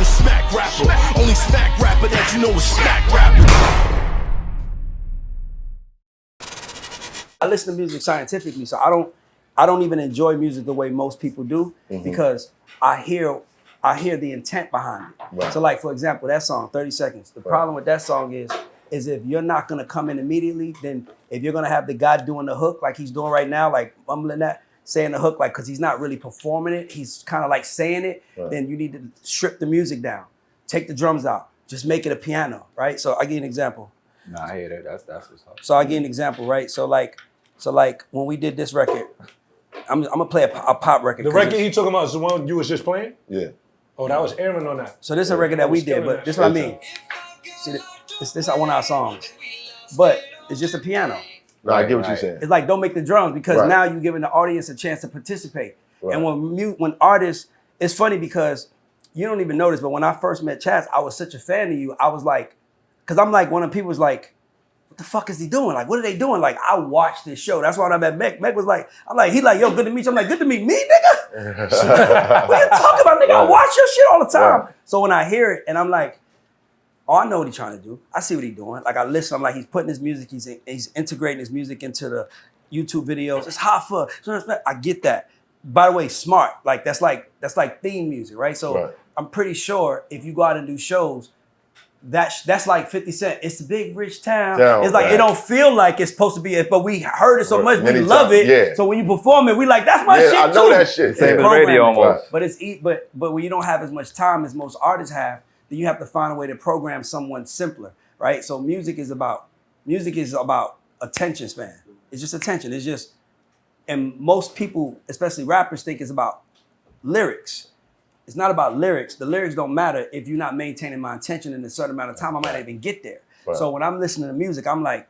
First smack rapper, only smack rapper that you know is smack rapper. I listen to music scientifically, so I don't even enjoy music the way most people do because I hear the intent behind it. Right. So like, for example, that song, 30 Seconds. The problem with that song is if you're not gonna come in immediately, then if you're gonna have the guy doing the hook like he's doing right now, like mumbling that, saying the hook, like, cause he's not really performing it, he's kind of like saying it, then you need to strip the music down. Take the drums out, just make it a piano, right? So I'll give you an example. Nah, I hear that, that's what's up. So I'll give you an example, right? So like when we did this record, I'm gonna play a pop record. The record he talking about is the one you was just playing? Yeah. Oh, that was Aaron on that. So this is a record that we did, but this is what I mean. See, this is one of our songs, but it's just a piano. No, I get what you're saying. It's like, don't make the drums, because now you're giving the audience a chance to participate. And when artists, it's funny because you don't even notice, but when I first met Chaz, I was such a fan of you. I was like, because I'm like one of the people who's like, what the fuck is he doing? Like, what are they doing? Like, I watched this show. That's why when I met MECC, MECC was like, he like, yo, good to meet you. I'm like, good to meet me, nigga. What you talking about, nigga? I watch your shit all the time. So when I hear it and I'm like, oh, I know what he's trying to do. I see what he's doing. Like, I listen, I'm like, he's putting his music, he's integrating his music into the YouTube videos. It's Hoffa. I get that. By the way, smart. Like, that's like theme music, right? So I'm pretty sure if you go out and do shows, that's like 50 Cent. It's a big rich town. It's like, it don't feel like it's supposed to be it, but we heard it so much, we love it. Yeah. So when you perform it, we like, that's my shit too. I know that shit. Same as radio almost. But when you don't have as much time as most artists have, then you have to find a way to program someone simpler, right? So music is about attention span. It's just attention. It's just, and most people, especially rappers, think it's about lyrics. It's not about lyrics. The lyrics don't matter if you're not maintaining my attention in a certain amount of time. I might not even get there. So when I'm listening to music, I'm like,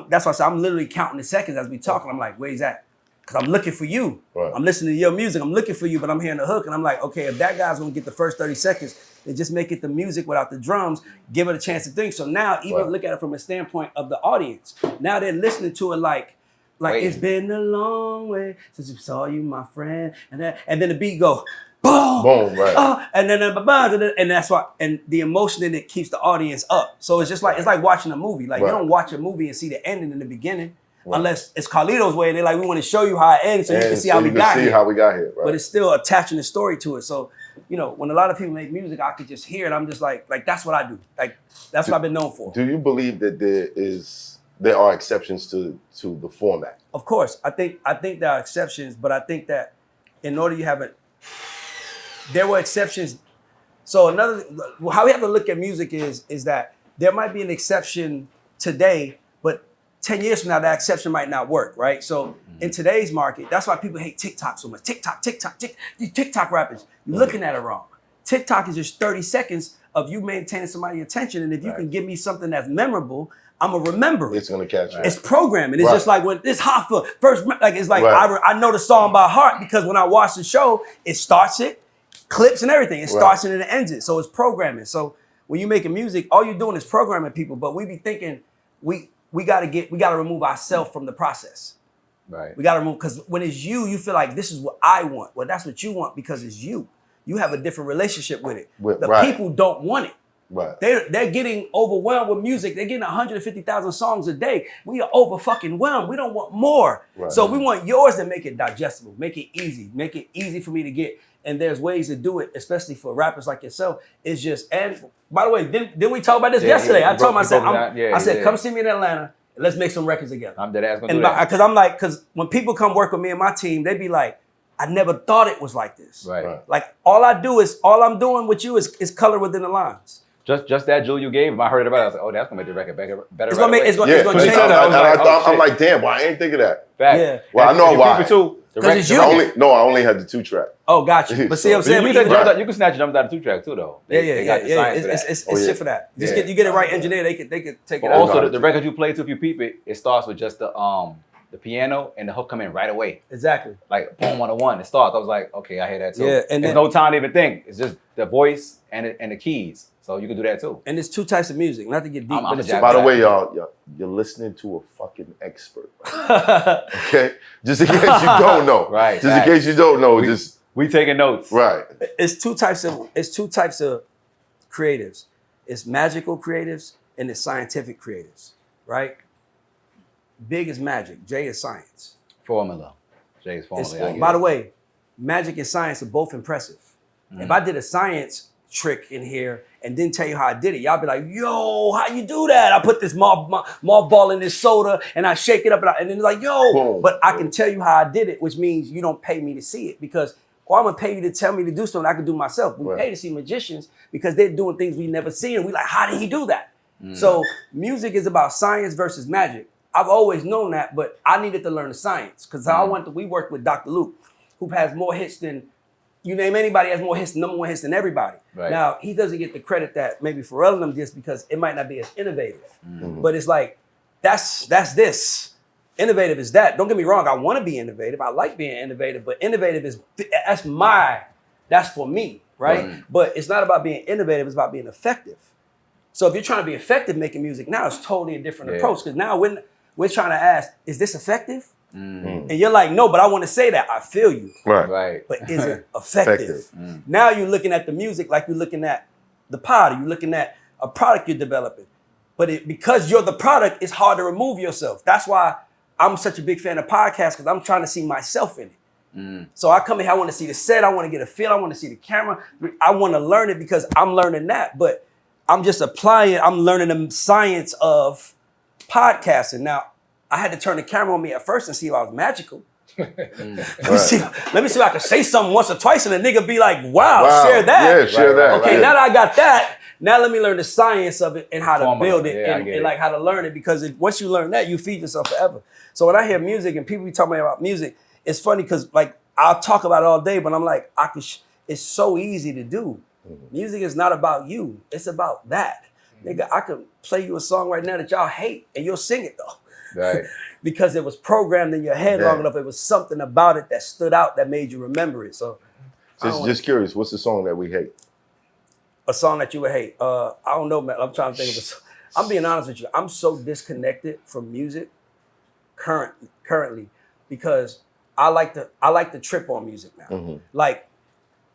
that's why I say I'm literally counting the seconds as we talking. I'm like, where's that? Because I'm looking for you. I'm listening to your music. I'm looking for you, but I'm hearing the hook, and I'm like, okay, if that guy's gonna get the first 30 seconds, then just make it the music without the drums. Give it a chance to think. So now, even look at it from a standpoint of the audience. Now they're listening to it like it's been a long way since we saw you, my friend, and then the beat go. Boom, boom, right. And that's why, and the emotion in it keeps the audience up. So it's just like, it's like watching a movie. Like, you don't watch a movie and see the ending in the beginning, unless it's Carlito's way. They're like, we want to show you how it ends so you can see how we got here. But it's still attaching the story to it. So, you know, when a lot of people make music, I could just hear it. I'm just like that's what I do. Like, that's what I've been known for. Do you believe that there are exceptions to the format? Of course. I think there are exceptions, but I think that in order you have there were exceptions. So how we have to look at music is that there might be an exception today, but 10 years from now, that exception might not work, right? So in today's market, that's why people hate TikTok so much. These TikTok rappers, you're looking at it wrong. TikTok is just 30 seconds of you maintaining somebody's attention. And if you can give me something that's memorable, I'm gonna remember it. It's gonna catch you. It's programming. It's just like when this Hoffa first, like it's like I know the song by heart because when I watch the show, it starts it, clips and everything. It starts it and it ends it. So it's programming. So when you're making music, all you're doing is programming people. But we be thinking we gotta remove ourselves from the process. Right. We gotta remove, because when it's you feel like this is what I want. Well, that's what you want because it's you. You have a different relationship with it. The people don't want it. Right. They're getting overwhelmed with music. They're getting 150,000 songs a day. We are over fucking whelmed. We don't want more. Right. So we want yours to make it digestible, make it easy for me to get. And there's ways to do it, especially for rappers like yourself. It's just, and by the way, didn't we talk about this yesterday? I told him, I said, come see me in Atlanta and let's make some records together. I'm dead ass gonna do that. Because when people come work with me and my team, they be like, I never thought it was like this. Right. Like all I'm doing with you is color within the lines. Just that jewel you gave him, I heard about it. I was like, oh, that's gonna make the record better. It's gonna change. I'm like, damn, why I ain't think of that? Yeah. Well, I know why. Because it's you. I only had the 2-track. Oh, gotcha. But see what I'm saying? You can snatch drums out of 2-track too, though. It's shit for that. Just you get it right engineered, they could take it out. Also, the record you play to, if you peep it, it starts with just the piano and the hook come in right away. Exactly. Like boom, 101. It starts. I was like, okay, I hear that too. Yeah, and there's no time to even think. It's just the voice and the keys. So you can do that too. And there's two types of music. Not to get deep, but by the way, y'all, you're listening to a fucking expert. Okay, just in case you don't know. Right. Just in case you don't know, we taking notes. Right. It's two types of creatives. It's magical creatives and it's scientific creatives, right? Big is magic, J is science. Formula. Jay's formula. By the way, magic and science are both impressive. If I did a science trick in here and didn't tell you how I did it, y'all be like, yo, how you do that? I put this moth ball in this soda and I shake it up and then it's like, yo, Boom. but I can tell you how I did it, which means you don't pay me to see it because, I'm gonna pay you to tell me to do something I can do myself. We pay to see magicians because they're doing things we never see and we like, how did he do that? So music is about science versus magic. I've always known that, but I needed to learn the science because we worked with Dr. Luke, who has more hits than, you name anybody has more hits, number one hits than everybody. Right. Now, he doesn't get the credit that maybe Pharrell and them just because it might not be as innovative. But it's like, that's this. Innovative is that. Don't get me wrong, I want to be innovative. I like being innovative, but innovative is, that's for me, right? But it's not about being innovative, it's about being effective. So if you're trying to be effective making music now, it's totally a different approach because now we're trying to ask, is this effective? And you're like, no, but I want to say that. I feel you. Right. But is it effective? Now you're looking at the music like you're looking at the pod. You're looking at a product you're developing. But because you're the product, it's hard to remove yourself. That's why I'm such a big fan of podcasts because I'm trying to see myself in it. So I come in here, I want to see the set. I want to get a feel. I want to see the camera. I want to learn it because I'm learning that. But I'm just applying it. I'm learning the science of podcasting. Now, I had to turn the camera on me at first and see if I was magical. Let me see if I can say something once or twice and the nigga be like, wow, share that. Yeah, share that. Okay, now that I got that, now let me learn the science of it and how to build it and like how to learn it because once you learn that, you feed yourself forever. So when I hear music and people be talking about music, it's funny because like I'll talk about it all day, but I'm like, it's so easy to do. Music is not about you. It's about that. Nigga, I could play you a song right now that y'all hate and you'll sing it though. Right. Because it was programmed in your head long enough. It was something about it that stood out that made you remember it. So just curious, what's the song that we hate? A song that you would hate. I don't know, man. I'm trying to think of a song. I'm being honest with you. I'm so disconnected from music currently because I like to trip on music now. Like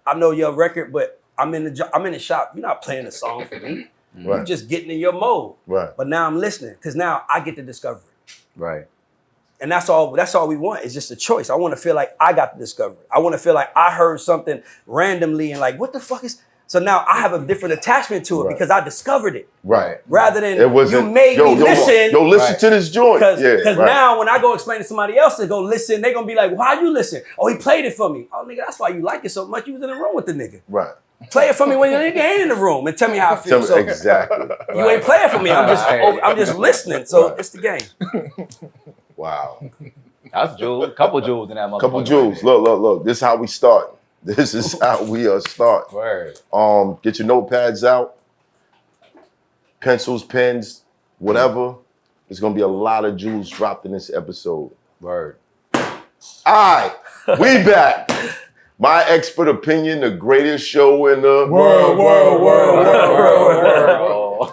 I know your record, but I'm in the shop. You're not playing a song for me. You're just getting in your mode. Right. But now I'm listening because now I get to discover it. Right. And that's all we want. It's just a choice. I want to feel like I got to discover it. I want to feel like I heard something randomly and like, what the fuck is... So now I have a different attachment to it because I discovered it. Right. Rather than it wasn't, you made me listen. Yo, listen to this joint. Because now when I go explain to somebody else to go listen, they're going to be like, well, how you listen? Oh, he played it for me. Oh, nigga, that's why you like it so much. You was in the room with the nigga. Right. Play it for me when the nigga ain't in the room and tell me how I feel. So exactly. You ain't playing for me. I'm just listening. So it's the game. Wow. That's jewels. Couple jewels in that motherfucker. Couple jewels. Look. This is how we start. This is how we start. Word. Get your notepads out. Pencils, pens, whatever. There's going to be a lot of jewels dropped in this episode. Word. All right. We back. My expert opinion, the greatest show in the world.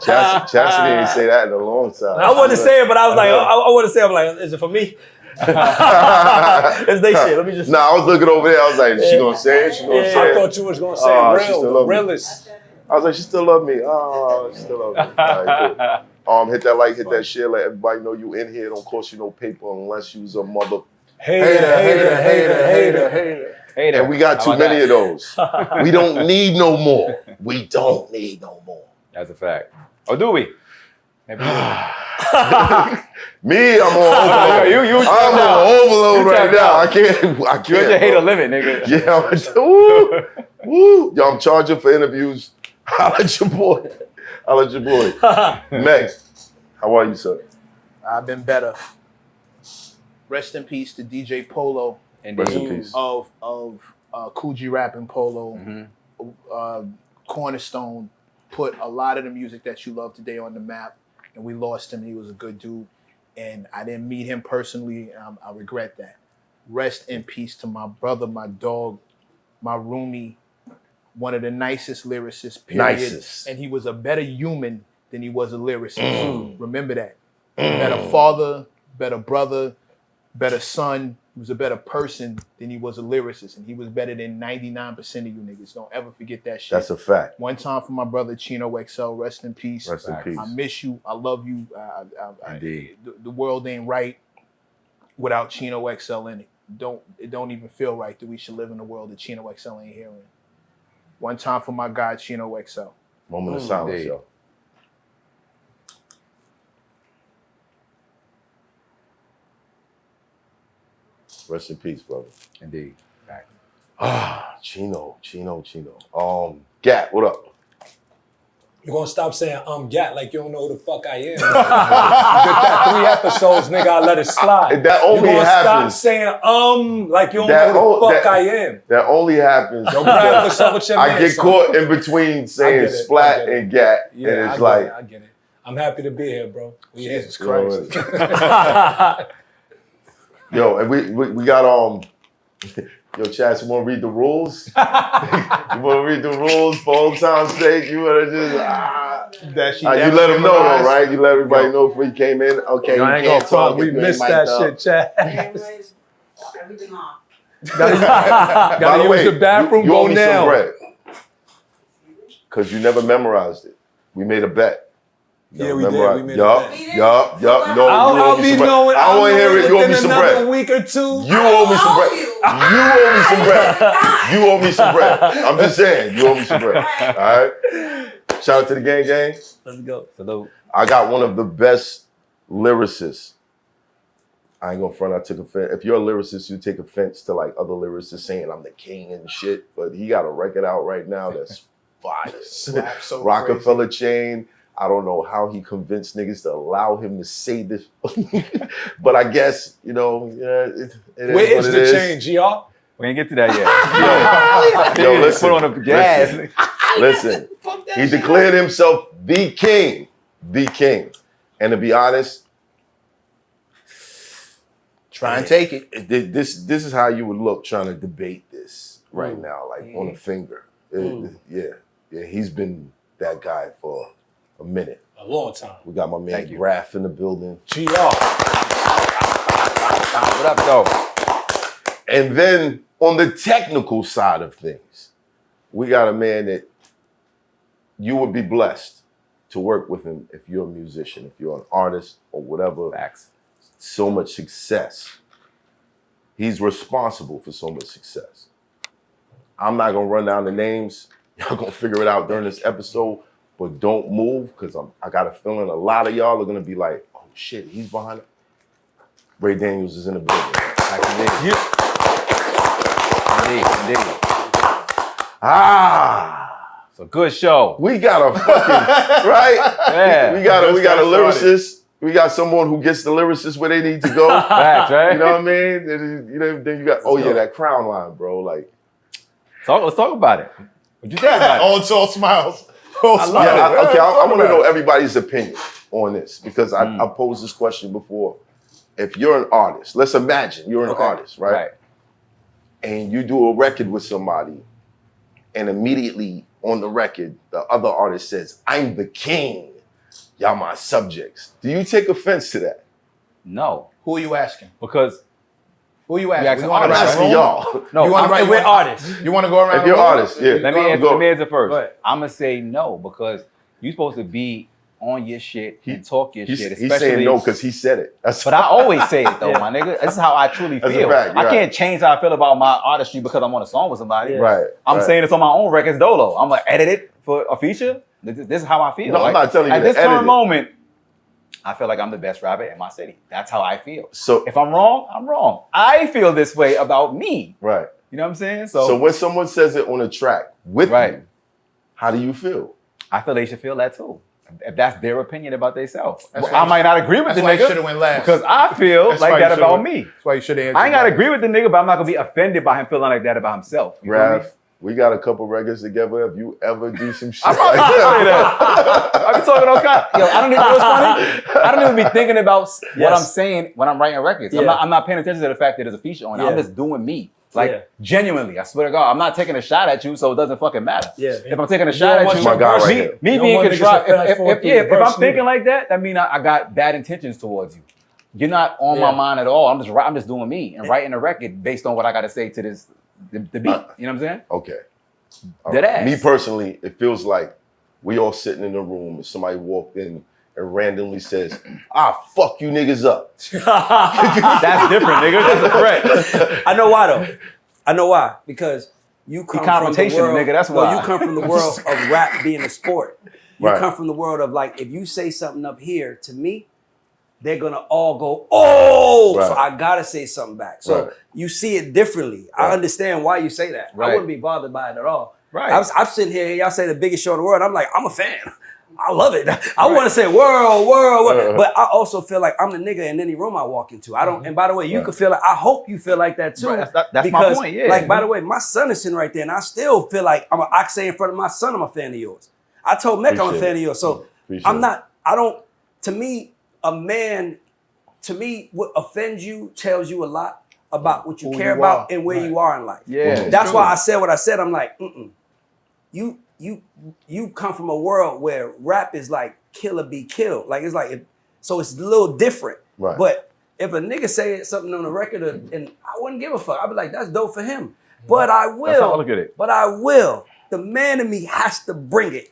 Chastity didn't say that in a long time. I wanted to say it, but I was like, I want to say, I'm like, is it for me? It's they shit. Let me just. I was looking over there. I was like, is she gonna say it? She gonna say it? I thought you was gonna say real, realist. I was like, she still love me. Oh, she still love me. All right, cool. Hit that like, hit that share. Let everybody know you in here. Don't cost you no paper unless you's a mother. Hater. And we got too many of those. We don't need no more. We don't need no more. That's a fact. Or do we? Maybe Me, I'm on overload. I'm on overload right now. I can't. You're just hate a limit, nigga. Yeah, woo. Yo, I'm charging for interviews. Holla at your boy. MECC, how are you, sir? I've been better. Rest in peace to DJ Polo. And rest in peace. Of Coogee Rapping Polo. Cornerstone put a lot of the music that you love today on the map, and we lost him. He was a good dude, and I didn't meet him personally. I regret that. Rest in peace to my brother, my dog, my roomie, one of the nicest lyricists, period. Nicest. And he was a better human than he was a lyricist. Remember that. Better father, better brother, better son, He was a better person than he was a lyricist, and he was better than 99% of you niggas. Don't ever forget that shit. That's a fact. One time for my brother Chino XL, rest in peace. Rest in peace. I miss you. I love you. Indeed. The world ain't right without Chino XL in it. It don't even feel right that we should live in a world that Chino XL ain't here in. One time for my guy Chino XL. Moment of silence, yo. Rest in peace, brother. Indeed. Back. Ah, Chino. Gat, what up? You're gonna stop saying Gat like you don't know who the fuck I am. You did that 3 episodes, nigga, I let it slide. That only You're gonna happens. stop saying like you don't know who the fuck I am. That only happens. Don't grab what's up with your I man, get son. caught in between saying Splat and Gat, Yeah, and it's I like, get it, I get it. I'm happy to be here, bro. We here. Jesus Christ. Yo, and we got yo, Chaz, you want to read the rules? You want to read the rules for old time's sake? You want to just you let them know though, right? You let everybody know before you came in. Okay, I ain't gonna talk. We missed that shit, Chad. Everything off. Gotta use the bathroom. You owe Go me now. some bread because you never memorized it. We made a bet. Yeah, we did. We made a bet. Yup. No, I'll be knowing. I want to hear it. You owe me some bread. Another week or two. You owe me some bread. You owe me some bread. You owe me some bread. I'm just saying, you owe me some bread. All right. Shout out to the gang. Let's go. Salute. I got one of the best lyricists. I ain't gonna front. I took offense. If you're a lyricist, you take offense to like other lyricists saying I'm the king and shit. But he got a record out right now that's fire. So Rockefeller chain. I don't know how he convinced niggas to allow him to say this, but I guess it is Where what is it the is. change, y'all? We ain't get to that yet. Yo, listen, Put on the gas. listen. He declared himself the king, and to be honest, Try and take it. This is how you would look trying to debate this right now, like on a finger. Yeah, he's been that guy for a minute. A long time. We got my man Grafh in the building. GR. What up, though? And then on the technical side of things, we got a man that you would be blessed to work with him if you're a musician, if you're an artist or whatever. Facts. So much success. He's responsible for so much success. I'm not gonna run down the names. Y'all gonna figure it out during this episode, but don't move because I got a feeling a lot of y'all are gonna be like, oh shit, he's behind it. Ray Daniels is in the building. Indeed. It's a good show. We got a fucking right. Yeah. We got a lyricist. We got someone who gets the lyricist where they need to go. Facts, right? You know what I mean? Then you got that crown line, bro. Like, let's talk about it. What you think about it? All smiles. I want to know everybody's opinion on this because I posed this question before. If you're an artist, let's imagine you're an artist, right? And you do a record with somebody, and immediately on the record, the other artist says, "I'm the king. Y'all my subjects." Do you take offense to that? No. Who are you asking? Because who are you asking? I'm asking y'all. No, we're artists. You want to go around? If you're artists, yeah. Let me answer first. I'm gonna say no because you're supposed to be on your shit and talk your shit. Especially, he's saying no because he said it. But I always say it though, my nigga. This is how I truly That's a feel. fact, I can't change how I feel about my artistry because I'm on a song with somebody. Right. I'm saying it's on my own records dolo. I'm gonna edit it for a feature. This is how I feel. No, I'm not telling you at to this edit current it. moment, I feel like I'm the best rapper in my city. That's how I feel. So if I'm wrong, I'm wrong. I feel this way about me. Right. You know what I'm saying? So when someone says it on a track with you, how do you feel? I feel they should feel that too. If that's their opinion about themselves. I might not agree with the nigga. Should have went last. Because I feel like that about me. That's why you should have. I ain't got to agree with the nigga, but I'm not going to be offended by him feeling like that about himself. You know what I mean? Grafh, we got a couple records together. If you ever do some shit, I probably like should say that. I be talking all kinds. Yo, I don't even know what's funny. I don't even be thinking about what I'm saying when I'm writing records. Yeah. I'm not paying attention to the fact that there's a feature on it. I'm just doing me. Like, genuinely, I swear to God, I'm not taking a shot at you, so it doesn't fucking matter. Yeah. If I'm taking a shot at you, my guy right here. me being contrived. If I'm thinking like that, that means I got bad intentions towards you. you're not on my mind at all. I'm just doing me and writing a record based on what I got to say to this the beat. You know what I'm saying? Okay. Dead ass. Me personally, it feels like we all sitting in the room and somebody walked in and randomly says, fuck you niggas up. That's different, nigga. That's a threat. I know why though. I know why. Because you come from the world, nigga. That's why. Well, you come from the world of rap being a sport. You Right. come from the world of like, if you say something up here to me, they're gonna all go, oh, Right. so I gotta say something back. So Right. you see it differently. Right. I understand why you say that. Right. I wouldn't be bothered by it at all. Right. I'm sitting here, y'all say the biggest show in the world. I'm like, I'm a fan. I love it. I want to say world. But I also feel like I'm the nigga in any room I walk into. I don't. And by the way, you could feel like. I hope you feel like that too. Right, that's because, my point. Yeah. Like by the way, my son is sitting right there, and I still feel like I say in front of my son, I'm a fan of yours. I told Mec I'm a fan of yours. So I'm not. I don't. To me, a man. To me, what offends you tells you a lot about what you Who care you about are. and where you are in life. Yeah. That's why I said what I said. I'm like, you come from a world where rap is like kill or be killed. Like it's like, so it's a little different. Right. But if a nigga say something on the record and I wouldn't give a fuck, I'd be like, that's dope for him. But I will. That's how I look at it. But I will. The man in me has to bring it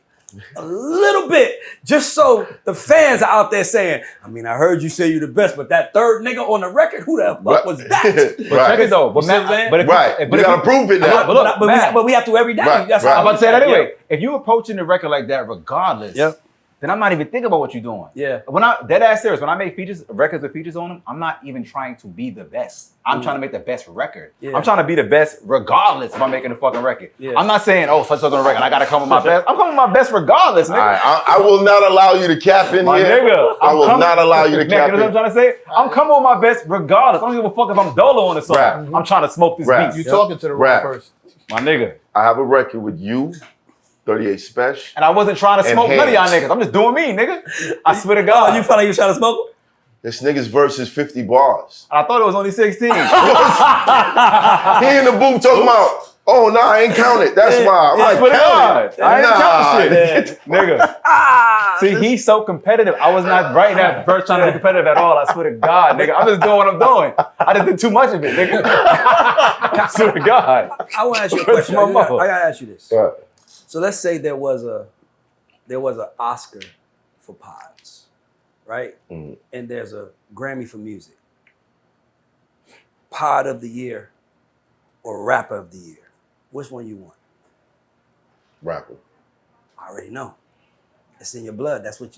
a little bit, just so the fans are out there saying, I mean, I heard you say you the best, but that third nigga on the record, who the fuck was that? But check it though. But You see what I'm saying? but if Right. but You if gotta prove it now. But we have to every day. Right, That's right. how I'm about to say that yeah. anyway. If you approaching the record like that, regardless, then I'm not even thinking about what you're doing. Yeah. When I dead ass serious, when I make records with features on them, I'm not even trying to be the best. I'm trying to make the best record. Yeah. I'm trying to be the best regardless if I'm making a fucking record. Yeah. I'm not saying, oh, such on the record, I gotta come with my best. I'm coming with my best regardless, nigga. All right, I will not allow you to cap in My here. nigga, I will not allow you to Man, cap you know what I'm in. trying to say? I'm coming with my best regardless. I don't give a fuck if I'm dolo on the song. Rap. I'm trying to smoke this Rap. beat. You talking to the wrong Rap. person. My nigga. I have a record with you, 38 Special. And I wasn't trying to And smoke none of y'all HANZ. niggas. I'm just doing me, nigga. I swear to God. You felt like you was trying to smoke? This nigga's verse is 50 bars. I thought it was only 16. He in the booth talking about, oh, nah, I ain't count it. That's why. I'm I like, swear to count God. it. I ain't Nah. count shit. Nigga. See, he's so competitive. I was not writing that verse trying to be competitive at all. I swear to God, nigga. I'm just doing what I'm doing. I just did too much of it, nigga. I swear to God. I want to ask you a Where's question. my I mother? gotta ask you this. Right. So let's say there was an Oscar for pods, right? Mhm. And there's a Grammy for music. Pod of the year or rapper of the year. Which one you want? Rapper. I already know. It's in your blood. That's what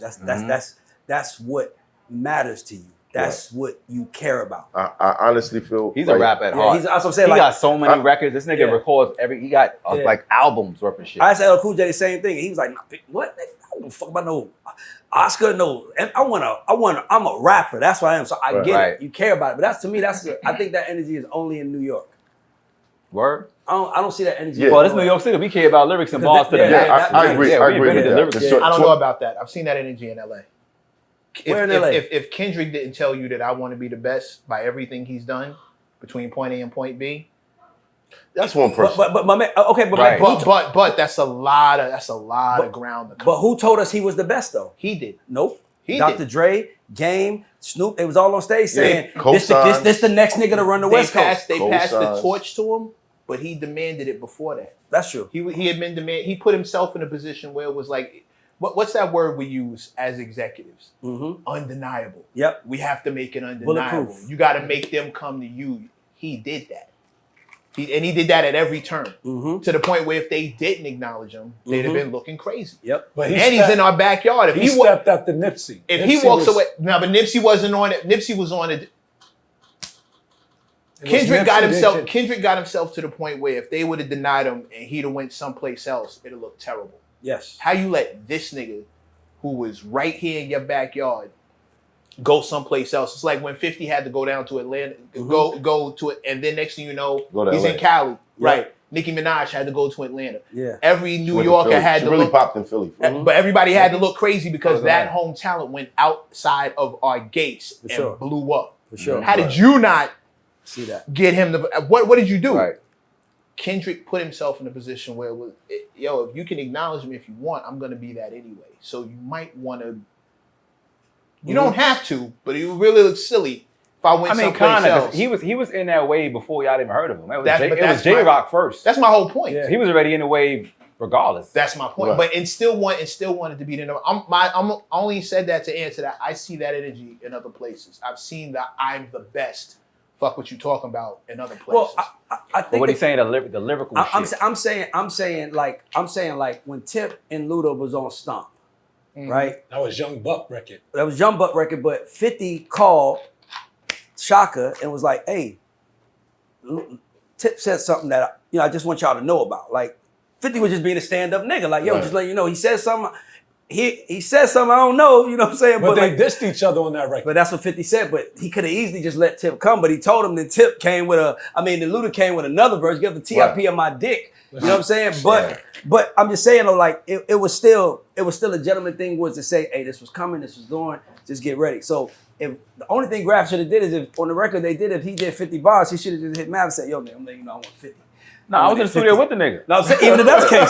that's what matters to you. That's what you care about. I honestly feel He's like, a rapper at Yeah, heart. he's, that's what I'm saying. He Like, got so many records. This nigga yeah. records he got Yeah. like albums worth of shit. I asked LL Cool J the same thing. He was like, "What? I don't give a fuck about no Oscar. No, I'm a rapper. That's what I am. So I get Right. it. You care about it. But that's to me. I think that energy is only in New York. Word? I don't see that energy. Yeah. Well, this is New York City. We care about lyrics and Because bars to the yeah, max. yeah, I agree. Yeah, I we agree invented with the lyrics. that. I don't know about that. I've seen that energy in LA. Where in LA? If Kendrick didn't tell you that I want to be the best by everything he's done between point A and point B, That's one person. But my man, okay, but Right. man, but that's a lot of ground to cover. but who told us he was the best though? He did. Nope. He Dr. did. Dre, Game, Snoop, it was all on stage saying co-signs. this the next nigga to run the West Coast. They passed the Co-signs. torch to him, but he demanded it before that. That's true. He had been he put himself in a position where it was like, what's that word we use as executives? Mm-hmm. Undeniable. Yep. We have to make it undeniable. Bulletproof. You got to make them come to you. He did that. He did that at every turn. Mm-hmm. To the point where if they didn't acknowledge him, they'd have been looking crazy. Yep. But And he's in our backyard. If he stepped up to Nipsey. if he Nipsey walks was- away, no, but Nipsey wasn't on it. Nipsey was on it. it was Kendrick got Nipsey himself. that- Kendrick got himself to the point where if they would have denied him and he'd have went someplace else, it'd look terrible. Yes. How you let this nigga, who was right here in your backyard, go someplace else? It's like when 50 had to go down to Atlanta, go to it, and then next thing you know, Go to he's LA. in Cali. Yeah. Right. Nicki Minaj had to go to Atlanta. Yeah. Every New Went to Yorker Philly. had She to really look. popped in Philly. But everybody had to look crazy because Oh, that yeah. home talent went outside of our gates and sure. blew up. For sure. How did you not See that? get him to? What did you do? Right. Kendrick put himself in a position where it was, if you can acknowledge me if you want, I'm going to be that anyway. So you might want to You don't have to, but it would really look silly if I went someplace else. He was in that wave before y'all even heard of him. It That's was J-Rock first. That's my whole point. Yeah. He was already in the wave regardless. That's my point. Right. But and still wanted to be the number. I only said that to answer that. I see that energy in other places. I've seen that I'm the best. Fuck what you talking about in other places. Well, I think what he's saying, the lyrical shit. I'm saying like when Tip and Luda was on Stomp, right? That was Young Buck record. That was Young Buck record, but 50 called Shaka and was like, "Hey, Tip said something that I just want y'all to know about." Like 50 was just being a stand-up nigga. Like, yo, just let you know, he said something. He said something I don't know, you know what I'm saying? But they like, dissed each other on that record. But that's what 50 said. But he could have easily just let Tip come. But he told him that Tip came with the Luda came with another verse, give the TIP on my dick. You know what I'm saying? But I'm just saying though, like it was still a gentleman thing was to say, hey, this was coming, this was going, just get ready. So if the only thing Grafh should have did is if on the record they did, if he did 50 bars, he should have just hit Mav and said, yo, man, I'm letting you know I want 50. No, I was in the studio with the nigga. No, I'm saying, even if that's the case,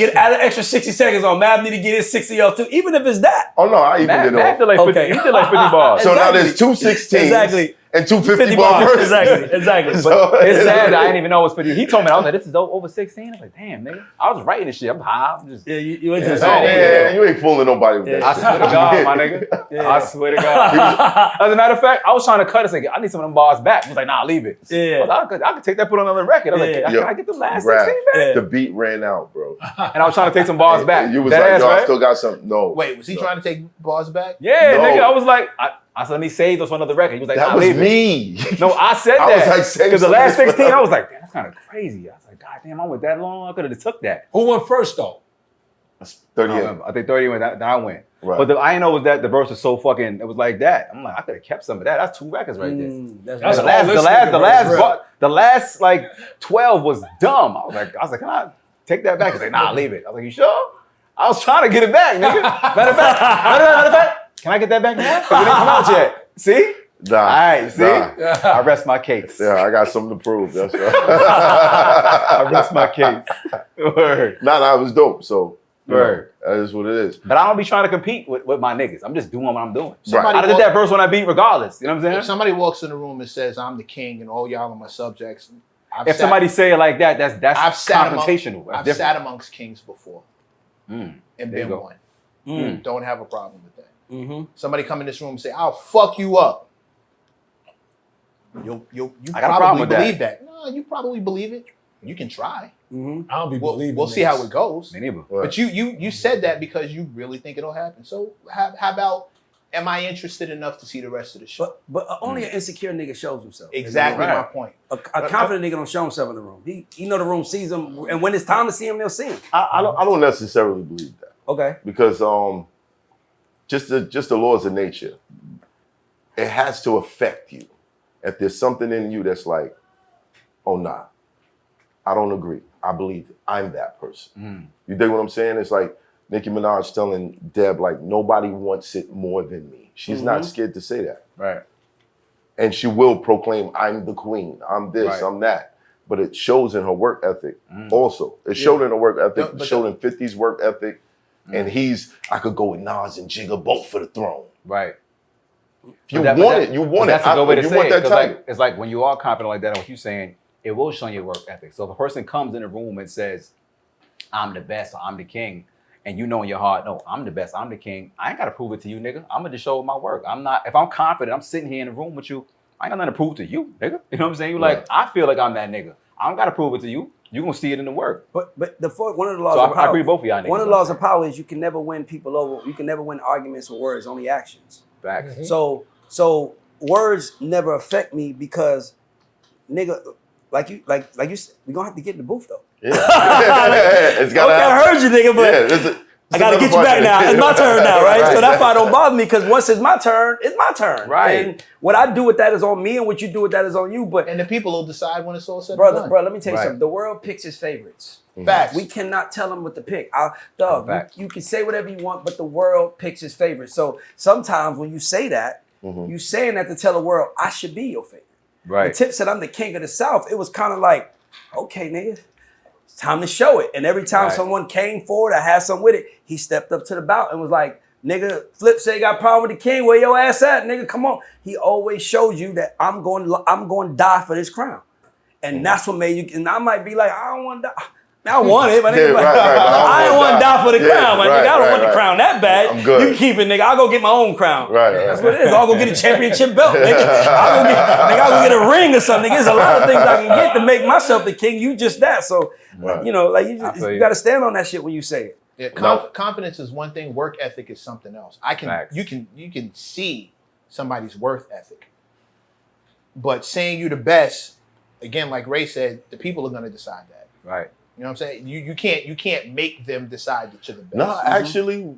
yo, add an extra 60 seconds on. Mav need to get his 60 y'all too, even if it's that. Oh no, I even did Mav did like 50, Okay. he did like 50 bars. So now there's 2 16s Exactly. and 2 50 bars. Exactly. So, It's sad that I didn't even know it was 50. He told me, I was like, this is over 16. I was like, damn, nigga. I was writing this shit. I'm high. I'm just, Yeah, you into the Yeah, song. yeah, you ain't fooling nobody with that. I swear to God, my nigga. Yeah. I swear to God. As a matter of fact, I was trying to cut it. Like, I need some of them bars back. He was like, nah, leave it. Yeah. I could take that, put on another record. I was like, Yeah. can I get the last Grafh, 16 back? Yeah. The beat ran out, bro. And I was trying to take some bars back. You was That like, ass, yo, I right? still got something. No. Wait, was he trying to take bars back? Yeah, No. nigga. I was like, I said, let me save those for another record. He was like, That nah, was leave it. me. No, I said I that. was like, save because the some last of this 16, for- I was like, damn, that's kind of crazy. I was like, God damn, I went that long. I could have just took that. Who went first though? I 38. remember. I think 30 went, then I went. Right. But I didn't know was that the verse was so fucking, it was like that. I'm like, I could have kept some of that. That's 2 records right there. That's The all this nigga verse. the last like 12 was dumb. I was like, can I take that back? He's like, nah, leave it. I was like, you sure? I was trying to get it back, nigga. Matter of fact, can I get that back now? 'Cause it didn't come out yet. See? Nah, All right, see? nah. I rest my case. Yeah, I got something to prove. That's right. I rest my case. Word. Nah, it was dope. So, you know, Word. that is what it is. But I don't be trying to compete with my niggas. I'm just doing what I'm doing. Somebody I did that verse when I beat regardless. You know what I'm saying? If somebody walks in the room and says, I'm the king and all y'all are my subjects, If somebody say it like that, that's I've sat confrontational. That's I've different. sat amongst kings before and There you been go. one. Don't have a problem with that. Mm-hmm. Somebody come in this room and say, I'll fuck you up. You I got a problem probably with that. believe that. No, you probably believe it. You can try. Mm-hmm. I don't be believing We'll see how it goes. Me neither. But you said that because you really think it'll happen. So how about, am I interested enough to see the rest of the show? But only an insecure nigga shows himself. Exactly Right. my point. A confident nigga don't show himself in the room. He know the room sees him, and when it's time to see him, they'll see him. I don't necessarily believe that Okay. because just the laws of nature, it has to affect you. If there's something in you that's like, oh nah, I don't agree. I believe it. I'm that person. You dig what I'm saying? It's like Nicki Minaj telling Deb, like, nobody wants it more than me. She's not scared to say that. Right. And she will proclaim, I'm the queen, I'm this, Right. I'm that. But it shows in her work ethic also. It showed in her work ethic, No, but it showed in 50's work ethic. And I could go with Nas and Jigga both for the throne. Right. If you want it, you want it. That's a good way to You say want it. that 'Cause title. it's like when you are confident like that, and what you're saying, it will show your work ethic. So if a person comes in a room and says, I'm the best or I'm the king, and you know in your heart, no, I'm the best, I'm the king, I ain't got to prove it to you, nigga. I'm going to just show my work. If I'm confident, I'm sitting here in the room with you, I ain't got nothing to prove to you, nigga. You know what I'm saying? You like, I feel like I'm that nigga. I don't got to prove it to you. You're going to see it in the work. But one of the laws So of I power. agree with both of y'all niggas. One of the laws of power is you can never win people over. You can never win arguments with words, only actions. Facts. So words never affect me because, nigga, like you said, we gonna have to get in the booth though. Yeah. It's Okay, I heard you, nigga, but I gotta get you back now. It's my turn now, right? So that's why it don't bother me because once it's my turn, it's my turn. Right. And what I do with that is on me, and what you do with that is on you. But And the people will decide when it's all said and brother, done. let me tell you Right. something. The world picks its favorites. Facts. We cannot tell them what to pick. Fact. You can say whatever you want, but the world picks its favorites. So sometimes when you say that, you saying that to tell the world, I should be your favorite. Right. When Tip said, I'm the king of the South, it was kind of like, okay, nigga, it's time to show it. And every time Right. someone came forward, I had something with it, he stepped up to the bout and was like, Nigga, Flip say he got a problem with the king. Where your ass at, nigga? Come on. He always showed you that I'm going to die for this crown. And that's what made you, and I might be like, I don't want to die. I want it, but nigga, I don't want to die for the crown, my nigga. I don't want the crown that bad. I'm good. You can keep it, nigga. I'll go get my own crown. That's what it is. I'll go get a championship belt, nigga. I'll go get a ring or something. There's a lot of things I can get to make myself the king. You just that. So, you know, like you got to stand on that shit when you say it. Yeah, confidence is one thing. Work ethic is something else. You can see somebody's work ethic, but saying you the best, again, like Ray said, the people are going to decide that. Right. You know what I'm saying? You can't make them decide that you're the best. No, actually,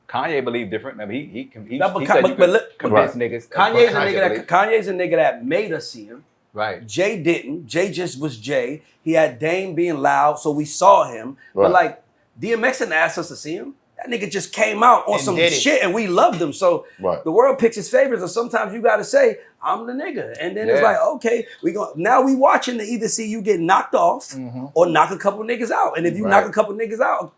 Kanye believed different. Remember, he said you but convince niggas. Kanye's a nigga that made us see him. Right. Jay didn't. Jay just was Jay. He had Dame being loud, so we saw him. Right. But like DMX didn't ask us to see him. That nigga just came out on And some did it. shit, and we loved him. So the world picks his favorites, and sometimes you got to say, "I'm the nigga," and then it's like, okay, now we watching to either see you get knocked off or knock a couple niggas out. And if you knock a couple niggas out,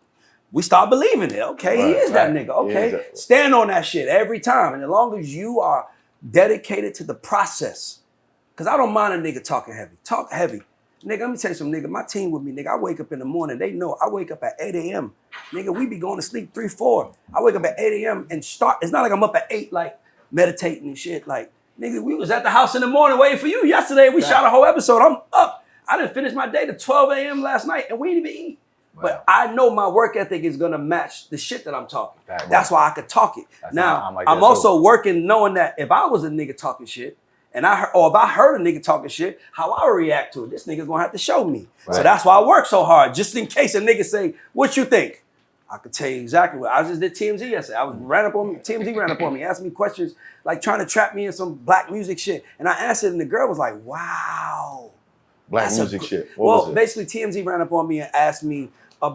we start believing it. Okay, he is that nigga. Okay, stand on that shit every time. And as long as you are dedicated to the process, because I don't mind a nigga talking heavy. Talk heavy. Nigga, let me tell you something, nigga. My team with me, nigga. I wake up in the morning. They know I wake up at 8 a.m. Nigga, we be going to sleep 3, 4. I wake up at 8 a.m. and start. It's not like I'm up at 8, like meditating and shit. Like, nigga, we was at the house in the morning waiting for you yesterday. We shot a whole episode. I'm up. I didn't finish my day to 12 a.m. last night, and we didn't even eat. Wow. But I know my work ethic is gonna match the shit that I'm talking. That's why I could talk it. Now, I'm also working knowing that if I was a nigga talking shit, and if I heard a nigga talking shit, how I would react to it. This nigga's gonna have to show me. Right. So that's why I work so hard, just in case a nigga say, "What you think?" I could tell you exactly what. I just did TMZ yesterday. TMZ ran up on me, asked me questions, like trying to trap me in some black music shit. And I answered, and the girl was like, "Wow." Black music shit. What was it? Basically, TMZ ran up on me and asked me,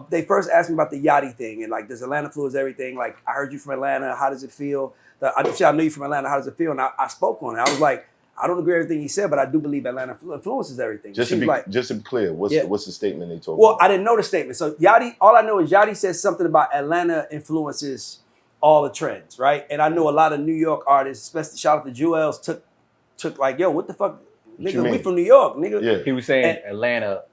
they first asked me about the Yachty thing, and like, does Atlanta influence everything? Like, I heard you from Atlanta, how does it feel? I know you from Atlanta, how does it feel? And I spoke on it. I was like, I don't agree with everything he said, but I do believe Atlanta influences everything. Just to be clear, what's the statement they told Well, I didn't know the statement. So Yachty, all I know is Yachty says something about Atlanta influences all the trends, right? And I know a lot of New York artists, especially shout out to Jewels, took like, yo, what the fuck? Nigga, we from New York, nigga. Yeah. He was saying Atlanta,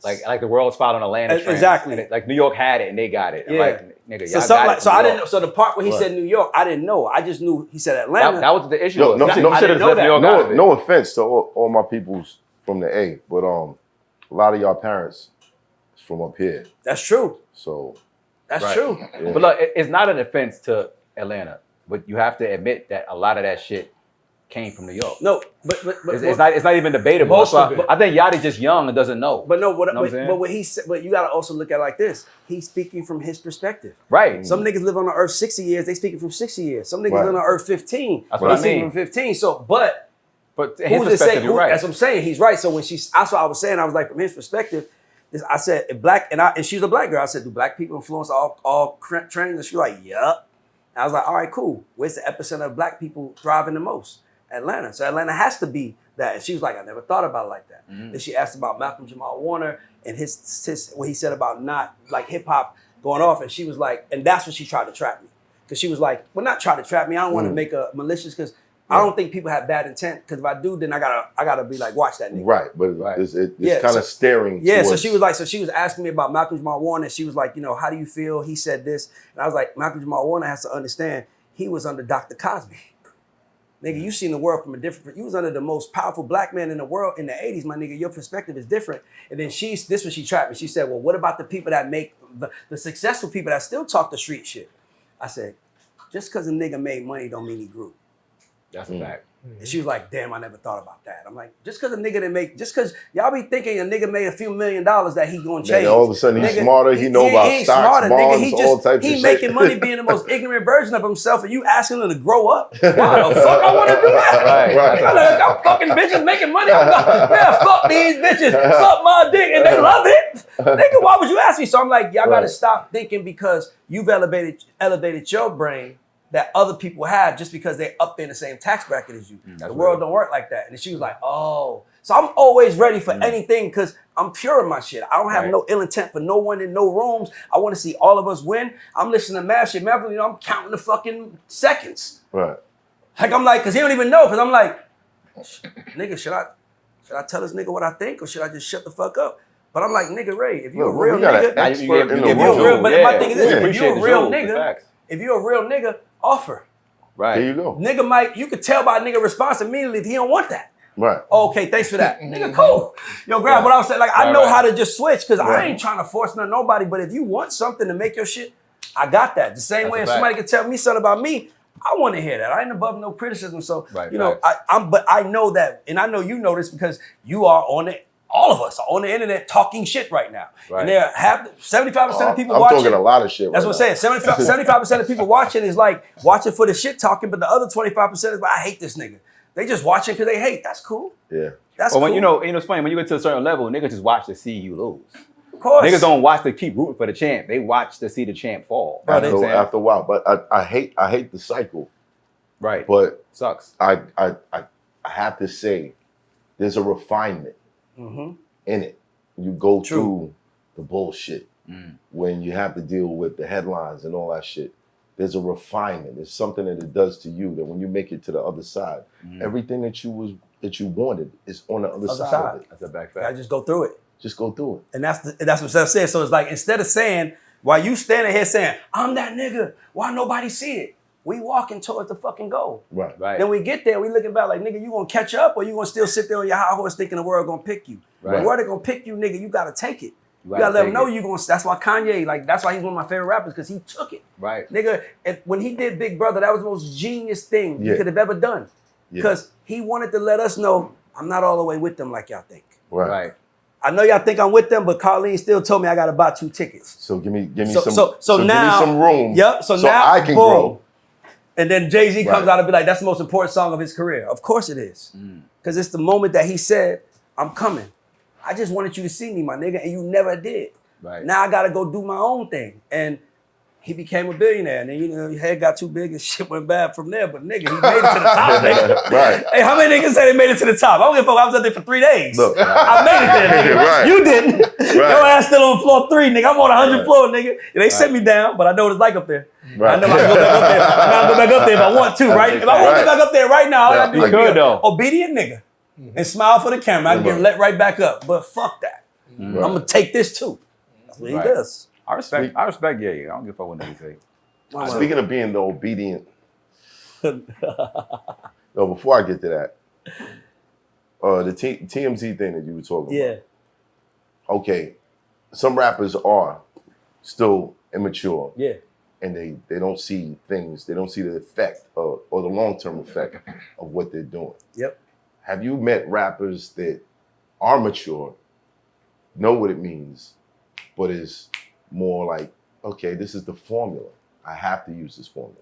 like the world spot on Atlanta trends. Exactly. Like New York had it and they got it. Yeah. Like, nigga, y'all so got it. I didn't know. So the part where he said New York, I didn't know. I just knew he said Atlanta. That was the issue. No, I didn't know that. No offense to all my peoples from the A, but a lot of y'all parents is from up here. That's true. So that's true. Yeah. But look, it's not an offense to Atlanta, but you have to admit that a lot of that shit came from New York. No, but it's not even debatable. Most of it. I think Yachty's just young and doesn't know. But no, what he said, but you gotta also look at it like this. He's speaking from his perspective. Right. Some niggas live on the earth 60 years, they speaking from 60 years. Some niggas live on the earth 15. That's what I speaking mean. from 15. So, but his perspective, you're right. That's what I'm saying. He's right. So when that's what I was saying. I was like, from his perspective, I said, and she's a black girl. I said, do black people influence all trends? And she was like, yup. I was like, all right, cool. Where's the epicenter of black people thriving the most? Atlanta. So Atlanta has to be that. And she was like, I never thought about it like that. Then she asked about Malcolm Jamal Warner and his what he said about not like hip hop going off. And she was like, and that's when she tried to trap me. Because she was like, well, not try to trap me. I don't want to make a malicious, because I don't think people have bad intent. Because if I do, then I gotta be like, watch that nigga. Right, but it's kind of staring. Yeah, towards... so she was asking me about Malcolm Jamal Warner. And she was like, how do you feel? He said this. And I was like, Malcolm Jamal Warner has to understand he was under Dr. Cosby. Nigga, you seen the world from a different, you was under the most powerful black man in the world in the 80s, my nigga, your perspective is different. And then this when she trapped me. She said, well, what about the people that make, the successful people that still talk the street shit? I said, just because a nigga made money don't mean he grew. That's a fact. And she was like, damn, I never thought about that. I'm like, just because a nigga didn't make, just because y'all be thinking a nigga made a few $1 million that he gonna change. All of a sudden he's smarter, he know about stocks, bonds, all types of shit. He making money being the most ignorant version of himself, and you asking him to grow up? Why the fuck I want to do that? Right. I'm fucking bitches making money. Man, fuck these bitches. Suck my dick, and they love it. Nigga, why would you ask me? So I'm like, y'all gotta stop thinking because you've elevated your brain that other people have just because they up there in the same tax bracket as you. The world don't work like that. And she was like, oh. So I'm always ready for anything because I'm pure in my shit. I don't have no ill intent for no one in no rooms. I want to see all of us win. I'm listening to Math shit. Math, you know, I'm counting the fucking seconds. Right. Like I'm like, cause he don't even know. Cause I'm like, nigga, should I tell this nigga what I think or should I just shut the fuck up? But I'm like, nigga, Ray, if you're a real nigga, expert in the if you're room. real, but my thing is this, if you're a real the nigga, if you're a real nigga, offer. Right. There you go. Nigga might, you could tell by a nigga response immediately if he don't want that. Right. Okay, thanks for that. Nigga, cool. Yo, Grafh, what I was saying, like, I know how to just switch because I ain't trying to force nobody, but if you want something to make your shit, I got that. The same way if somebody can tell me something about me, I want to hear that. I ain't above no criticism. So, you know, but I know that, and I know you know this because you are on it. All of us are on the internet talking shit right now. And there have 75% of people watching. I'm talking a lot of shit That's what I'm saying. 75% of people watching is like watching for the shit talking, but the other 25% is like, I hate this nigga. They just watching because they hate. That's cool. Yeah. That's when cool. you know, it's funny, when you get to a certain level, niggas just watch to see you lose. Of course. Niggas don't watch to keep rooting for the champ. They watch to see the champ fall. After a while. But I hate the cycle. Right. But sucks. I have to say, there's a refinement in it. You go through the bullshit when you have to deal with the headlines and all that shit. There's a refinement. There's something that it does to you that when you make it to the other side, everything that you wanted is on the other side of it. That's a back fact. I just go through it. Just go through it. And that's what Seth said. So it's like, instead of saying, while you standing here saying, I'm that nigga, why nobody see it? We walking towards the fucking goal. Right. Then we get there, we looking back like, nigga, you gonna catch up or you gonna still sit there on your high horse thinking the world gonna pick you? Right. The world gonna pick you, nigga, you gotta take it. You gotta let them know you gonna, that's why Kanye, like, that's why he's one of my favorite rappers, because he took it. Right. Nigga, when he did Big Brother, that was the most genius thing he could have ever done. Because he wanted to let us know, I'm not all the way with them like y'all think. Right. I know y'all think I'm with them, but Colleen still told me I gotta buy 2 tickets. So give me So give now, me some room. Yep. So now I can boom. grow. And then Jay-Z comes out and be like, that's the most important song of his career. Of course it is. Because it's the moment that he said, I'm coming. I just wanted you to see me, my nigga, and you never did. Right. Now I gotta go do my own thing. And he became a billionaire. And then, you know, his head got too big and shit went bad from there. But nigga, he made it to the top, nigga. Right. Hey, how many niggas say they made it to the top? I don't give a fuck. I was up there for 3 days. Look. I made it there, nigga. Right. You didn't. Your ass still on floor 3, nigga. I'm on 100 floor, nigga. And they sent me down, but I know what it's like up there. Right. I know I can go back up there. I can go back up there if I want to, right? If I want to go back up there right now, all I gotta do is be an obedient nigga and smile for the camera. I can get let right back up. But fuck that. I'm gonna take this too. That's what he does. I respect Ye. I don't give a fuck what niggas say. Speaking of being the obedient, no, before I get to that, the TMZ thing that you were talking about. Okay, some rappers are still immature. And they don't see things, they don't see the effect or the long-term effect of what they're doing. Have you met rappers that are mature, know what it means, but is more like, okay, this is the formula. I have to use this formula.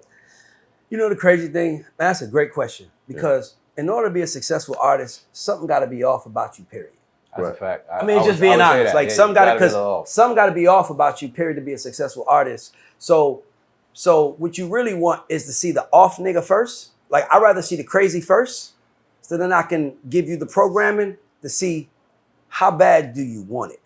You know the crazy thing? That's a great question. Because in order to be a successful artist, something got to be off about you, period. That's a fact. I mean, just being honest. Like, some got to be off about you, period, to be a successful artist. So what you really want is to see the off nigga first. Like, I'd rather see the crazy first, so then I can give you the programming to see how bad do you want it.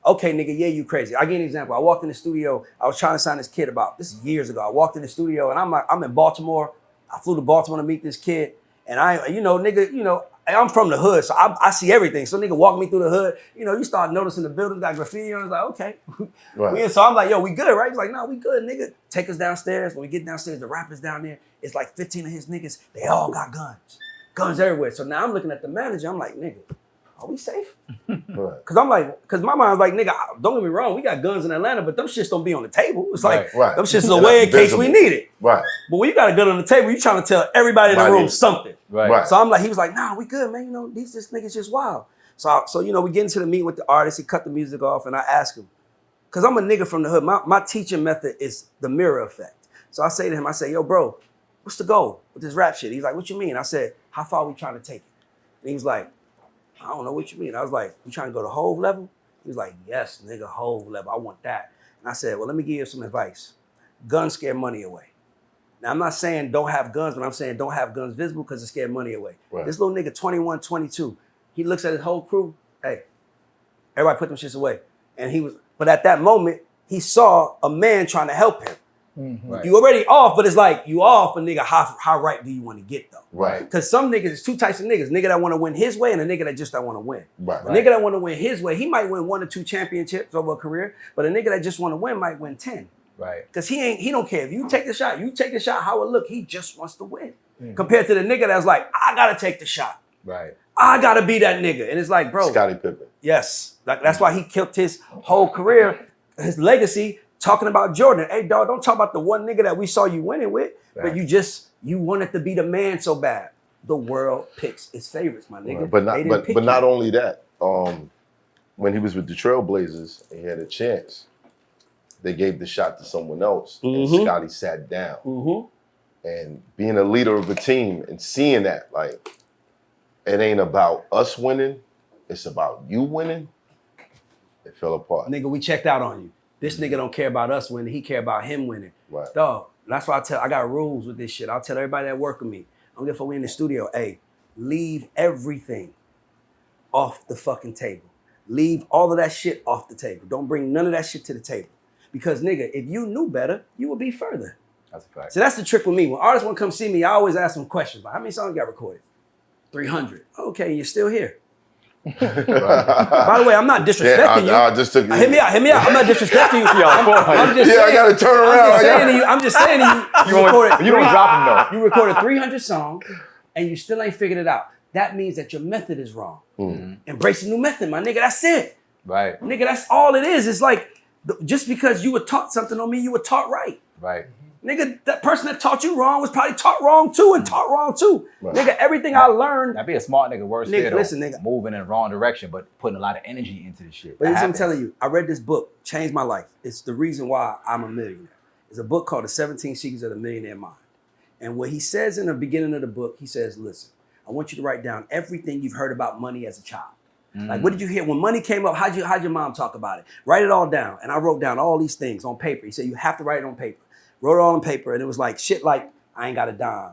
Okay, nigga, yeah, you crazy. I'll give you an example. I walked in the studio. I was trying to sign this kid this is years ago. I walked in the studio and I'm in Baltimore. I flew to Baltimore to meet this kid. And I'm from the hood, so I see everything. So nigga walk me through the hood. You know, you start noticing the building got graffiti on it. It's like, okay. So I'm like, yo, we good, right? He's like, no, we good, nigga. Take us downstairs. When we get downstairs, the rappers down there, it's like 15 of his niggas. They all got guns. Guns everywhere. So now I'm looking at the manager. I'm like, nigga, are we safe? Because my mind's like, nigga, don't get me wrong, we got guns in Atlanta, but them shits don't be on the table. It's like, them shits are away in case we need it. Right. But when you got a gun on the table, you trying to tell everybody in the room something. Right. So he was like, nah, we good, man. You know, this nigga's just wild. So you know, we get into the meeting with the artist. He cut the music off, and I ask him, because I'm a nigga from the hood. My teaching method is the mirror effect. So I say to him, I say, yo, bro, what's the goal with this rap shit? He's like, what you mean? I said, how far are we trying to take it? And he was like, I don't know what you mean. I was like, you trying to go to Hove level? He was like, yes, nigga, Hove level. I want that. And I said, well, let me give you some advice. Guns scare money away. Now, I'm not saying don't have guns, but I'm saying don't have guns visible because it scare money away. This little nigga, 21, 22, He looks at his whole crew. Hey, everybody put them shits away. And he was, but at that moment, he saw a man trying to help him. Right. You already off, but it's like you off, but nigga, how right do you want to get though? Right. Because some niggas, there's two types of niggas. Nigga that want to win his way and a nigga that just don't want to win. Right. A nigga that want to win his way, he might win 1 or 2 championships over a career, but a nigga that just want to win might win 10. Right. Because he don't care. If you take the shot, how it look, he just wants to win. Compared to the nigga that's like, I gotta take the shot. Right. I gotta be that nigga. And it's like, bro. Scottie Pippen. Yes. Like, that's why he killed his whole career, his legacy, talking about Jordan. Hey, dog, don't talk about the one nigga that we saw you winning with, but you wanted to be the man so bad. The world picks its favorites, my nigga. Right. But not only that, when he was with the Trailblazers and he had a chance, they gave the shot to someone else, and Scottie sat down. And being a leader of a team and seeing that, like, it ain't about us winning, it's about you winning, it fell apart. Nigga, we checked out on you. This nigga don't care about us winning, he care about him winning. Right. Dog, that's why I got rules with this shit. I'll tell everybody that work with me, I don't give a fuck, we in the studio, hey, leave everything off the fucking table. Leave all of that shit off the table. Don't bring none of that shit to the table. Because nigga, if you knew better, you would be further. That's a fact. So that's the trick with me. When artists want to come see me, I always ask them questions. Like, how many songs got recorded? 300. Okay, you're still here. By the way, I'm not disrespecting you. I just took it. Hit me out. I'm not disrespecting you. I'm just saying, I gotta turn around. I'm just saying to you, You don't drop him though. you recorded 300 songs and you still ain't figured it out. That means that your method is wrong. Embrace a new method, my nigga. That's it. Right. Nigga, that's all it is. It's like, just because you were taught something don't mean you were taught right. Right. Nigga, that person that taught you wrong was probably taught wrong too and taught wrong too. Right. Nigga, everything I learned. That'd be a smart nigga worse Nigga, there, though. listen, nigga. Moving in the wrong direction, but putting a lot of energy into the shit. But here's what I'm telling you. I read this book, changed my life. It's the reason why I'm a millionaire. It's a book called The 17 Secrets of the Millionaire Mind. And what he says in the beginning of the book, he says, listen, I want you to write down everything you've heard about money as a child. Like, what did you hear? When money came up, how'd your mom talk about it? Write it all down. And I wrote down all these things on paper. He said, you have to write it on paper. Wrote it all on paper. And it was like, shit like, I ain't got a dime.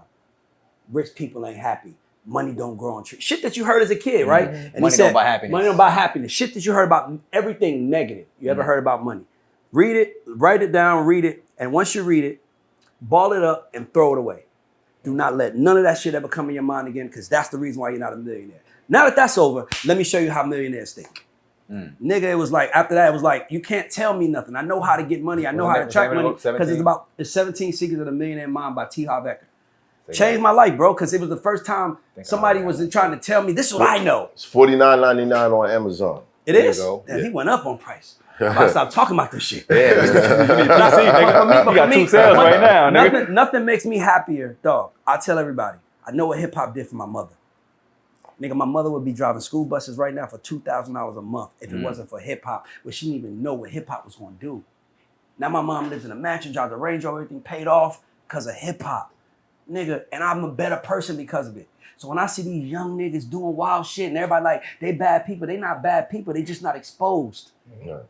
Rich people ain't happy. Money don't grow on trees. Shit that you heard as a kid, right? And Money he said, don't buy happiness. Money don't buy happiness. Shit that you heard about everything negative. You ever heard about money? Read it, write it down, read it. And once you read it, ball it up and throw it away. Do not let none of that shit ever come in your mind again, because that's the reason why you're not a millionaire. Now that that's over, let me show you how millionaires think. Nigga, it was like, after that, it was like, you can't tell me nothing. I know how to get money. I know how to attract money. Because it's about the 17 Secrets of the Millionaire Mind by T. Harv Eker. Changed my life, bro, because it was the first time somebody was trying to tell me, this is what I know. It's $49.99 on Amazon. It is? go. Damn, he went up on price. I stop talking about this shit. You got 2 sales right now, nigga. Nothing makes me happier, dog. I tell everybody, I know what hip hop did for my mother. Nigga, my mother would be driving school buses right now for $2,000 a month if it wasn't for hip hop, but she didn't even know what hip hop was gonna do. Now my mom lives in a mansion, drives a Range Rover, everything paid off because of hip hop. Nigga, and I'm a better person because of it. So when I see these young niggas doing wild shit and everybody like, they bad people, they not bad people, they just not exposed.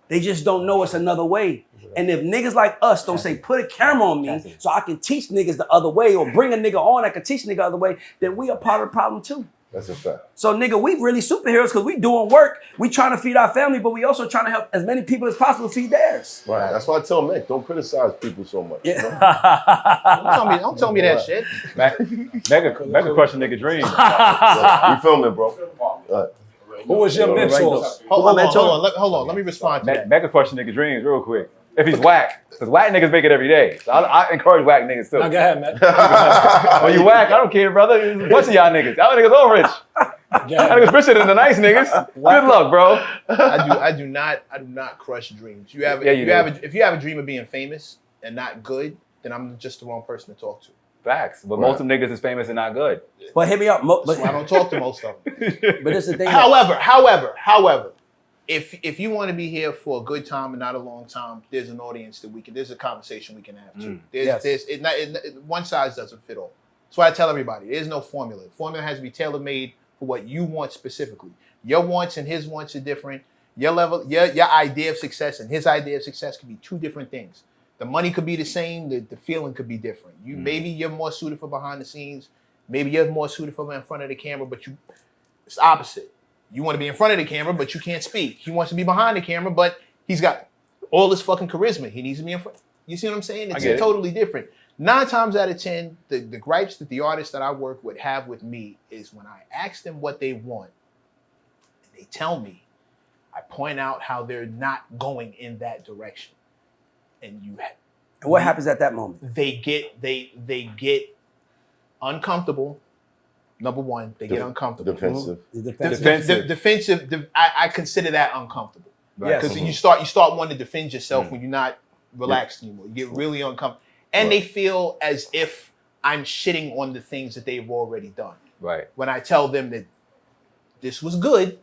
They just don't know it's another way. And if niggas like us don't say, put a camera on me so I can teach niggas the other way or bring a nigga on that can teach nigga the other way, then we are part of the problem too. That's a fact. So nigga, we really superheroes because we doing work. We trying to feed our family, but we also trying to help as many people as possible feed theirs. Right. That's why I tell Mick, don't criticize people so much. Yeah. Don't tell me that shit. Mega crushing nigga dreams. We filming, bro. Who was your mentor? Hold on. Let me respond to that. Mega crushing nigga dreams real quick. If he's whack, because whack niggas make it every day. So I encourage whack niggas too. Now go ahead, man. Oh, you whack? I don't care, brother. There's a bunch of y'all niggas. Y'all niggas all rich. Y'all niggas richer than the nice niggas. Good luck, bro. I do not crush dreams. If you have a dream of being famous and not good, then I'm just the wrong person to talk to. Facts. But most of them niggas is famous and not good. But hit me up. That's why I don't talk to most of them. But this is the thing. However, if you want to be here for a good time and not a long time, there's an audience there's a conversation we can have too. One size doesn't fit all. That's why I tell everybody, there's no formula. The formula has to be tailor-made for what you want specifically. Your wants and his wants are different. Your level, your idea of success and his idea of success could be 2 different things. The money could be the same, the feeling could be different. Maybe you're more suited for behind the scenes, maybe you're more suited for in front of the camera, but it's opposite. You want to be in front of the camera, but you can't speak. He wants to be behind the camera, but he's got all this fucking charisma. He needs to be in front. You see what I'm saying? It's totally different. 9 times out of 10, the gripes that the artists that I work with have with me is when I ask them what they want, and they tell me, I point out how they're not going in that direction. And what happens at that moment? They get uncomfortable. Number one, they get uncomfortable. Defensive. Defensive. I consider that uncomfortable. Right. Because you start wanting to defend yourself when you're not relaxed anymore. You get really uncomfortable. And they feel as if I'm shitting on the things that they've already done. Right. When I tell them that this was good,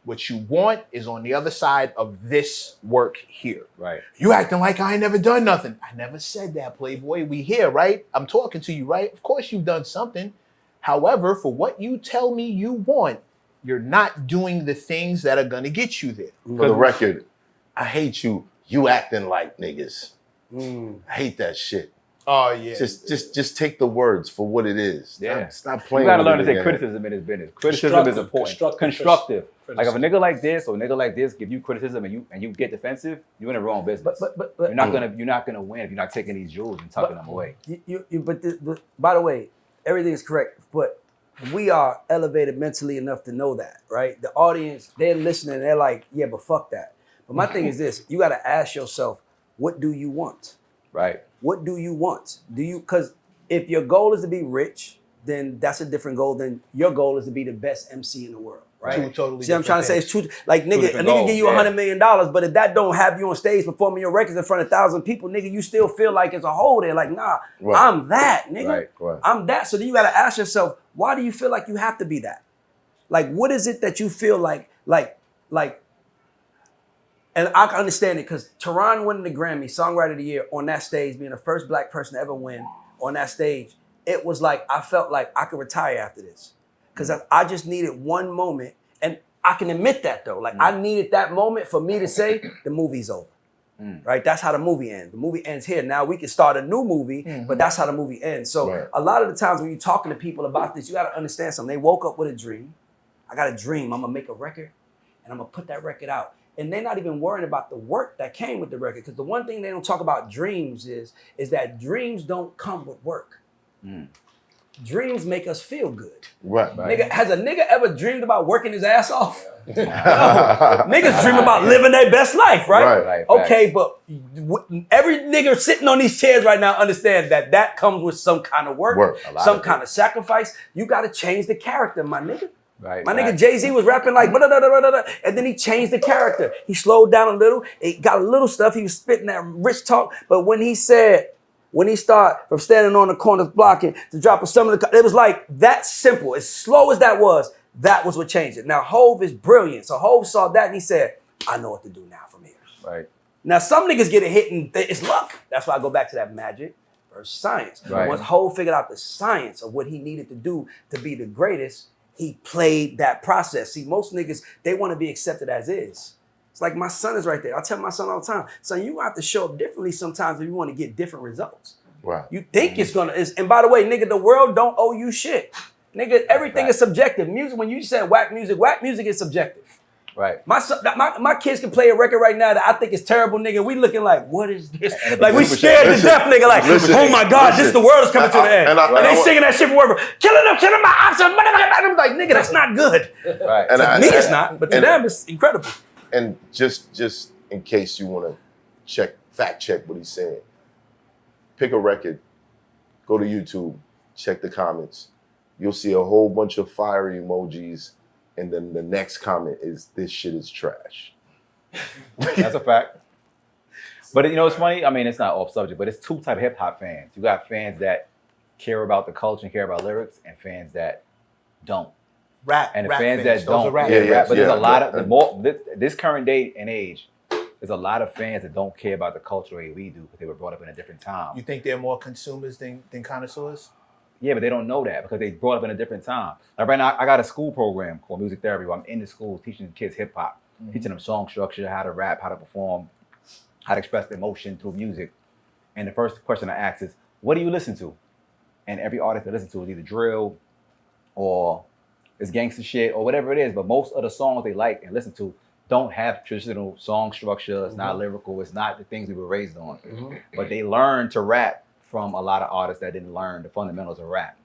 what you want is on the other side of this work here. Right. You acting like I ain't never done nothing. I never said that, Playboy. We here, right? I'm talking to you, right? Of course you've done something. However, for what you tell me you want, you're not doing the things that are going to get you there. For the record, I hate you. You acting like niggas. I hate that shit. Oh yeah. Just take the words for what it is. Yeah. Stop playing. You gotta with learn it to take again. criticism in his business. Criticism is important. Constructive. Like if a nigga like this or a nigga like this give you criticism and you get defensive, you're in the wrong business. But you're not gonna win if you're not taking these jewels and tucking them away. But by the way, everything is correct. But we are elevated mentally enough to know that, right? The audience, they're listening. They're like, yeah, but fuck that. But my thing is this: you got to ask yourself, what do you want? Right. What do you want? Because if your goal is to be rich, then that's a different goal than your goal is to be the best MC in the world, right? Two totally See what I'm trying to say? It's two, like, nigga, a different nigga goals, give you $100 million, but if that don't have you on stage performing your records in front of 1,000 people, nigga, you still feel like it's a hole there. Like, nah, I'm that, nigga. Right. I'm that. So then you got to ask yourself, why do you feel like you have to be that? Like, what is it that you feel like, and I can understand it because Tehran winning the Grammy, Songwriter of the Year, on that stage, being the first black person to ever win on that stage, it was like, I felt like I could retire after this. Because I just needed one moment, and I can admit that though. Like, I needed that moment for me to say, the movie's over. Right? That's how the movie ends. The movie ends here. Now we can start a new movie, but that's how the movie ends. So a lot of the times when you're talking to people about this, you got to understand something. They woke up with a dream. I got a dream. I'm going to make a record, and I'm going to put that record out. And they're not even worrying about the work that came with the record. Because the one thing they don't talk about dreams is that dreams don't come with work. Dreams make us feel good. Right. Nigga, has a nigga ever dreamed about working his ass off? No. Niggas dream about living their best life, right? Right. Okay, but every nigga sitting on these chairs right now understand that comes with some kind of work. Some kind of sacrifice. You got to change the character, my nigga. Right. My nigga Jay-Z was rapping like and then he changed the character. He slowed down a little. It got a little stuff. He was spitting that rich talk. But when he started from standing on the corners blocking to dropping some of the, it was like that simple. As slow as that was what changed it. Now Hov is brilliant. So Hov saw that and he said, I know what to do now from here. Right. Now some niggas get a hit and it's luck. That's why I go back to that magic versus science. Right. Once Hov figured out the science of what he needed to do to be the greatest, he played that process. See, most niggas, they want to be accepted as is. It's like my son is right there. I tell my son all the time, son, you have to show up differently sometimes if you want to get different results. Right. You think it's gonna, and by the way, nigga, the world don't owe you shit. Nigga, everything is subjective. Music, when you said whack music is subjective. Right. My kids can play a record right now that I think is terrible, nigga. We looking like, what is this? Like we scared to death, nigga. Like, oh my God, this the world is coming to the end. And they singing that shit forever. Killing my ops. I'm like, nigga, that's not good. Right. To me, it's not, but to them, it's incredible. And just in case you want to fact check what he's saying, pick a record, go to YouTube, check the comments. You'll see a whole bunch of fire emojis. And then the next comment is, this shit is trash. That's a fact. But you know, it's funny. I mean, it's not off subject, but it's two type of hip hop fans. You got fans that care about the culture and care about lyrics, and fans that don't. Rap. And the rap fans fans. that don't. Rap. But there's a lot of this current day and age. There's a lot of fans that don't care about the culture the way we do because they were brought up in a different time. You think they're more consumers than connoisseurs? Yeah, but they don't know that because they brought up in a different time. Like right now, I got a school program called Music Therapy where I'm in the schools teaching kids hip hop, teaching them song structure, how to rap, how to perform, how to express emotion through music. And the first question I ask is, what do you listen to? And every artist I listen to is either drill or it's gangster shit or whatever it is. But most of the songs they like and listen to don't have traditional song structure. It's not lyrical. It's not the things we were raised on. But they learn to rap from a lot of artists that didn't learn the fundamentals of rap.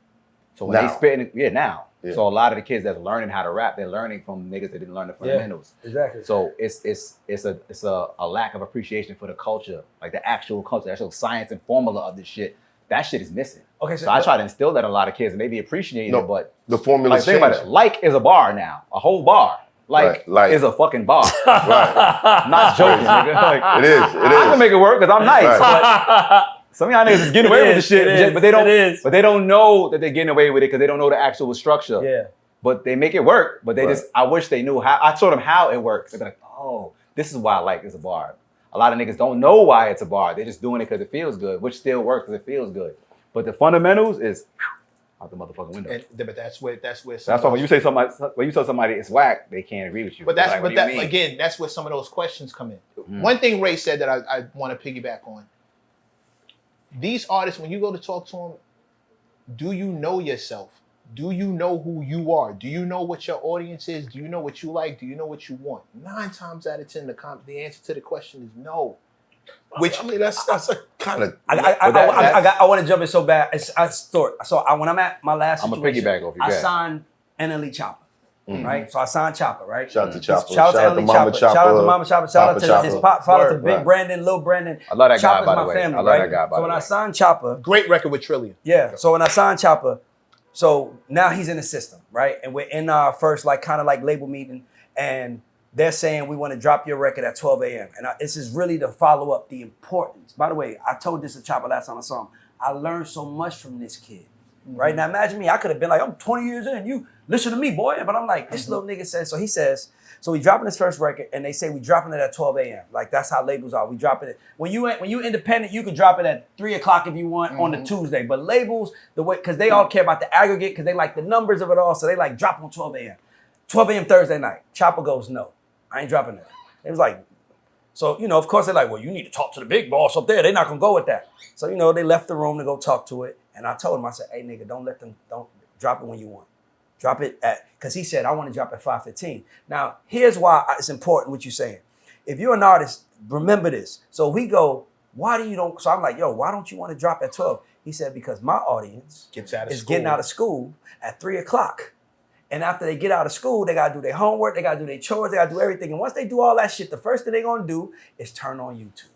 So when they spit, now. Yeah. So a lot of the kids that's learning how to rap, they're learning from niggas that didn't learn the fundamentals. Yeah, exactly. So it's a lack of appreciation for the culture, like the actual culture, the actual science and formula of this shit. That shit is missing. Okay, so I try to instill that in a lot of kids, and they be appreciating it, but the formula think about it. Like is a bar now, a whole bar. Like is a fucking bar. Not joking, nigga. Like, it is. I can make it work because I'm nice. But some of y'all niggas is getting away with the shit, but they don't know that they're getting away with it because they don't know the actual structure. Yeah. But they make it work. But they I wish they knew how. I taught them how it works. They'd be like, oh, this is why I like it's a bar. A lot of niggas don't know why it's a bar. They're just doing it because it feels good, which still works because it feels good. But the fundamentals is out the motherfucking window. But that's where that's why when you say when you tell somebody it's whack, they can't agree with you. But again, that's where some of those questions come in. One thing Ray said that I want to piggyback on. These artists, when you go to talk to them, do you know yourself? Do you know who you are? Do you know what your audience is? Do you know what you like? Do you know what you want? 9 times out of 10, the answer to the question is no. Which I mean, that's a kind of. I want to jump in so bad. When I'm at my last, I'm a piggyback off you. I signed NLE Chopper. Right, so I signed Chopper. Right, shout out to Chopper. Shout out to Mama Chopper. Shout out to Mama Chopper. Shout out to his pop. Shout out to Big Brandon, Lil Brandon. I love that Chopper's guy, by the my way. family, I love right? that guy, by the way. So when I signed Chopper, great record with Trillion. Yeah. So when I signed Chopper, so now he's in the system, right? And we're in our first kind of label meeting, and they're saying we want to drop your record at 12 a.m. And this is really to follow up the importance. By the way, I told this to Chopper last time I saw him. I learned so much from this kid. Right now, imagine me. I could have been like, I'm 20 years in. You listen to me, boy. But I'm like, this little nigga says. So he says. So we dropping his first record, and they say we dropping it at 12 a.m. Like that's how labels are. We dropping it when you independent. You can drop it at 3 o'clock if you want on the Tuesday. But labels, the way because they all care about the aggregate because they like the numbers of it all. So they like drop on 12 a.m. 12 a.m. Thursday night. Chopper goes, no, I ain't dropping that. It was like. So, of course they're like, well, you need to talk to the big boss up there. They're not going to go with that. So, they left the room to go talk to it. And I told him, I said, hey, nigga, don't drop it when you want. Drop it because he said, I want to drop at 5:15. Now, here's why it's important what you're saying. If you're an artist, remember this. So we go, why do you don't? So I'm like, yo, why don't you want to drop at 12? He said, because my audience is getting out of school at 3 o'clock. And after they get out of school, they got to do their homework, they got to do their chores, they got to do everything. And once they do all that shit, the first thing they're going to do is turn on YouTube.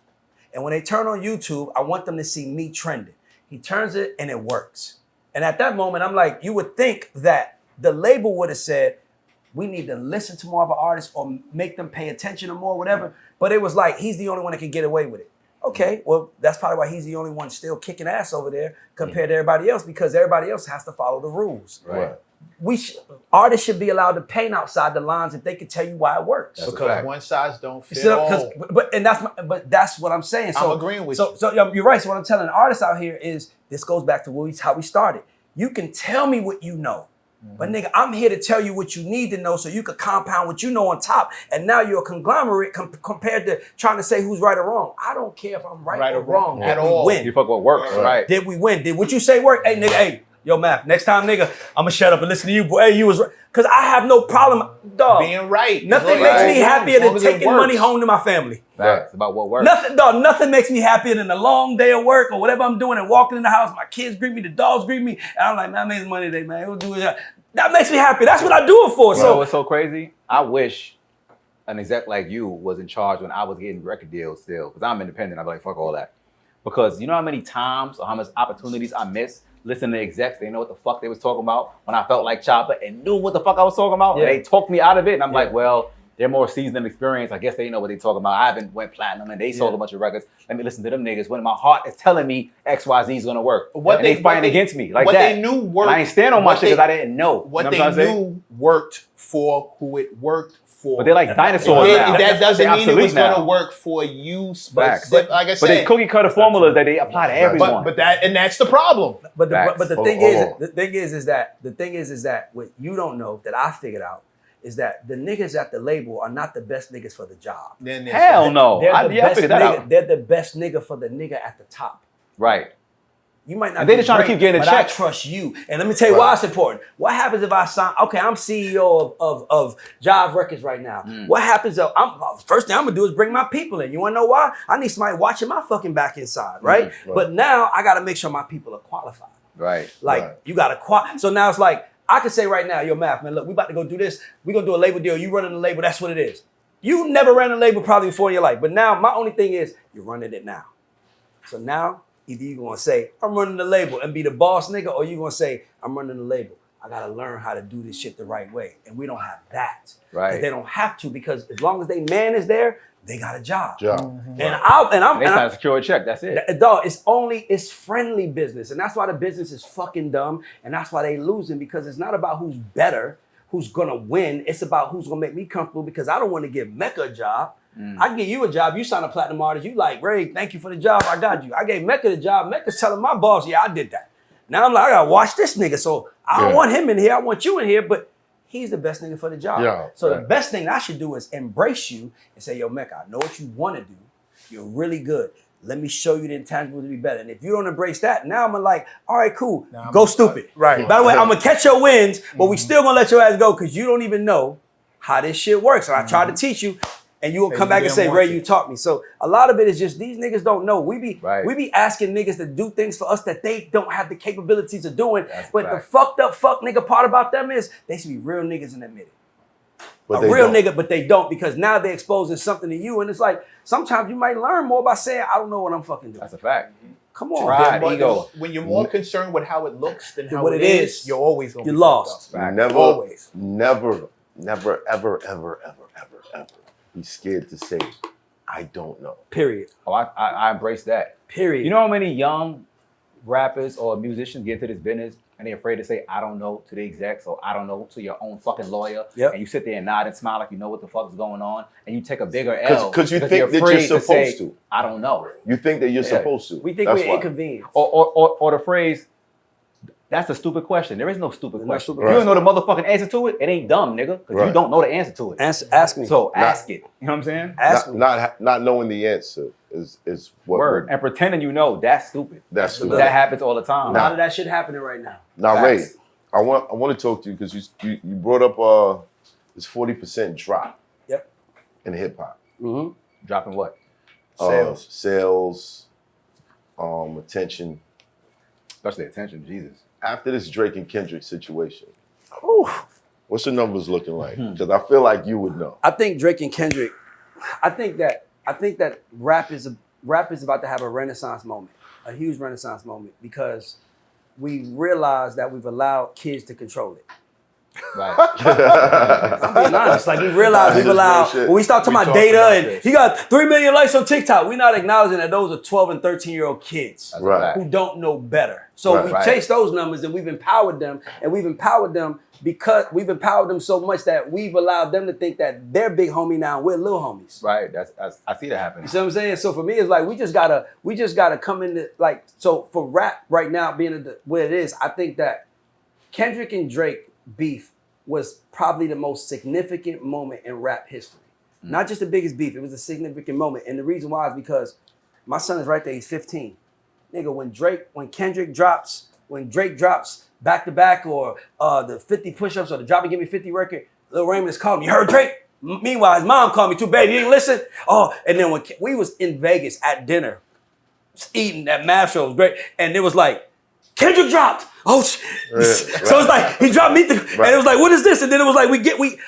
And when they turn on YouTube, I want them to see me trending. He turns it and it works. And at that moment, I'm like, you would think that the label would have said, we need to listen to more of our artists or make them pay attention or more, whatever. But it was like, he's the only one that can get away with it. Okay, well, that's probably why he's the only one still kicking ass over there compared to everybody else because everybody else has to follow the rules. Right. Artists should be allowed to paint outside the lines if they can tell you why it works. Because one size don't fit all. But that's what I'm saying. So, I'm agreeing with you. So you're right. So what I'm telling artists out here is this goes back to how we started. You can tell me what you know. But nigga, I'm here to tell you what you need to know so you could compound what you know on top. And now you're a conglomerate compared to trying to say who's right or wrong. I don't care if I'm right or wrong. At all. Win. You fuck what works, right? Did we win? Did what you say work? Hey, nigga, hey. Yo, Math, next time, nigga, I'm going to shut up and listen to you, boy. Hey, you was right. Because I have no problem, dog. Being right. Nothing makes me happier than taking money home to my family. That's about what works. Nothing makes me happier than a long day of work or whatever I'm doing and walking in the house. My kids greet me, the dogs greet me. And I'm like, man, I made some money today, man. We'll do it. That makes me happy. That's what I do it for. You know what's so crazy? I wish an exec like you was in charge when I was getting record deals still. Because I'm independent. I'm like, fuck all that. Because you know how many times or how much opportunities I missed listening to execs, they know what the fuck they was talking about when I felt like Chopper and knew what the fuck I was talking about. Yeah. And they talked me out of it. And I'm like, well, they're more seasoned and experienced. I guess they know what they talking about. I haven't went platinum and they sold a bunch of records. Let me listen to them niggas when my heart is telling me XYZ is gonna work. And they fighting against me like what that. They knew worked. And I ain't stand on my shit because I didn't know. What they knew worked for who it worked for. But they're like dinosaurs now. That doesn't mean it was going to work for you. But like I said, but they cookie cutter formulas that they apply to everyone. But that's the problem. But the thing is that what you don't know that I figured out is that the niggas at the label are not the best niggas for the job. Hell no. They're the best nigga for the nigga at the top. Right. You might not. And they be just trying to great, keep getting a but check. I trust you. And let me tell you why it's important. What happens if I sign? Okay, I'm CEO of Jive Records right now. What happens if first thing I'm gonna do is bring my people in? You wanna know why? I need somebody watching my fucking back inside, right? But now I gotta make sure my people are qualified. Right. Like you gotta So now it's like I can say right now, yo, Math, man, look, we about to go do this. We gonna do a label deal. You running the label. That's what it is. You never ran a label probably before in your life, but now my only thing is you're running it now. So now. Either you gonna say, I'm running the label and be the boss nigga, or you gonna say, I'm running the label. I gotta learn how to do this shit the right way. And we don't have that. Right. They don't have to because as long as they man is there, they got a job. Mm-hmm. And I'm They trying to secure a check. That's it. dog, it's friendly business. And that's why the business is fucking dumb. And that's why they losing because it's not about who's better, who's gonna win. It's about who's gonna make me comfortable because I don't want to give MECC a job. I give you a job, you sign a platinum artist, you like, Ray, thank you for the job, I got you. I gave MECC the job, MECC's telling my boss, yeah, I did that. Now I'm like, I gotta watch this nigga, so I don't want him in here, I want you in here, but he's the best nigga for the job. The best thing I should do is embrace you and say, yo, MECC, I know what you wanna do, you're really good. Let me show you the intangible to be better. And if you don't embrace that, now I'm like, all right, cool, go stupid. By the way, I'm gonna catch your wins, but we still gonna let your ass go because you don't even know how this shit works. So I tried to teach you. And you will come back and say, Ray, you taught me. So a lot of it is just these niggas don't know. We be asking niggas to do things for us that they don't have the capabilities of doing. But the fucked up fuck nigga part about them is they should be real niggas and admit it. But a real nigga, but they don't because now they're exposing something to you. And it's like, sometimes you might learn more by saying, I don't know what I'm fucking doing. That's a fact. Come on. Pride, ego. When you're more concerned with how it looks than how what it it is, is, you're always gonna be lost. Always. Never, ever be scared to say, I don't know. Period. Oh, I embrace that. Period. You know how many young rappers or musicians get into this business and they're afraid to say, I don't know to the execs or I don't know to your own fucking lawyer. And you sit there and nod and smile like you know what the fuck is going on. And you take a bigger L. Because you think that you're supposed to. I don't know. You think that you're supposed to. We think we're inconvenienced. Or the phrase, that's a stupid question. There is no stupid question. If you don't know the motherfucking answer to it, it ain't dumb, nigga. Because you don't know the answer to it. Ask me. So ask it. You know what I'm saying? Ask me. Not knowing the answer is what word. And pretending you know, that's stupid. That's stupid. That happens all the time. A lot of that shit happening right now. Now, Ray, I want to talk to you because you brought up this 40% drop. In hip hop. Dropping what? Sales, attention. Especially attention, Jesus. After this Drake and Kendrick situation, what's the numbers looking like? Because I feel like you would know. I think Drake and Kendrick. I think that rap is about to have a renaissance moment, a huge renaissance moment, because we realize that we've allowed kids to control it. Right. I'm being honest. Like we realize we've allowed when we start talking about data and he got 3 million likes on TikTok. We're not acknowledging that those are 12 and 13-year-old kids who don't know better. So we chase those numbers and we've empowered them, and we've empowered them because we've empowered them so much that we've allowed them to think that they're big homie now, we're little homies. Right. I see that happening. You see what I'm saying? So for me, it's like we just gotta come into like, so for rap right now being where it is, I think that Kendrick and Drake beef was probably the most significant moment in rap history. Not just the biggest beef, it was a significant moment. And the reason why is because my son is right there, he's 15. Nigga, when Drake drops back to back or the 50 push-ups or the Drop and Give Me 50 record, Lil Raymond is calling me, you heard Drake? Meanwhile, his mom called me too, baby, you didn't listen? Oh, and then when we was in Vegas at dinner, eating that math show was great, and it was like, Kendrick dropped. Oh, so it's like he dropped me, and it was like, what is this? And then it was like we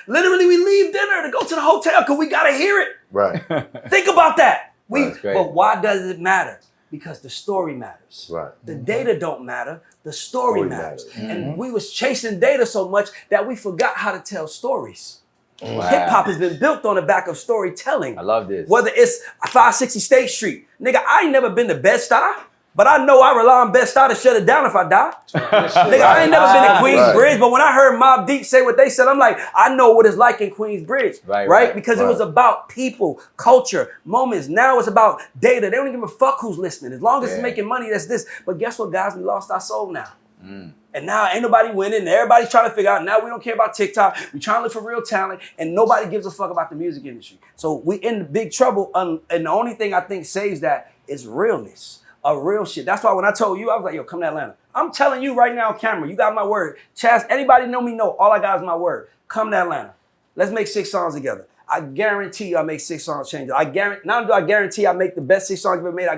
literally leave dinner to go to the hotel because we gotta hear it. Right. Think about that. But why does it matter? Because the story matters. Right. The data don't matter. The story matters. And we was chasing data so much that we forgot how to tell stories. Wow. Hip hop has been built on the back of storytelling. I love this. Whether it's 560 State Street, nigga, I ain't never been to Bed-Stuy. But I know I rely on Bed-Stuy to shut it down if I die. Nigga, I ain't never been to Queensbridge, but when I heard Mobb Deep say what they said, I'm like, I know what it's like in Queensbridge, right? Because it was about people, culture, moments. Now it's about data. They don't give a fuck who's listening. As long as it's making money, that's this. But guess what, guys? We lost our soul now. And now ain't nobody winning. Everybody's trying to figure out, now we don't care about TikTok. We trying to look for real talent, and nobody gives a fuck about the music industry. So we in big trouble, and the only thing I think saves that is realness. a real shit. That's why when I told you, I was like, yo, come to Atlanta. I'm telling you right now on camera, you got my word. Chaz, anybody know me know, all I got is my word. Come to Atlanta. Let's make 6 songs together. I guarantee you I make 6 songs change. Not only do I guarantee I make the best 6 songs you've ever made,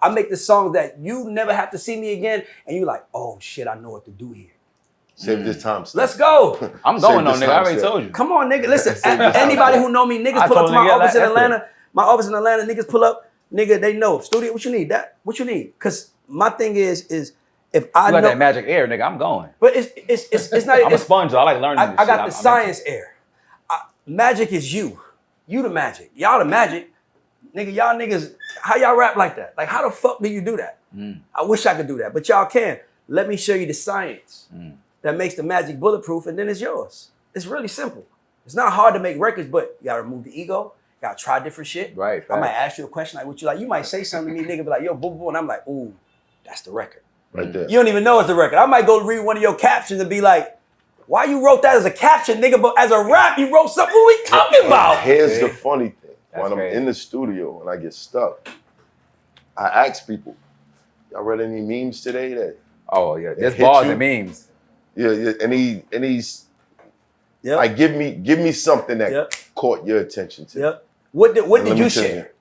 I make the songs that you never have to see me again, and you like, oh shit, I know what to do here. Save this time. Let's go. I'm going on, nigga. I already told you. Come on, nigga. Listen, anybody who know me, niggas pull up to my office in Atlanta. My office in Atlanta, niggas pull up, nigga, they know. Studio, what you need? What you need? Because my thing is if I know that magic air, nigga, I'm going. But it's not. I'm a sponge. I like learning. I got the science air. Magic is you. You the magic. Y'all the magic. Nigga, y'all niggas, how y'all rap like that? Like, how the fuck do you do that? I wish I could do that, but y'all can. Let me show you the science that makes the magic bulletproof, and then it's yours. It's really simple. It's not hard to make records, but you gotta remove the ego. You gotta try different shit. Right. I might ask you a question like what you like. You might say something to me, nigga, be like, yo, boo, boo, and I'm like, ooh, that's the record. Right there. You don't even know it's the record. I might go read one of your captions and be like, why you wrote that as a caption, nigga, but as a rap, you wrote something. What we talking about? Here's the funny thing. That's when crazy. I'm in the studio and I get stuck, I ask people, y'all read any memes today? That Oh yeah, there's hit bars you? and memes. yeah, and he's Yep. like, give me something that Yep. caught your attention today. Yep. What did Let me you tell share?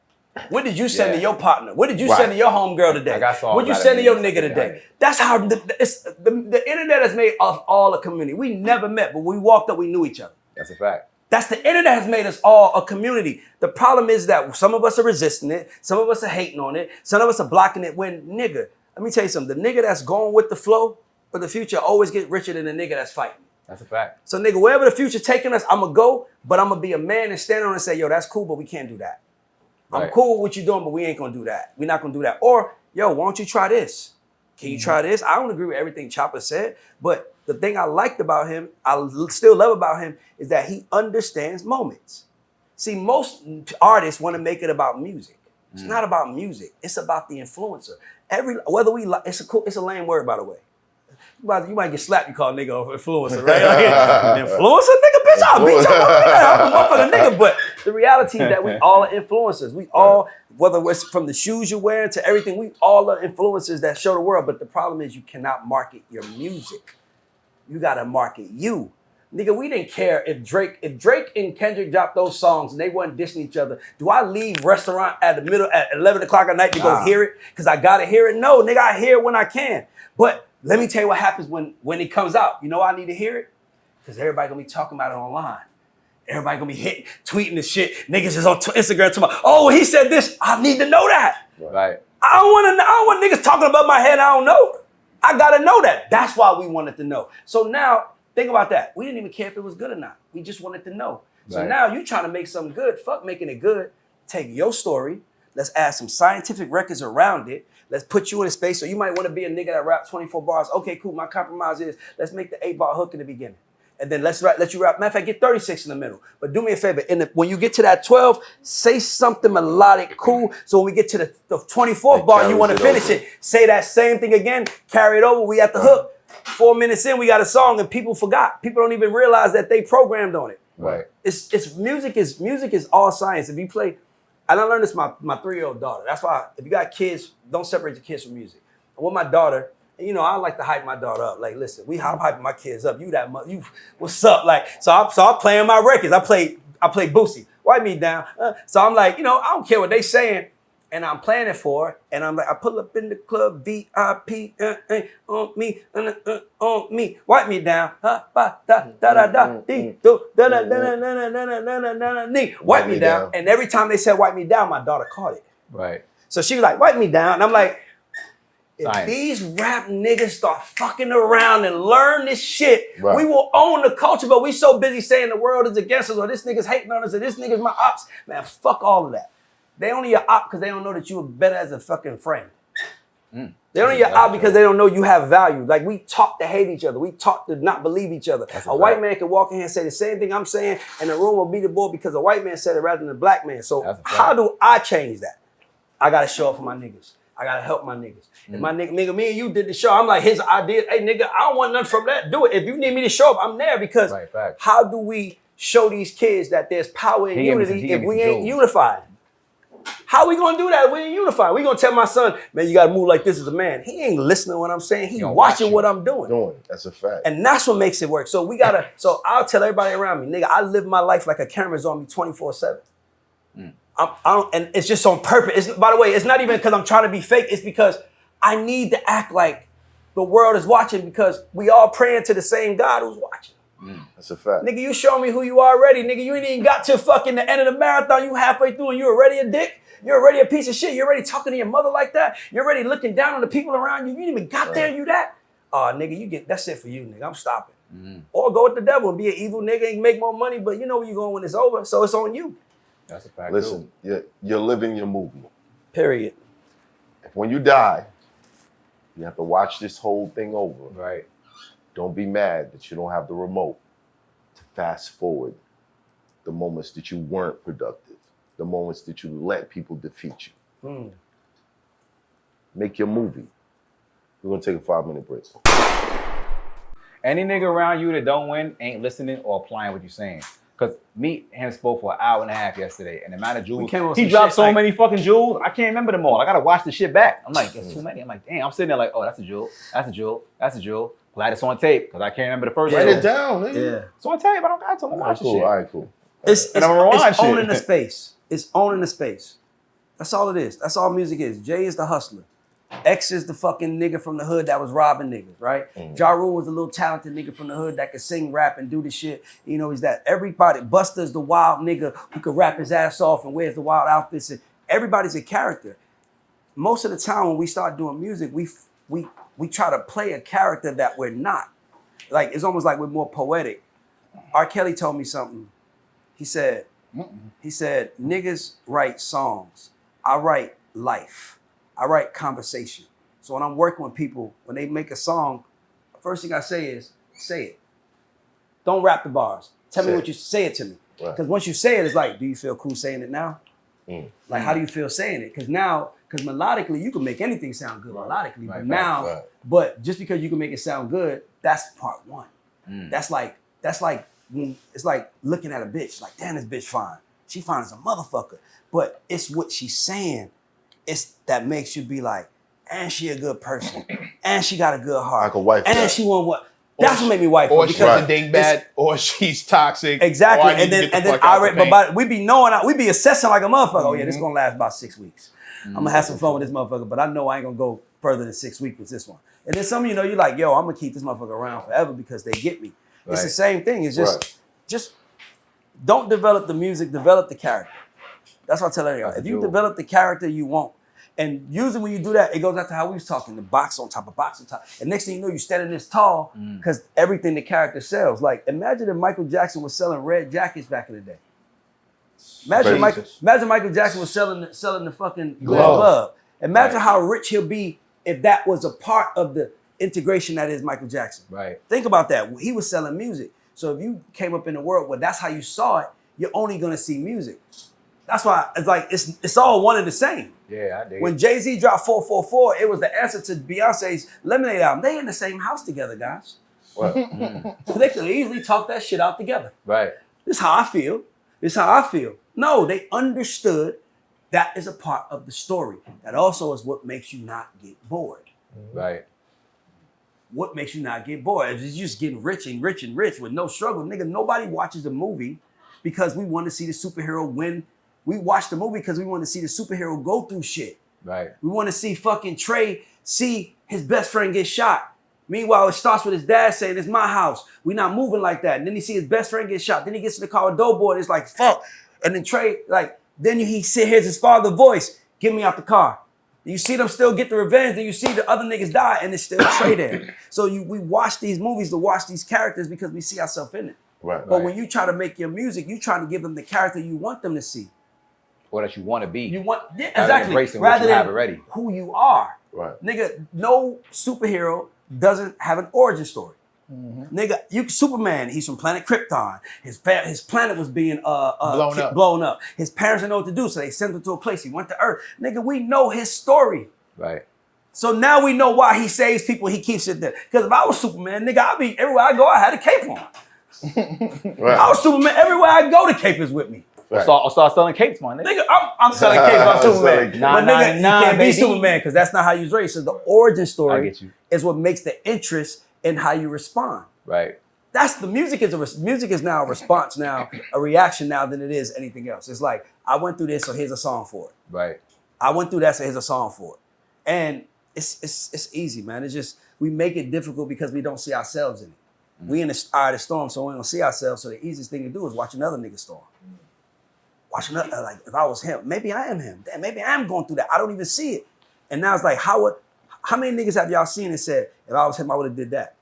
What did you send to Yeah. your partner? What did you Right. send to your homegirl today? Like, I saw What did you a lot send of to your memes nigga behind today? it. That's how the internet has made us all a community. We never met, but when we walked up, we knew each other. That's a fact. That's the internet has made us all a community. The problem is that some of us are resisting it, some of us are hating on it, some of us are blocking it. When nigga, let me tell you something. The nigga that's going with the flow for the future always get richer than the nigga that's fighting. That's a fact. So nigga, wherever the future taking us, I'ma go, but I'm gonna be a man and stand on and say, yo, that's cool, but we can't do that. I'm Right. cool with what you're doing, but we ain't gonna do that. We're not gonna do that. Or, yo, why don't you try this? Can you try this? I don't agree with everything Chopper said, but the thing I liked about him, still love about him, is that he understands moments. See, most artists want to make it about music. It's not about music. It's about the influencer. It's a lame word, by the way. You might get slapped. You call a nigga an influencer, right? Like, influencer, nigga, bitch, I'll beat your motherfucker. I'm a motherfucking nigga. But the reality is that we all are influencers. We all, whether it's from the shoes you're wearing to everything, we all are influencers that show the world. But the problem is you cannot market your music. You gotta market you. Nigga, we didn't care if Drake and Kendrick dropped those songs and they wasn't dissing each other. Do I leave restaurant at 11 o'clock at night to go hear it? Because I gotta hear it? No, nigga, I hear it when I can. But let me tell you what happens when it comes out. You know why I need to hear it? Because everybody gonna be talking about it online. Everybody gonna be tweeting this shit. Niggas is on Instagram talking about, oh, he said this. I need to know that. Right. I don't want niggas talking about my head I don't know. I gotta know that. That's why we wanted to know. So now, think about that. We didn't even care if it was good or not. We just wanted to know. So Right. now you trying to make something good. Fuck making it good. Take your story. Let's add some scientific records around it. Let's put you in a space. So you might want to be a nigga that raps 24 bars. Okay, cool. My compromise is let's make the 8-bar hook in the beginning. And then let you rap. Matter of fact, get 36 in the middle. But do me a favor. When you get to that 12, say something melodic, cool. So when we get to the 24th bar, you want to finish it. Say that same thing again. Carry it over. We at the hook. 4 minutes in, we got a song and people forgot. People don't even realize that they programmed on it. Right. It's music is all science. If you play, and I learned this with my 3-year-old daughter. That's why if you got kids, don't separate your kids from music. And with my daughter, you know, I like to hype my daughter up. Like, listen, I'm hyping my kids up. You what's up? Like, so I'm playing my records. I play Boosie. Wipe me down. So I'm like, you know, I don't care what they saying. And I'm playing it for her. And I'm like, I pull up in the club, VIP, on me, wipe me down. Wipe me down. And every time they said wipe me down, my daughter caught it. Right. So she was like, wipe me down. And I'm like, if Science. these rap niggas start fucking around and learn this shit, Right. we will own the culture. But we so busy saying the world is against us, or this nigga's hating on us, or this nigga's my ops. Man, fuck all of that. They only your op because they don't know that you are better as a fucking friend. They only your op because they don't know you have value. Like, we taught to hate each other. We taught to not believe each other. A white man can walk in here and say the same thing I'm saying, and the room will be the bull because a white man said it rather than a black man. So how do I change that? I gotta show up for my niggas. I gotta help my niggas. If my nigga, me and you did the show, I'm like, his idea, hey nigga, I don't want nothing from that. Do it. If you need me to show up, I'm there, because how do we show these kids that there's power in unity if we ain't unified? How we gonna do that? We ain't unified. We gonna tell my son, man, you gotta move like this as a man. He ain't listening to what I'm saying. He watching what I'm doing. That's a fact. And that's what makes it work. So we gotta, so I'll tell everybody around me, nigga, I live my life like a camera's on me 24/7. And it's just on purpose. It's, by the way, it's not even because I'm trying to be fake. It's because I need to act like the world is watching because we all praying to the same God who's watching. That's a fact. Nigga, you show me who you are already. Nigga, you ain't even got to fucking the end of the marathon. You halfway through and you're already a dick. You're already a piece of shit. You're already talking to your mother like that. You're already looking down on the people around you. You ain't even got there, you that. Oh, nigga, you get, that's it for you, nigga. I'm stopping. Or go with the devil and be an evil nigga and make more money, but you know where you're going when it's over, so it's on you. That's a fact. Listen, you're living your movie. Period. If when you die, you have to watch this whole thing over. Right. Don't be mad that you don't have the remote to fast forward the moments that you weren't productive, the moments that you let people defeat you. Make your movie. We're gonna take a 5-minute break. Any nigga around you that don't win ain't listening or applying what you're saying. Cause me and him spoke for an hour and a half yesterday, and the amount of jewels he dropped so many fucking jewels. I can't remember them all. I gotta watch the shit back. I'm like, there's too many. I'm like, damn. I'm sitting there like, oh, that's a jewel. That's a jewel. That's a jewel. Glad it's on tape because I can't remember the first. Write it down, nigga. Yeah, it's on tape. I don't got to watch cool. shit. All right, cool. It's I'm gonna rewind it's owning shit. the space. It's owning the space. That's all it is. That's all music is. Jay is the hustler. X is the fucking nigga from the hood that was robbing niggas, right? Ja Rule was a little talented nigga from the hood that could sing, rap, and do the shit. You know, he's that. Everybody, Buster's the wild nigga who could rap his ass off and wears the wild outfits. And everybody's a character. Most of the time when we start doing music, we try to play a character that we're not. Like, it's almost like we're more poetic. R. Kelly told me something. He said, niggas write songs. I write life. I write conversation. So when I'm working with people, when they make a song, the first thing I say is, say it. Don't rap the bars. Tell me what you say it to me. Because once you say it, it's like, do you feel cool saying it now? Like, how do you feel saying it? Because melodically, you can make anything sound good melodically. But but just because you can make it sound good, that's part one. That's like it's like looking at a bitch, like, damn, this bitch fine. She fine as a motherfucker. But it's what she's saying. It's that makes you be like, and she a good person, and she got a good heart, like a wife, and she want what? That's what made me wife. Or she's a dingbat, or she's toxic. Exactly, and then I read, but we be knowing, we be assessing like a motherfucker. Oh yeah, this is gonna last about 6 weeks. I'm gonna have some fun with this motherfucker, but I know I ain't gonna go further than 6 weeks with this one. And then some of you know, you're like, yo, I'm gonna keep this motherfucker around forever because they get me. It's the same thing. It's just don't develop the music, develop the character. That's what I tell everybody. If you develop the character, you won't. And usually when you do that, it goes back to how we was talking, the box on top of box on top. And next thing you know, you're standing this tall because everything the character sells. Like, imagine if Michael Jackson was selling red jackets back in the day. Imagine Michael Jackson was selling the fucking glove. Imagine how rich he'll be if that was a part of the integration that is Michael Jackson. Right. Think about that. He was selling music. So if you came up in the world where that's how you saw it, you're only gonna see music. That's why it's like it's all one and the same. Yeah, I dig When Jay-Z dropped 444, it was the answer to Beyonce's Lemonade album. They in the same house together, guys. What? So they could easily talk that shit out together. Right. This is how I feel. This is how I feel. No, they understood that is a part of the story. That also is what makes you not get bored. Right. What makes you not get bored? If it's just getting rich and rich and rich with no struggle. Nigga, nobody watches a movie because we want to see the superhero win. We watch the movie because we want to see the superhero go through shit. Right. We want to see fucking Trey see his best friend get shot. Meanwhile, it starts with his dad saying, it's my house. We not moving like that. And then he see his best friend get shot. Then he gets in the car with Doughboy and it's like, fuck. And then Trey, like, then he hears his father's voice, get me out the car. You see them still get the revenge, then you see the other niggas die and it's still Trey there. So we watch these movies to watch these characters because we see ourselves in it. Right. But when you try to make your music, you trying to give them the character you want them to see. Or that you want to be. You want, yeah, rather exactly. Than rather what you than have already. who you are. Right. Nigga, no superhero doesn't have an origin story. Nigga, Superman, he's from planet Krypton. His planet was being blown up. His parents didn't know what to do, so they sent him to a place. He went to Earth. Nigga, we know his story. Right. So now we know why he saves people, he keeps it there. Because if I was Superman, nigga, I'd be everywhere I go, I had a cape on. Right. I was Superman, everywhere I go, the cape is with me. Or start selling cakes, man. Nigga, I'm selling cakes about Superman. Selling But nigga, you can't be baby. Superman because that's not how you was raised. So the origin I story get you. is what makes the interest in how you respond. Right. That's the music is now a response now, a reaction now than it is anything else. It's like, I went through this, so here's a song for it. Right. I went through that, so here's a song for it. And it's easy, man. It's just, we make it difficult because we don't see ourselves in it. We in the eye of the storm, so we don't see ourselves. So the easiest thing to do is watch another nigga storm. Watch another, like, if I was him, maybe I am him. Damn, maybe I am going through that. I don't even see it. And now it's like, how many niggas have y'all seen and said, if I was him, I would have did that?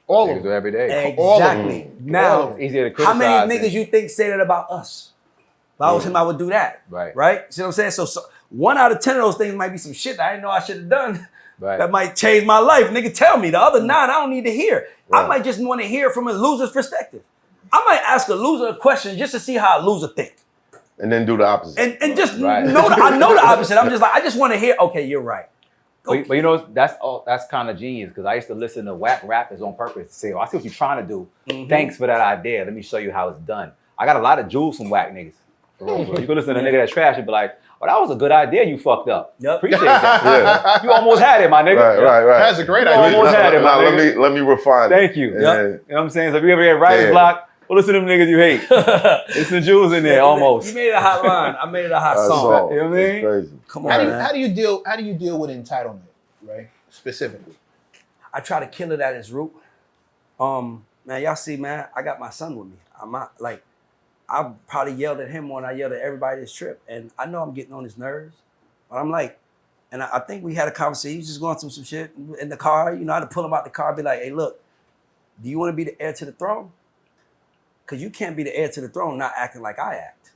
All Niggas of do them. every day. Exactly. Now, It's easier to how criticize. many niggas you think say that about us? If I was him, I would do that. Right. Right? See what I'm saying? So 1 out of 10 of those things might be some shit that I didn't know I should have done. Right. That might change my life. Nigga, tell me. The other 9, I don't need to hear. I Right. might just want to hear from a loser's perspective. I might ask a loser a question just to see how a loser think. And then do the opposite. And just Right. I know the opposite. I'm just like, I just want to hear, okay, you're right. But you know, that's kind of genius because I used to listen to whack rappers on purpose to say, oh, I see what you're trying to do. Thanks for that idea. Let me show you how it's done. I got a lot of jewels from whack niggas. For real, bro. You can listen to a nigga that's trash and be like, oh, that was a good idea you fucked up. Yep. Appreciate that. Yeah. You almost had it, my nigga. Right. That's a great You idea. almost had it, my Now, nigga. let me refine it. Thank you. And You then- know what I'm saying? So if you ever get writer's Yeah. block, well, listen to them niggas you hate. There's some jewels in there, almost. You made it a hot line. I made it a hot That's song. all. You know what I It's mean? crazy. Come on, How do man. you deal with entitlement, right? Specifically. I try to kill it at its root. Man, y'all see, man, I got my son with me. I'm not like, I probably yelled at him more than I yelled at everybody this trip. And I know I'm getting on his nerves, but I'm like, and I think we had a conversation. He's just going through some shit in the car. You know, I had to pull him out the car and be like, hey, look, do you want to be the heir to the throne? Because you can't be the heir to the throne not acting like I act.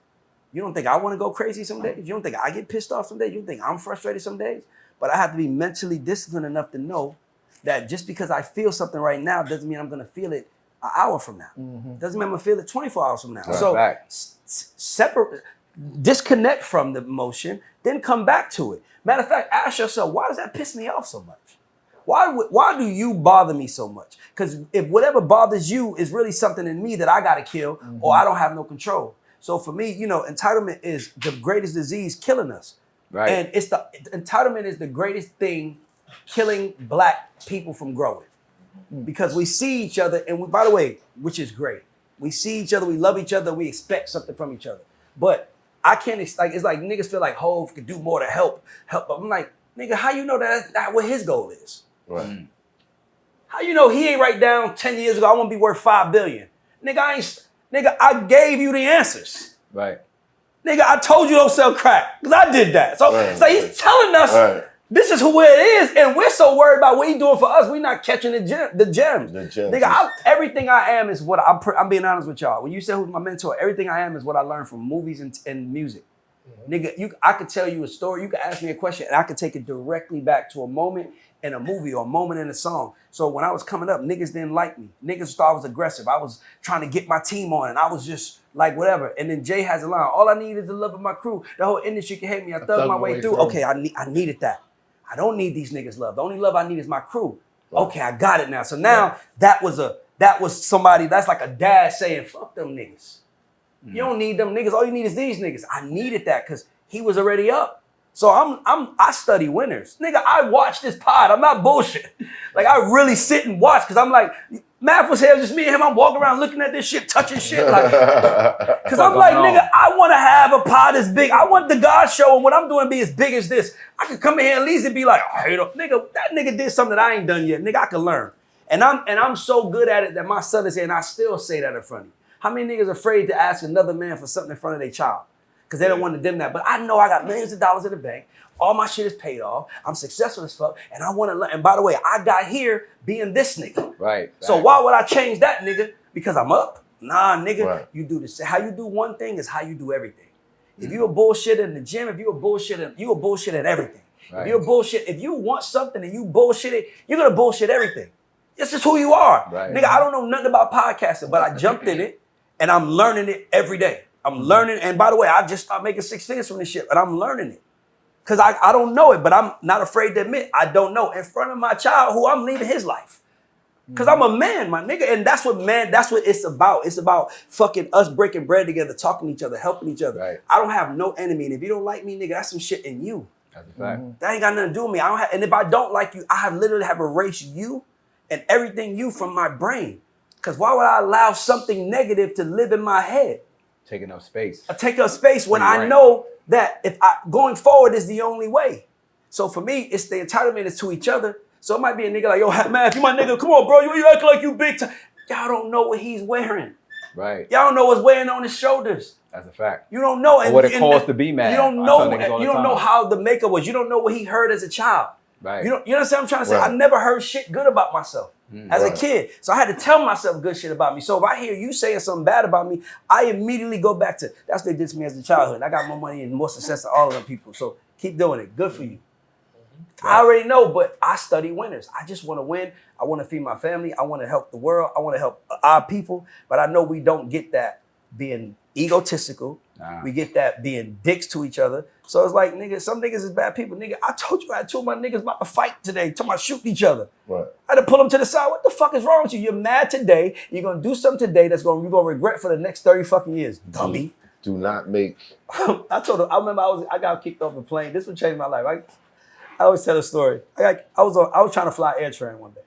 You don't think I want to go crazy some days? You don't think I get pissed off some days? You think I'm frustrated some days? But I have to be mentally disciplined enough to know that just because I feel something right now doesn't mean I'm going to feel it an hour from now. Doesn't mean I'm going to feel it 24 hours from now. Right. So Fact. separate, disconnect from the emotion, then come back to it. Matter of fact, ask yourself, why does that piss me off so much? Why do you bother me so much? Because if whatever bothers you is really something in me that I got to kill or I don't have no control. So for me, you know, entitlement is the greatest disease killing us. Right. And entitlement is the greatest thing killing black people from growing. Because we see each other, and we, by the way, which is great. We see each other, we love each other, we expect something from each other. But I can't, it's like niggas feel like Hov could do more to help. But I'm like, nigga, how you know that's not what his goal is? Right. How you know he ain't write down 10 years ago, I want to be worth $5 billion? Nigga, I gave you the answers. Right. Nigga, I told you don't sell crack, because I did that. So Right. it's like he's telling us Right. this is who it is, and we're so worried about what he's doing for us, we're not catching the gems. The gems. Nigga, everything I am is what I'm being honest with y'all. When you say who's my mentor, everything I am is what I learned from movies and music. Nigga, I could tell you a story, you could ask me a question, and I could take it directly back to a moment in a movie or a moment in a song. So when I was coming up, niggas didn't like me. Niggas thought I was aggressive. I was trying to get my team on, and I was just like whatever. And then Jay has a line, all I need is the love of my crew. The whole industry can hate me. I thug my way through. Okay, I needed that. I don't need these niggas' love. The only love I need is my crew. Okay, I got it now. So now that was somebody, that's like a dad saying, fuck them niggas. You don't need them niggas. All you need is these niggas. I needed that because he was already up. So I study winners. Nigga, I watch this pod. I'm not bullshit. Like, I really sit and watch because I'm like, Math was here, just me and him. I'm walking around looking at this shit, touching shit. Like, because I'm like, nigga, I want to have a pod as big. I want the God show and what I'm doing be as big as this. I could come in here at least and be like, oh, nigga, that nigga did something that I ain't done yet. Nigga, I can learn. And I'm so good at it that my son is here and I still say that in front of you. How many niggas afraid to ask another man for something in front of their child? Because they don't want to dim that. But I know I got millions of dollars in the bank. All my shit is paid off. I'm successful as fuck. And I want to learn. And by the way, I got here being this nigga. Right. So why would I change that nigga? Because I'm up? Nah, nigga. Right. You do this. How you do one thing is how you do everything. If you a bullshit in the gym, if you a bullshit at everything. Right. If you're a bullshit, if you want something and you bullshit it, you're going to bullshit everything. This is who you are. Right. Nigga, I don't know nothing about podcasting, but I jumped in it and I'm learning it every day. I'm learning. And by the way, I just started making 6 figures from this shit, but I'm learning it. Because I don't know it, but I'm not afraid to admit I don't know in front of my child who I'm leaving his life. Cause I'm a man, my nigga, and that's what it's about. It's about fucking us breaking bread together, talking to each other, helping each other. Right. I don't have no enemy, and if you don't like me, nigga, that's some shit in you. That's a fact. That ain't got nothing to do with me. And if I don't like you, I literally have erased you and everything you from my brain. Cause why would I allow something negative to live in my head? Taking up space. I take up space when I Right. know that going forward is the only way. So for me, it's the entitlement is to each other. So it might be a nigga like, yo, man, if you my nigga, come on, bro, you acting like you big time. Y'all don't know what he's wearing. Right. Y'all don't know what's weighing on his shoulders. That's a fact. You don't know. Or what it costs to be mad. You don't I know. tell niggas all the You don't know time. how the makeup was. You don't know what he heard as a child. Right. You understand what I'm trying to say? Right. I never heard shit good about myself as a Right. kid. So I had to tell myself good shit about me. So if I hear you saying something bad about me, I immediately go back to, that's what they did to me as a childhood. I got more money and more success than all of them people. So keep doing it. Good for you. I already know, but I study winners. I just want to win. I want to feed my family. I want to help the world. I want to help our people. But I know we don't get that being egotistical. Nah. We get that being dicks to each other. So it's like, nigga, some niggas is bad people. Nigga, I told you I had two of my niggas about to fight today, talking about shooting each other. Right. I had to pull them to the side. What the fuck is wrong with you? You're mad today. You're going to do something today you're going to regret for the next 30 fucking years. Dummy. Do not make. I told him, I remember I got kicked off the plane. This would change my life. I always tell a story. I was trying to fly AirTran one day.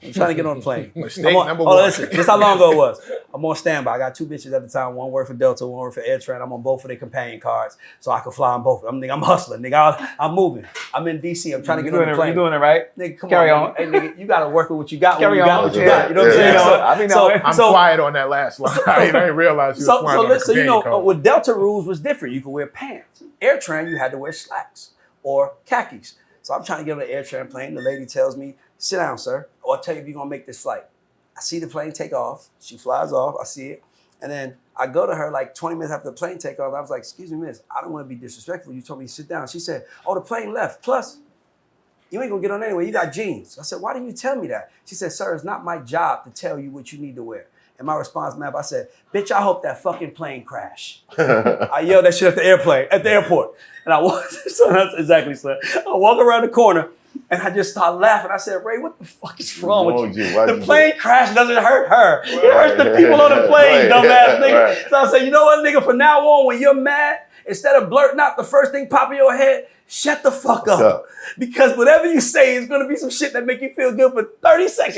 I'm trying to get on the plane. Mistake number Oh, one. listen, this how long ago it was. I'm on standby. I got two bitches at the time. One worked for Delta, one worked for AirTran. I'm on both of their companion cards, so I can fly on both. I'm hustling, nigga. I'm moving. I'm in DC. I'm trying to get on the plane. You doing it right? Nigga, come Carry on. on. Hey, nigga, you gotta work with what you got. Carry when you on. got what you got. You know what I'm Yeah. saying? I mean, no, I'm quiet on that last line. I didn't realize you was flying on the So you know, companion code. with Delta rules was different. You could wear pants. AirTran, you had to wear slacks or khakis. So I'm trying to get on the AirTran plane. The lady tells me, sit down, sir, or I'll tell you if you're gonna make this flight. I see the plane take off. She flies off. I see it. And then I go to her like 20 minutes after the plane take off. I was like, excuse me, miss, I don't want to be disrespectful. You told me to sit down. She said, oh, the plane left. Plus, you ain't gonna get on anyway. You got jeans. I said, why didn't you tell me that? She said, sir, it's not my job to tell you what you need to wear. And my response, ma'am, I said, bitch, I hope that fucking plane crash. I yelled that shit at the airport. And I walk, so that's exactly, sir. I walk around the corner and I just start laughing. I said, Ray, what the fuck is wrong with you? Why'd The you do plane crash doesn't hurt her. It hurts the people on the plane, Right. dumbass nigga. Right. So I said, you know what, nigga, from now on, when you're mad, instead of blurting out the first thing pop in your head, shut the fuck up. Because whatever you say is gonna be some shit that make you feel good for 30 seconds.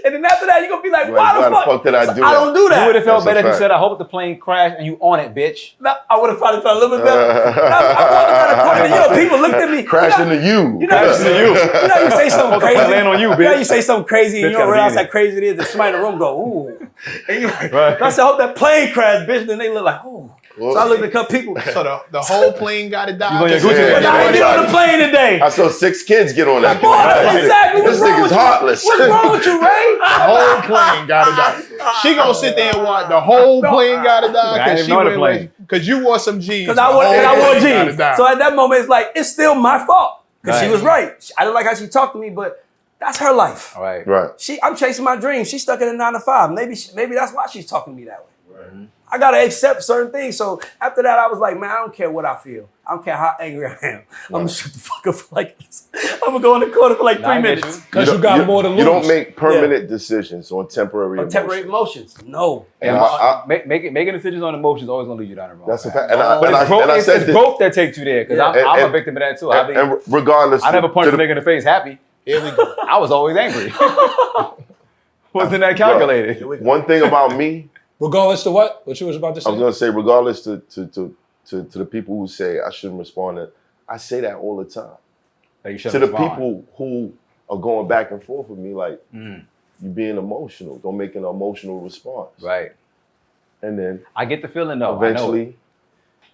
And then after that, you're gonna be like, why the fuck did I do that? I don't do You would that. have felt That's a better if you fact. said, I hope the plane crashed and you on it, bitch. No, I would have probably felt a little bit better. I walked around the corner, you know, people looked at me. Crash you know, into you. You know, you say something crazy. land on you, You know, bitch. you say something crazy and Bitch you don't gotta be realize in how it. crazy it is. And somebody in the room go, ooh. And you're like, Right. I said, I hope that plane crashed, bitch. Then they look like, ooh. So I looked at a couple people. So the whole plane got to die. You on your Gucci Yeah. But I ain't get on the plane today. I saw 6 kids get on that. Boy, that's exactly what's This wrong nigga's with you. heartless. What's wrong with you, Ray? The whole plane got to die. She gonna sit there and watch the whole plane got to I die didn't know the plane. because you wore some jeans. Because I wore jeans. So So at that moment, it's like, it's still my fault. Because she Right. was right. I didn't like how she talked to me, but that's her life. All right. Right. I'm chasing my dreams. She's stuck in a 9 to 5. Maybe that's why she's talking to me that way. I gotta accept certain things. So after that, I was like, man, I don't care what I feel. I don't care how angry I am. I'm gonna shut the fuck up for like this. I'm gonna go in the corner for like 3 I get minutes. you. Because you got more to lose. You don't make permanent decisions on temporary Or temporary emotions. emotions. No. And And I- making decisions on emotions is always gonna lead you down the wrong That's a path. fact. And I But it's said it's this. growth that takes you there, because Yeah. I'm a And- victim of that too. And regardless, I never punched to a nigga in the face happy. here we go. I was always angry. Wasn't that calculated? One thing about me, Regardless to what? What you was about to say? I was gonna say, regardless to the people who say I shouldn't respond, I say that all the time. That you To shouldn't the respond. people who are going back and forth with me, like Mm. you being emotional, don't make an emotional response, Right. and then I get the feeling though. eventually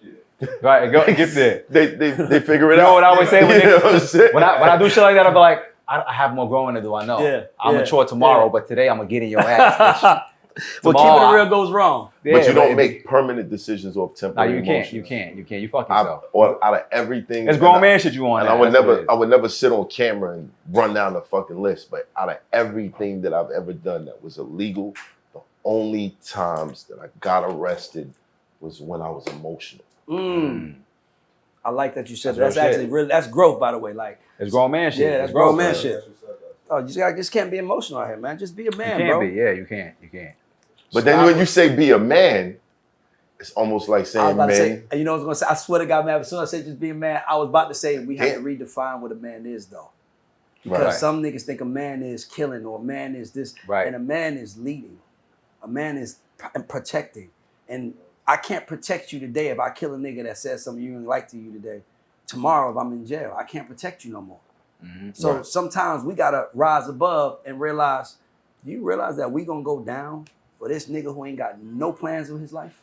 I know it. Right. Go get there. they figure it You out. know what I always say when You know niggas- what I'm saying? When I do shit like that, I be like, I have more growing to do. I know. Yeah, I'm yeah, mature tomorrow, yeah. but today I'm gonna get in your ass. bitch. Well, Tomorrow, keeping it real goes wrong. But you Yeah, don't it- make permanent decisions off No, temporary you emotions. can't. You can't. You fuck yourself. Or out of everything, It's grown man shit you want. and I would never sit on camera and run down the fucking list. But out of everything that I've ever done that was illegal, the only times that I got arrested was when I was emotional. I like that you said that. That's That's real actually shit. really, that's growth, by the way. Like, It's grown man shit. yeah, that's It's grown growth, man man. shit. Oh, you just can't be emotional out here, man. Just be a man, You can't bro. be. Yeah, you can't. You can't. But then when you say be a man, it's almost like I was saying about to man. say, and you know what I was gonna say? I swear to God, man, as soon as I said just be a man, I was about to say we have to redefine what a man is, though. Because Right. some niggas think a man is killing or a man is this, Right. and a man is leading. A man is protecting. And I can't protect you today if I kill a nigga that says something you didn't like to you today. Tomorrow, if I'm in jail, I can't protect you no more. So sometimes we gotta rise above and realize, you realize that we gonna go down for this nigga who ain't got no plans with his life?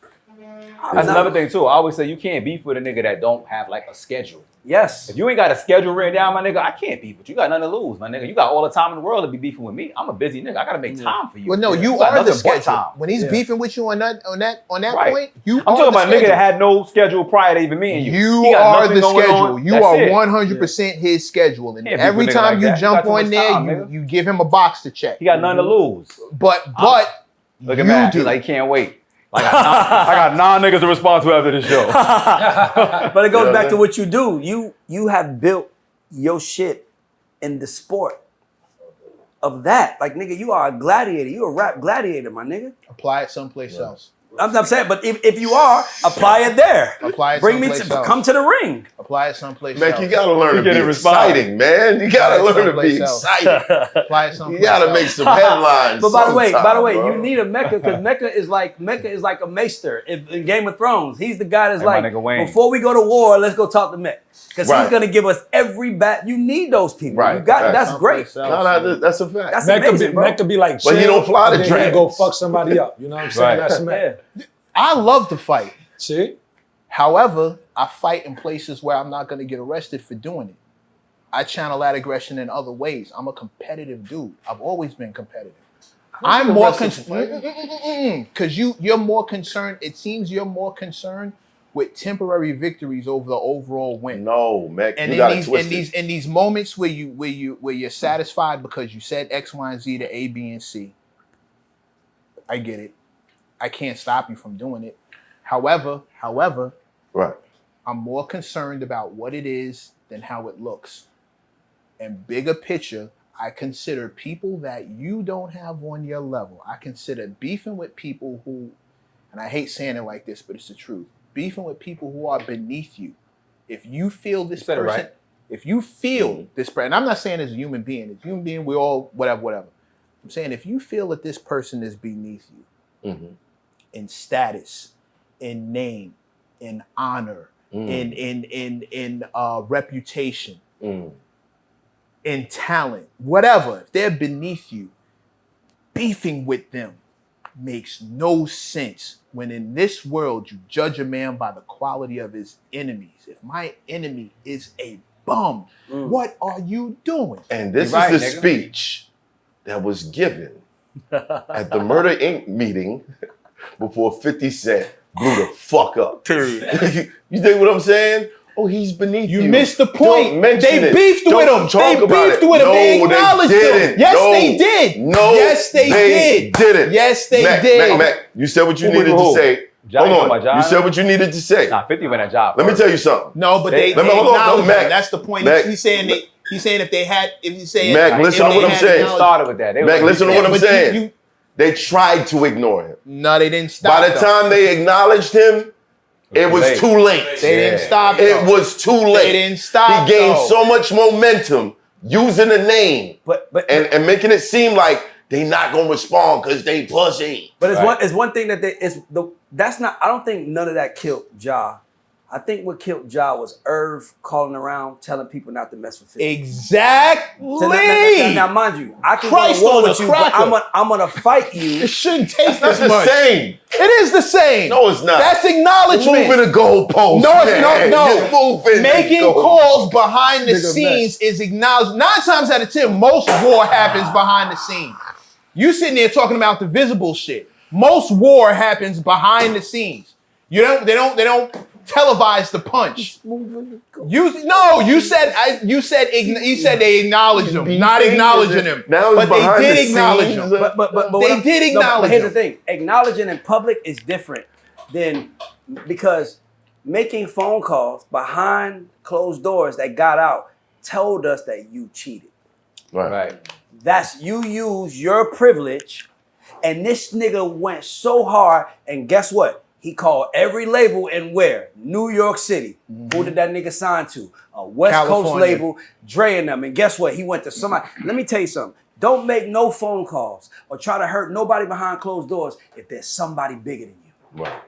That's another thing too. I always say you can't beef with a nigga that don't have like a schedule. Yes. If you ain't got a schedule written down, my nigga, I can't beef with you. You got nothing to lose, my nigga. You got all the time in the world to be beefing with me. I'm a busy nigga. I gotta make time for you. Well, no, you got are the nothing but schedule. time. When he's beefing with you on that Right. point, you I'm are talking the about a nigga schedule. that had no schedule prior to even me and you. You He got are nothing the going schedule. on. You That's are it. 100% his schedule. And Can't beef every with a nigga time like you that. You jump got too on much there, time, you, nigga. you give him a box to check. He got nothing to lose. But Look at you Matt. do. He like he can't wait. Like I got 9 niggas to respond to after this show. But it goes Yeah, back man. to what you do. You have built your shit in the sport of that. Like, nigga, you are a gladiator. You a rap gladiator, my nigga. apply it someplace else. I'm saying, but if you are, apply it there. Apply it Bring me someplace to else. come to the ring. Apply it someplace Man, else. you gotta learn to be getting responsible. exciting, man. You gotta Apply it learn to be someplace else. exciting. Apply it someplace You gotta else. make some headlines. But by the way, bro. you need a Mecca because Mecca is like a maester in Game of Thrones. He's the guy that's Hey, my like, nigga Wayne. before we go to war, let's go talk to Mecca because Right. he's gonna give us every bat. You need those people. Right. You got Right. that's great. Someplace else. No, that's a fact. That's That amazing, bro. could be like, But he chill, don't fly the and then he go dragons. fuck somebody up. You know what I'm saying? Right. That's Mac. Yeah. I love to fight. See? However, I fight in places where I'm not going to get arrested for doing it. I channel that aggression in other ways. I'm a competitive dude. I've always been competitive. I'm more concerned because you're more concerned. It seems you're more concerned with temporary victories over the overall win. No, Mac, And you got it in twisted. these moments where you're satisfied because you said X, Y, and Z to A, B, and C. I get it. I can't stop you from doing it. However, Right. I'm more concerned about what it is than how it looks. And bigger picture, I consider people that you don't have on your level. I consider beefing with people who, and I hate saying it like this, but it's the truth. Beefing with people who are beneath you. If you feel this said it person, right. if you feel this person, and I'm not saying as a human being, as a human being, we all whatever. I'm saying if you feel that this person is beneath you in status, in name, in honor, in reputation, in talent, whatever, if they're beneath you, beefing with them makes no sense when in this world you judge a man by the quality of his enemies. If my enemy is a bum, what are you doing? And this You're right, is the nigga. speech that was given at the Murder Inc. meeting before 50 Cent blew the fuck up. Period. You dig what I'm saying? Oh, he's beneath you. You missed the point. Don't mention They it. beefed with Don't him. talk They about beefed it. with him. They No, acknowledged him. didn't. Yes, No. they did. No, Yes, they did. didn't. Yes, they Mac, did. Mac, you said what you Who needed to who? say. John, Hold my on. John? You said what you needed to say. Nah, 50 went a job. Let me first. tell you something. No, but they Let me- hold on, acknowledged Mac. him. That's the point. Mac. He's saying if they had, if he's saying, Mac, if listen to they what I'm had saying. They acknowledged- started with that. They Mac, were listen to like, what I'm but saying. They tried to ignore him. No, they didn't stop. By the time they acknowledged him, it was late. too late. they didn't stop. It though. was too late. They didn't stop. He gained though. so much momentum using the name But and making it seem like they not gonna respond because they pussy. But it's Right. it's one thing that that's not. I don't think none of that killed Ja. I think what killed Ja was Irv calling around telling people not to mess with 50. Exactly. So now, mind you, I can Christ go to war on a with you, but cracker. I'm gonna fight you. It shouldn't taste That's as the much. same. It is the same. No, it's not. That's You're acknowledgement. moving the goalpost. No, it's man. no. You're moving Making the goalpost. calls behind the Nigga, scenes is acknowledged. 9 times out of 10, most war happens behind the scenes. You sitting there talking about the visible shit. Most war happens behind the scenes. They don't televise the punch. You said they acknowledged him, not acknowledging him. Now it's But they behind did the acknowledge scenes. him. But They did but acknowledge here's the him. thing: acknowledging in public is different than because making phone calls behind closed doors that got out told us that you cheated. Right. Right. That's you use your privilege, and this nigga went so hard, and guess what? He called every label and where? New York City. Who did that nigga sign to? A West Coast California. label, Dre and them. And guess what? He went to somebody. Let me tell you something. Don't make no phone calls or try to hurt nobody behind closed doors if there's somebody bigger than you. Right.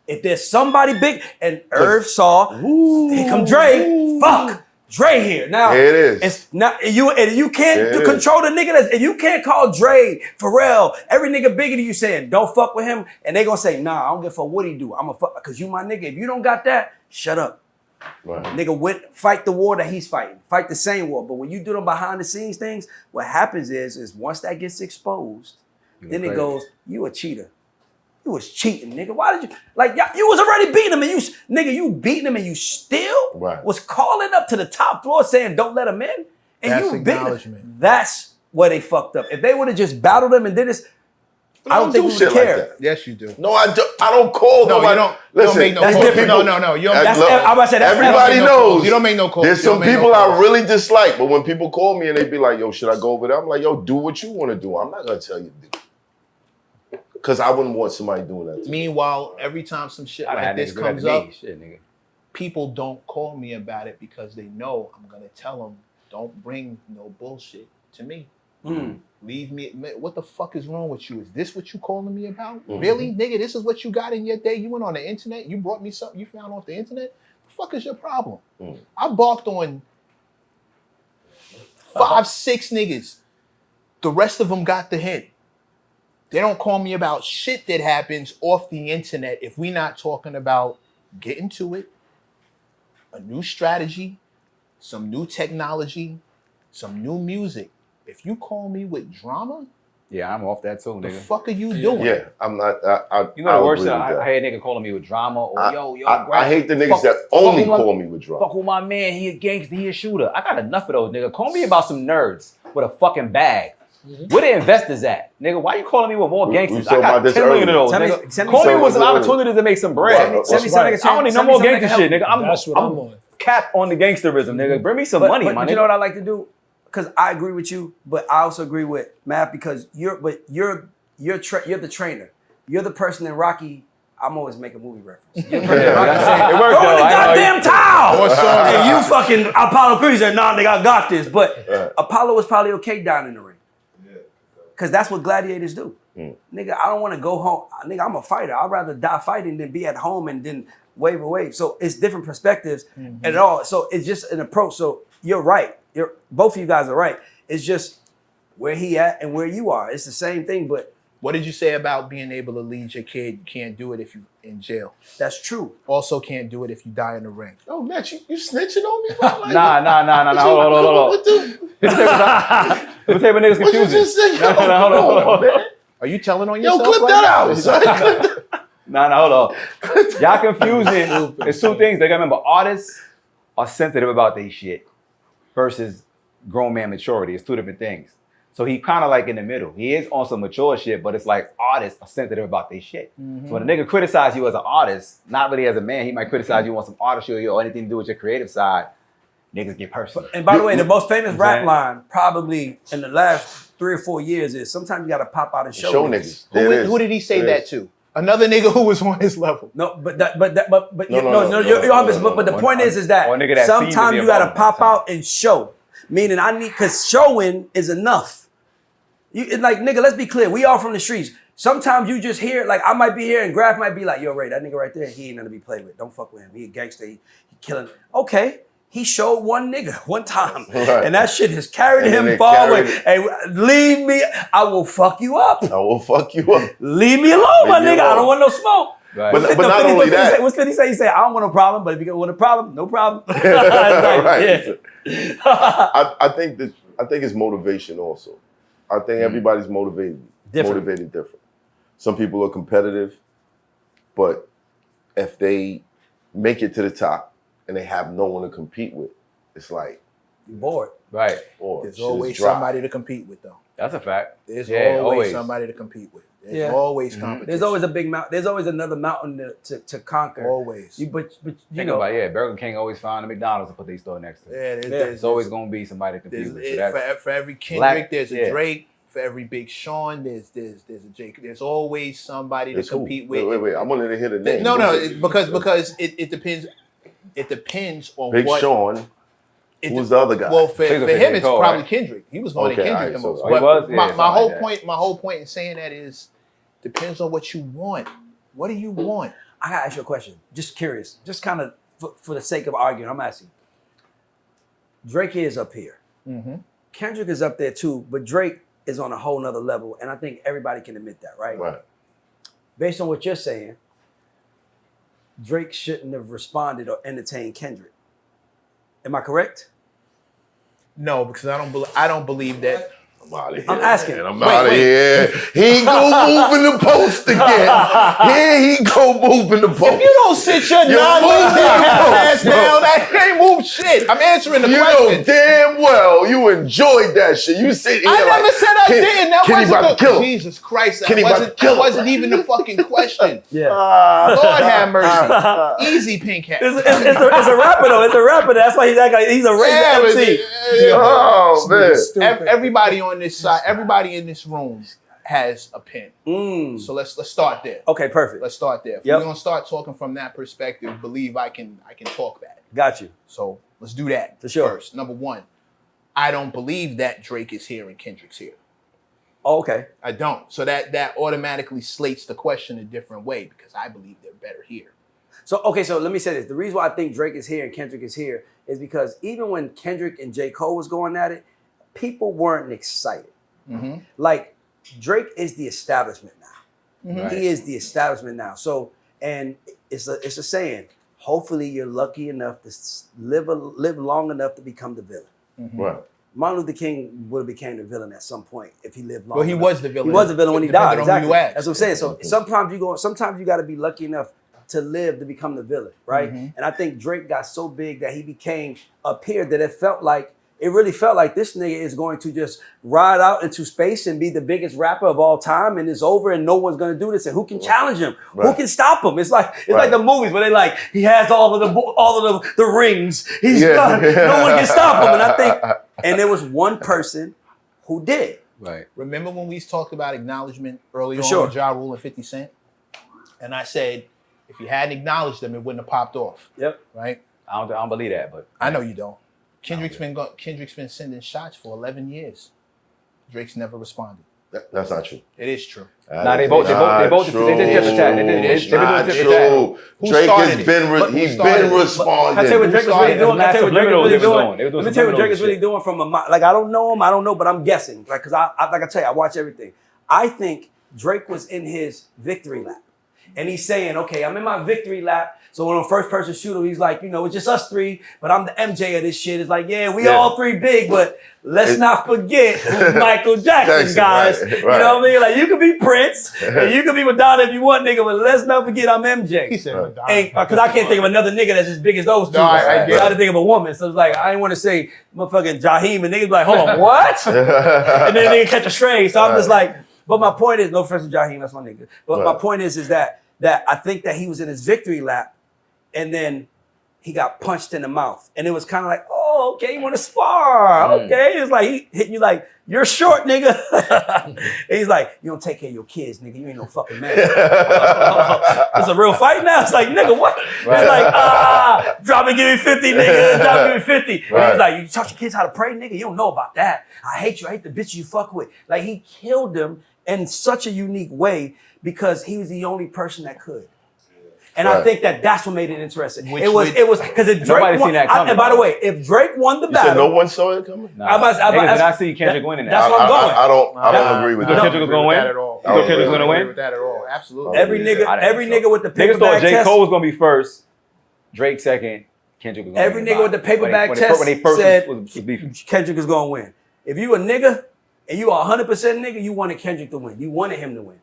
If there's somebody big, and Irv saw, here come Dre, fuck, Dre here. Now, Here it is. It's not, you can't Here it control the nigga if you can't call Dre, Pharrell, every nigga bigger than you saying, don't fuck with him, and they gonna say, nah, I don't give a fuck what he do. I'm a fuck, because you my nigga. If you don't got that, shut up. Right. Nigga, fight the war that he's fighting. Fight the same war. But when you do them behind the scenes things, what happens is once that gets exposed, then it goes, you a cheater. You was cheating, nigga. Why did you you was already beating him, and you beating him, and you still was calling up to the top floor saying don't let him in, and That's you beating him. acknowledgement. That's where they fucked up. If they would have just battled him and did this, I don't think we would care. Like that. Yes, you do. No, I don't call No, nobody. you don't. Listen, You don't make no that's calls. different. No. You don't. That's, look, I'm about to say, that's everybody no knows. calls. You don't make no calls. There's You don't some make no people I calls. really dislike, but when people call me and they be like, "Yo, should I go over there?" I'm like, "Yo, do what you want to do. I'm not gonna tell you to do." Because I wouldn't want somebody doing that to me. Meanwhile, every time some shit I like had this niggas do that comes to up, me. Shit, nigga. people don't call me about it because they know I'm gonna tell them, don't bring no bullshit to me. Leave me. What the fuck is wrong with you? Is this what you calling me about? Really, nigga? This is what you got in your day? You went on the internet. You brought me something you found off the internet. The fuck is your problem? I barked on 5, 6 niggas. The rest of them got the hint. They don't call me about shit that happens off the internet if we not talking about getting to it, a new strategy, some new technology, some new music. If you call me with drama, Yeah, I'm off that too, the nigga. fuck are you doing? Yeah, I'm not. You know the worst agree thing? with that. I hate a nigga calling me with drama or I hate the niggas that only call me with drama. Fuck with my man, he a gangster, he a shooter. I got enough of those, nigga. Call me about some nerds with a fucking bag. Where the investors at? Nigga, why you calling me with more gangsters? talked I about got this 10 million of those, earlier. nigga. Send me Call me some- with some opportunities to make some bread. Right. Send me Right. something I don't need no send me more something gangster to shit, nigga. That's what I'm on. Cap on the gangsterism, nigga. Bring me some But, money, but, my but nigga. you know what I like to do? Because I agree with you, but I also agree with Matt because you're the trainer. You're the person in Rocky. I'm always making movie reference. You're the person in Rocky saying, It worked "Throw in though. the I know goddamn towel!" Or song. And you fucking Apollo Creed said, "Nah, nigga, I got this." But Apollo was probably okay down in the ring. Because that's what gladiators do. Nigga, I don't want to go home. Nigga, I'm a fighter. I'd rather die fighting than be at home and then wave away. So it's different perspectives and all. So it's just an approach. So you're right. Both of you guys are right. It's just where he at and where you are. It's the same thing, but What did you say about being able to lead your kid? You can't do it if you in jail. that's true. Also can't do it if you die in the ring. Oh, Matt, you snitching on me? Like, Nah. Hold on. What the? Let me tell you what niggas What you confusing. just say? Hold on. man. Are you telling on Yo, yourself? clip right that now? out, son. Hold on. Y'all confusing. It's two things. They gotta remember, artists are sensitive about their shit versus grown man maturity. It's two different things. So he kind of like in the middle. He is on some mature shit, but it's like artists are sensitive about their shit. So when a nigga criticize you as an artist, not really as a man, he might criticize you on some artistry or anything to do with your creative side. Niggas get personal. And by the way, the most famous I'm rap saying? line probably in the last 3 or 4 years is sometimes you got to pop out and show niggas. There it is. Who did he say There it that is. to? Another nigga who was on his level. No, but No, you're honest. But the point is that or a nigga that seemed to sometimes be you got to above pop that out and show. Meaning because showing is enough. It's like, nigga, let's be clear. We all from the streets. Sometimes you just hear, like I might be here and Grafh might be like, yo, Ray, that nigga right there, he ain't nothing to be played with. Don't fuck with him. He a gangster. He killing. Okay. He showed one nigga one time. Right. And that shit has carried And then him it far carried away. it. Hey, leave me. I will fuck you up. I will fuck you up. Leave me alone, my Leave me nigga. I alone. don't want no smoke. Right. But not only that. What's 50 say? He say, I don't want no problem, but if you want a problem, no problem. It's like, Right. yeah. I think it's motivation also. I think everybody's motivated different. Some people are competitive, but if they make it to the top and they have no one to compete with, it's like, You bored. Right. or There's shit is always dry. somebody to compete with, though. That's a fact. There's Yeah, always always. somebody to compete with. There's always competition. There's always a big mountain. There's always another mountain to conquer. Always. But you Think know, about it, Burger King always found a McDonald's to put their store next to it. Yeah, There's always going to be somebody to compete with. So that's for every Kendrick, Black- there's a yeah. Drake. For every Big Sean, there's a Jake. There's always somebody to compete with. Wait. I wanted to hear the name. No, because it depends. It depends on Big what. Sean. Who's the other guy? Well, for him, it's Cole, probably right? Kendrick. He was going to Okay, Kendrick the alright, most. so- But he was? Yeah, my something whole like point, my whole point in saying that is, depends on what you want. What do you want? I gotta ask you a question. Just curious. Just kind of for the sake of arguing, I'm asking. Drake is up here. Mm-hmm. Kendrick is up there too, but Drake is on a whole nother level, and I think everybody can admit that, right? Right. Based on what you're saying, Drake shouldn't have responded or entertained Kendrick. Am I correct? No, because I don't believe that. I'm out of here. I'm asking. Man. I'm out of here. He go moving the post again. Here he go moving the post. If you don't sit your ass down, I ain't move shit. I'm answering the You question. know damn well you enjoyed that shit. You sit here I like, never said I didn't. That Kenny about wasn't to kill him. Jesus Christ. Kenny about to kill him. That wasn't even the fucking question. Yeah. Lord have mercy. Easy, pink hat. It's a rapper though. It's a rapper. That's why he's that guy. He's a Yeah, MC. Oh man. Everybody on this side, everybody in this room has a pen. Mm. So let's start there. Okay, perfect. Let's start there. If Yep. we're gonna start talking from that perspective, believe I can talk that. Got you. So let's do that For sure. first. Number one, I don't believe that Drake is here and Kendrick's here. Oh, okay. I don't. So that automatically slates the question a different way because I believe they're better here. So let me say this. The reason why I think Drake is here and Kendrick is here is because even when Kendrick and J. Cole was going at it, people weren't excited. Mm-hmm. Like, Drake is the establishment now. Mm-hmm. He is the establishment now. So, and it's a saying, hopefully you're lucky enough to live long enough to become the villain. Mm-hmm. Right. Martin Luther King would have became the villain at some point if he lived long Well, he enough. was the villain. He was the villain when he Depending died. on who Exactly. you ask. That's what I'm saying. So sometimes you got to be lucky enough to live to become the villain, right? Mm-hmm. And I think Drake got so big that he became up here that it really felt like this nigga is going to just ride out into space and be the biggest rapper of all time, and it's over, and no one's gonna do this. And who can challenge him? Who can stop him? It's like the movies where they like he has all of the rings. He's done. No one can stop him. And I think, and there was one person who did. right. Remember when we talked about acknowledgement earlier For sure. on with Ja Rule and 50 Cent? And I said, if you hadn't acknowledged them, it wouldn't have popped off. Yep. Right? I don't believe that, but I know you don't. Kendrick's been sending shots for 11 years. Drake's never responded. That's not true. It is true. Nah, they both did the chat. It's not true. Drake has been responding. Can I tell you what Drake was really doing? Can I tell you what Drake was really doing? They were doing Let me tell you what Drake is subliminal really doing from like I don't know him, but I'm guessing. Like, cause I like I tell you, I watch everything. I think Drake was in his victory lap. And he's saying, okay, I'm in my victory lap. So when I'm first person shooter, he's like, it's just us three, but I'm the MJ of this shit. It's like, we all three big, but let's not forget who's Michael Jackson, guys. Right. You know what I mean? Like, you could be Prince, and you could be Madonna if you want, nigga, but let's not forget I'm MJ. He said Madonna. Because I can't think of another nigga that's as big as those two. No, I get So I had it. to think of a woman. So it's like, I didn't want to say motherfucking Jaheim, and niggas be like, hold on, what? And then nigga catch a stray. So I'm just like, but my point is, no offense to Jaheim, that's my nigga. But my point is that I think that he was in his victory lap, and then he got punched in the mouth. And it was kind of like, oh, okay, you want to spar. Okay. It's like, he hitting you like, you're short, nigga. And he's like, you don't take care of your kids, nigga. You ain't no fucking man. It's a real fight now. It's like, nigga, what? Right. It's like, drop and give me 50, nigga. Drop and give me 50. And Right. he's like, you taught your kids how to pray, nigga? You don't know about that. I hate you. I hate the bitch you fuck with. Like, he killed them in such a unique way because he was the only person that could. And I think that's what made it interesting. It was because if Drake Nobody won, seen that coming, and by the though. way, if Drake won the You said battle, no one saw it coming? Niggas did not see Kendrick winning that. That's what I'm going. I don't agree with You that. thought Kendrick was gonna win? That at all. You thought Kendrick was gonna I don't agree win? with that at all. Absolutely. every nigga with the paper Niggas thought bag J. test, Cole was gonna be first, Drake second, Kendrick was gonna every win. nigga with the paper bag test when they first said was beefing. Kendrick is gonna win. If you a nigga and you are 100% nigga, you wanted Kendrick to win. You wanted him to win.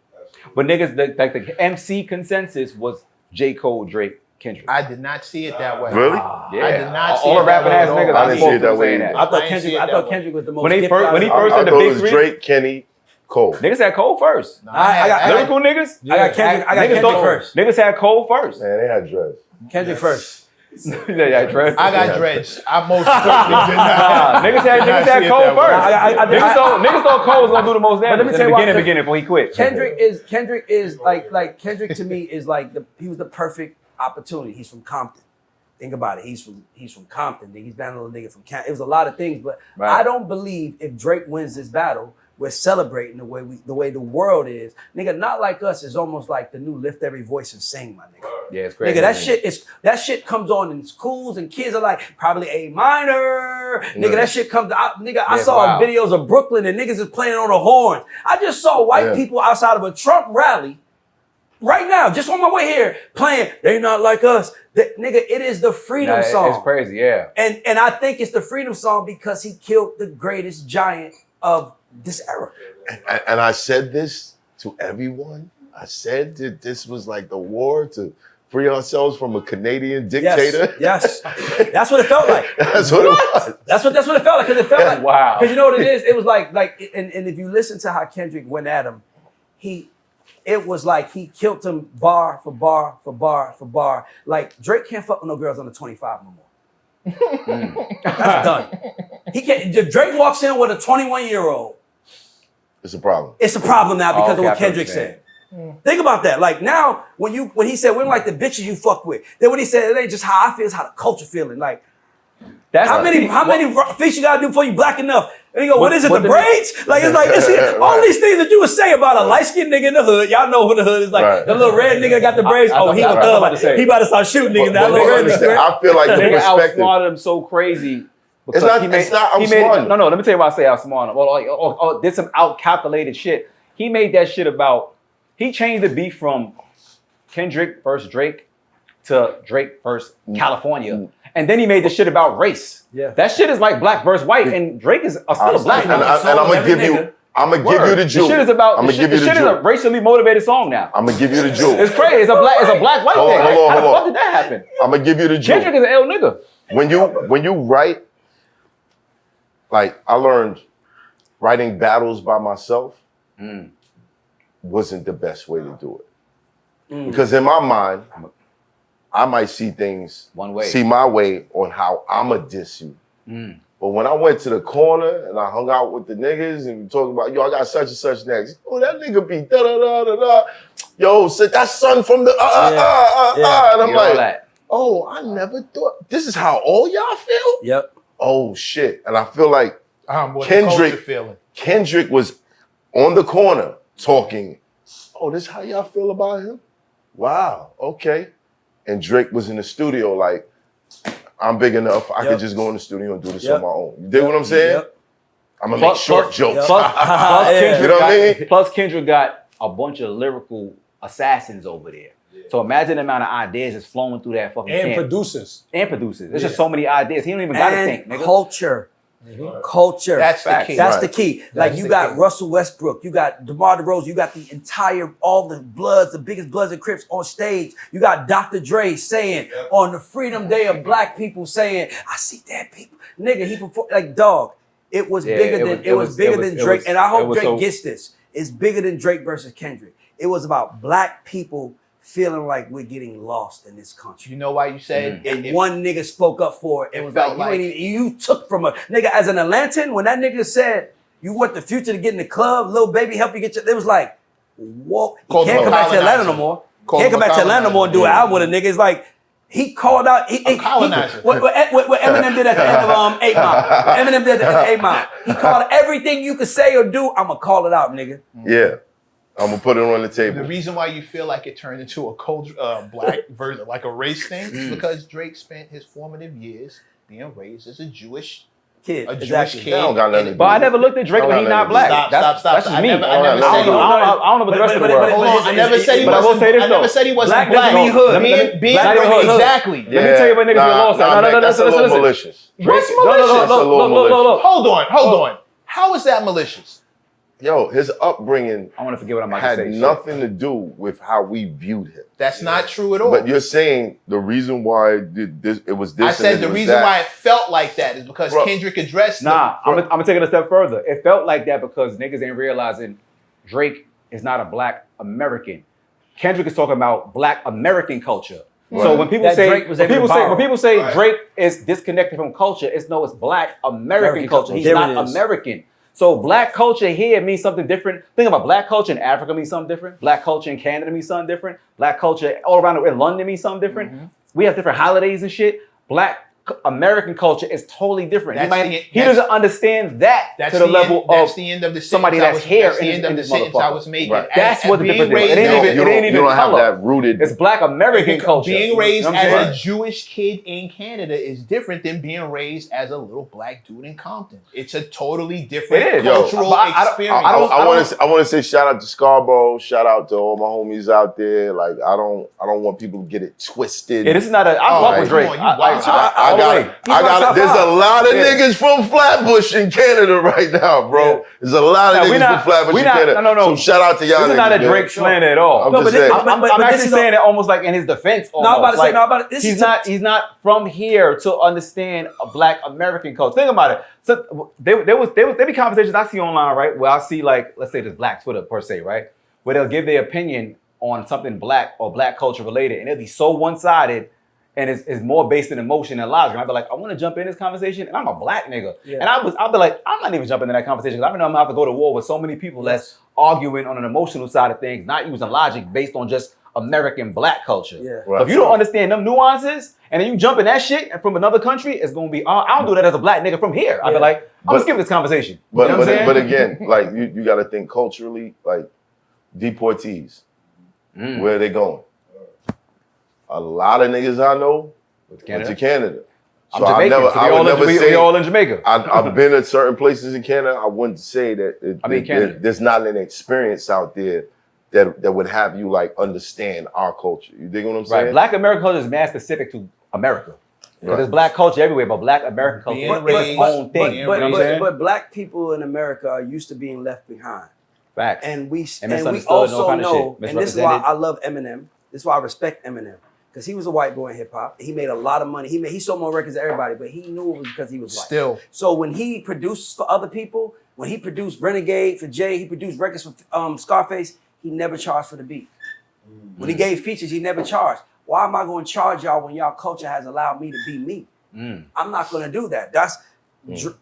But niggas, the MC consensus was J. Cole, Drake, Kendrick. I did not see it that way. Really? Yeah. I did not see all it the rapping that ass way at niggas all. I I didn't spoke see it to that was way saying either. that. I thought I ain't see Kendrick. it I that thought way. Kendrick was the most. When he gifted first out had of the I big thought it was three? Drake, Kenny, Cole. Niggas had Cole first. I got Lyrical niggas. I got Kendrick. I got Kendrick first. Niggas had Cole first. Man, they had dreads. Kendrick first. Yeah, Trev. I got dreads. I most certainly did not. Niggas had Cole first. Niggas thought Cole was gonna do the most damage. let me tell you in the beginning before he quit. Kendrick is like Kendrick to me is like he was the perfect opportunity. He's from Compton. Think about it. He's from Compton. He's down a little nigga from Compton. It was a lot of things, but I don't believe if Drake wins this battle, we're celebrating the way the world is. Nigga, Not Like Us is almost like the new Lift Every Voice and Sing, my nigga. Yeah, it's crazy. Nigga, that shit comes on in schools and kids are like, probably A minor. Nigga, that shit comes out. Nigga, I saw videos of Brooklyn and niggas is playing on the horn. I just saw white people outside of a Trump rally right now, just on my way here, playing They Not Like Us. Nigga, it is the freedom song. It's crazy, yeah. And I think it's the freedom song because he killed the greatest giant of this era. And I said this to everyone. I said that this was like the war to free ourselves from a Canadian dictator. Yes. That's what it felt like. That's what it was. That's what it felt like. Because it felt like, wow. Because you know what it is? It was like, and if you listen to how Kendrick went at him, it was like he killed him bar for bar for bar for bar. Like Drake can't fuck with no girls under 25 no more. That's done. He can't. If Drake walks in with a 21-year-old, it's a problem. It's a problem now because of what Kendrick said. Think about that. Like now, when he said we don't like the bitches you fuck with, then when he said it ain't just how I feel, it's how the culture feeling. Like how many things you gotta do before you black enough? And you go, what is it? The braids? Like it's like all these things that you would say about a light skinned nigga in the hood. Y'all know who the hood is like. The little red nigga got the braids. He was thug. Like he about to start shooting niggas. That little red nigga. I feel like the nigga perspective. outsmarted him so crazy. It's not outsmarting. No, let me tell you why I say outsmarted him. Well, did some out-calculated shit. He made that shit about. He changed the beat from Kendrick versus Drake to Drake versus California. And then he made the shit about race. Yeah. That shit is like black versus white, and Drake is still a black man. And I'm gonna give you the jewel. The shit is about. The shit is a racially motivated song now. I'm gonna give you the jewel. It's crazy. It's a black white thing. Hold on. How the fuck did that happen? I'm gonna give you the jewel. Kendrick is an L nigga. When you write, like I learned, writing battles by myself wasn't the best way to do it. Because in my mind, I might see things see my way on how I'ma diss you. But when I went to the corner and I hung out with the niggas and we talked about, yo, I got such and such next. Oh, that nigga be da-da-da-da-da. Yo, so that son from the And I'm like, oh, I never thought, this is how all y'all feel? Yep. Oh, shit. And I feel like Kendrick was on the corner talking, oh, this is how y'all feel about him? Wow, okay. And Drake was in the studio like, I'm big enough, I could just go in the studio and do this on my own. You dig what I'm saying? I'm gonna make short jokes. Kendrick, you know what I mean? Plus Kendrick got a bunch of lyrical assassins over there. So imagine the amount of ideas that's flowing through that fucking camp. Producers. There's just so many ideas. He don't even gotta think, nigga. Culture. That's the key. That's the key. Like you got Russell Westbrook, you got DeMar DeRozan, you got the entire, all the Bloods, the biggest Bloods and Crips on stage. You got Dr. Dre saying on the Freedom Day of Black people saying, I see dead people. Nigga, he performed like dog. It was bigger than Drake. And I hope Drake gets this. It's bigger than Drake versus Kendrick. It was about black people feeling like we're getting lost in this country. You know why you said and one nigga spoke up for it. It was like you took from a nigga as an Atlantan when that nigga said you want the future to get in the club, little baby help you get your. It was like, whoa, you can't come back to Atlanta no more. Can't come back to Atlanta no more and do an album with a nigga. It's like he called out. What Eminem did at the end of 8 Mile. Eminem did at the end of 8 Mile. He called everything you could say or do. I'ma call it out, nigga. Yeah. I'm gonna put it on the table. The reason why you feel like it turned into a culture, black version, like a race thing, is because Drake spent his formative years being raised as a Jewish kid. Jewish kid. But I never looked at Drake when he's not black. Stop. That's just me. I never said I don't know what the rest of the world. Hold on, I never said he wasn't. I never said he wasn't black. Being exactly. Let me tell you what niggas get lost at. That's a little malicious. What's malicious? Look. Hold on. How is that malicious? Yo, his upbringing I want to forget what I'm about to say. had nothing to do with how we viewed him. That's not true at all. But you're saying the reason why it was this. I said the reason why it felt like that is because Kendrick addressed. I'm gonna take it a step further. It felt like that because niggas ain't realizing Drake is not a Black American. Kendrick is talking about Black American culture. So when people say Drake is disconnected from culture, it's Black American culture. He's not American. So Black culture here means something different. Think about Black culture in Africa means something different. Black culture in Canada means something different. Black culture all around in London means something different. We have different holidays and shit. Black American culture is totally different. He doesn't understand that to the level of somebody that's here in this motherfucker. I was making. Right. That's what the difference is. It ain't even you don't have color. that rooted. It's Black American culture. Being raised as a Jewish kid in Canada is different than being raised as a little Black dude in Compton. It's a totally different cultural experience. I want to say shout out to Scarborough. Shout out to all my homies out there. Like I don't want people to get it twisted. Yeah, this is not a. I fuck with Drake. There's a lot of niggas from Flatbush in Canada right now, bro. Yeah. There's a lot of niggas from Flatbush in Canada. So shout out to y'all. This is not a Drake slander at all. I'm actually saying it almost like in his defense. He's not from here to understand a Black American culture. Think about it. So there be conversations I see online, right? Where I see like, let's say this Black Twitter per se, right? Where they'll give their opinion on something Black or Black culture related, and it'll be so one-sided. And it's more based in emotion and logic. And I'd be like, I want to jump in this conversation, and I'm a Black nigga. Yeah. And I'll be like, I'm not even jumping in that conversation because I know I'm gonna have to go to war with so many people that's arguing on an emotional side of things, not using logic based on just American Black culture. Yeah. Right. So if you don't understand them nuances, and then you jump in that shit and from another country, it's gonna be, I don't do that as a Black nigga from here. I'd be like, I'm gonna skip this conversation. But again, like you got to think culturally, like deportees, where are they going? A lot of niggas I know went to Canada. So I would never say we all in Jamaica. I've been at certain places in Canada. I wouldn't say that there's not an experience out there that would have you like understand our culture. You dig what I'm saying? Right. Black American culture is mad specific to America. Because there's Black culture everywhere, but Black American culture is its own thing. But Black people in America are used to being left behind. Facts. And we also know, and this is why I love Eminem. This is why I respect Eminem. Because he was a white boy in hip hop. He made a lot of money. He sold more records than everybody, but he knew it was because he was white. Still. So when he produced for other people, when he produced Renegade for Jay, he produced records for Scarface, he never charged for the beat. When he gave features, he never charged. Why am I going to charge y'all when y'all culture has allowed me to be me? I'm not going to do that.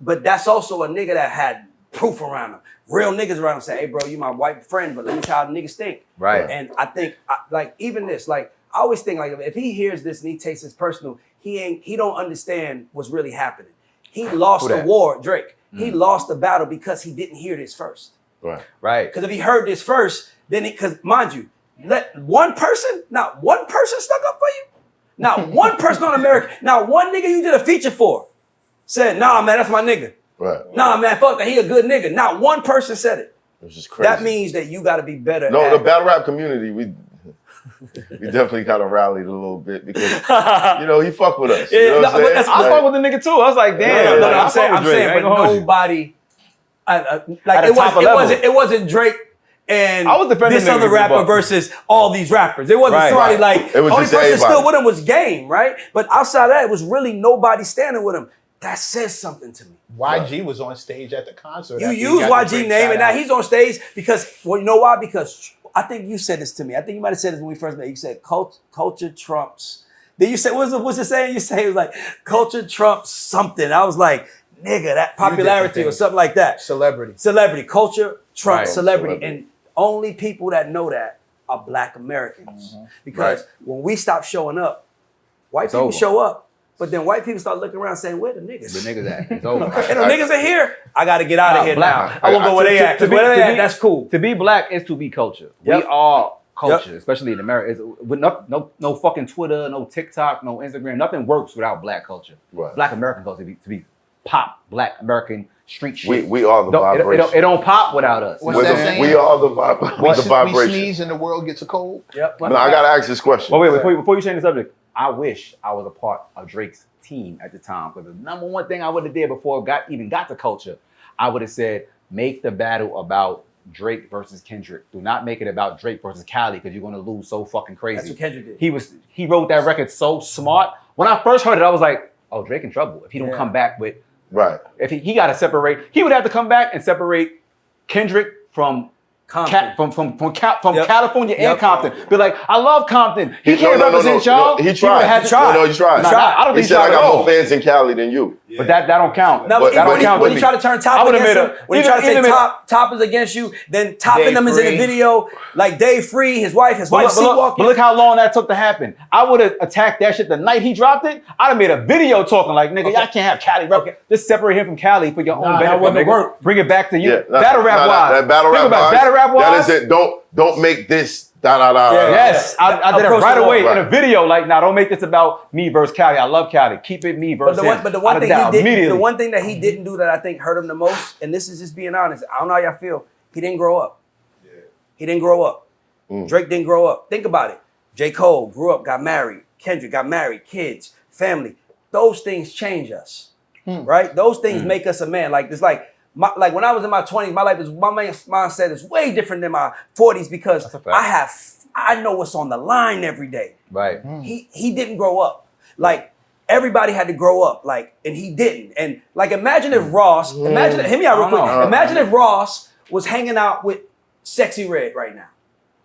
But that's also a nigga that had proof around him. Real niggas around him say, hey, bro, you my white friend, but let me tell how niggas think. Right. And I think, like, even this, like, I always think like if he hears this and he takes this personal, he don't understand what's really happening. He lost the war, Drake. He lost the battle because he didn't hear this first. Right. Because if he heard this first, then because mind you, not one person stuck up for you. Not one person on America, not one nigga you did a feature for said, nah, man, that's my nigga. Right. Nah, man, fuck that, he a good nigga. Not one person said it. It's just crazy. That means that you got to be better. No, the battle rap community, we definitely kind of rallied a little bit because, he fuck with us. You know what I'm saying? I fuck with the nigga too. I was like, damn. I'm saying, but nobody, it wasn't Drake and I was this other rapper versus all these rappers. It wasn't somebody like, the only person still with him was Game, right? But outside of that, it was really nobody standing with him. That says something to me. YG was on stage at the concert. You use YG name and now he's on stage because, well, you know why? Because I think you said this to me. I think you might have said this when we first met. You said culture trumps. Then you said, what's the saying? You say it was like culture trumps something. I was like, nigga, that popularity or something like that. Celebrity. Culture trumps celebrity. And only people that know that are Black Americans. Because when we stop showing up, white people show up. But then white people start looking around saying, where the niggas? The niggas at. It's over. And the niggas are here. I got to get out of here now. I won't go where they at. Because where they at, that's cool. To be Black is to be culture. We are culture, especially in America. With no fucking Twitter, no TikTok, no Instagram. Nothing works without Black culture. Right. Black American culture to be pop, Black American street shit. We are the vibration. It don't pop without us. What's that saying? We are the vibration. We sneeze and the world gets a cold. Yep. No, I got to ask this question. Wait, before you change the subject, I wish I was a part of Drake's team at the time. Because the number one thing I would have did before even got to culture, I would have said, make the battle about Drake versus Kendrick. Do not make it about Drake versus Cali because you're going to lose so fucking crazy. That's what Kendrick did. He wrote that record so smart. When I first heard it, I was like, oh, Drake in trouble if he don't come back with... Right. If he got to separate, he would have to come back and separate Kendrick from Compton. From California and Compton. Be like, I love Compton. He can't No, represent y'all. He tried. No, he tried. I don't think he said I got more fans in Cali than you. But that don't count. No, that don't count. when he tried to turn Top against him, when he tried to say Top is against you, then Top and them is in the video, like Dave Free, his wife But look how long that took to happen. I would have attacked that shit the night he dropped it. I'd have made a video talking like, nigga, y'all can't have Cali rap. Just separate him from Cali for your own benefit, nigga. Bring it back to you. Battle rap wise. That battle rap wise. Battle rap wise. That is it. Don't make this Yes, I did it right away in a video. Like, nah, don't make this about me versus Cali. I love Cali. Keep it me versus him. But the one thing that he didn't do that I think hurt him the most, and this is just being honest, I don't know how y'all feel. He didn't grow up. Yeah. He didn't grow up. Drake didn't grow up. Think about it. J. Cole grew up, got married. Kendrick got married, kids, family. Those things change us, right? Those things make us a man. Like it's like when I was in my 20s, my mindset is way different than my 40s because I know what's on the line every day. Right. He didn't grow up. Like everybody had to grow up, like, and he didn't. And like imagine if Ross, hear me out real quick. Imagine if Ross was hanging out with Sexy Red right now.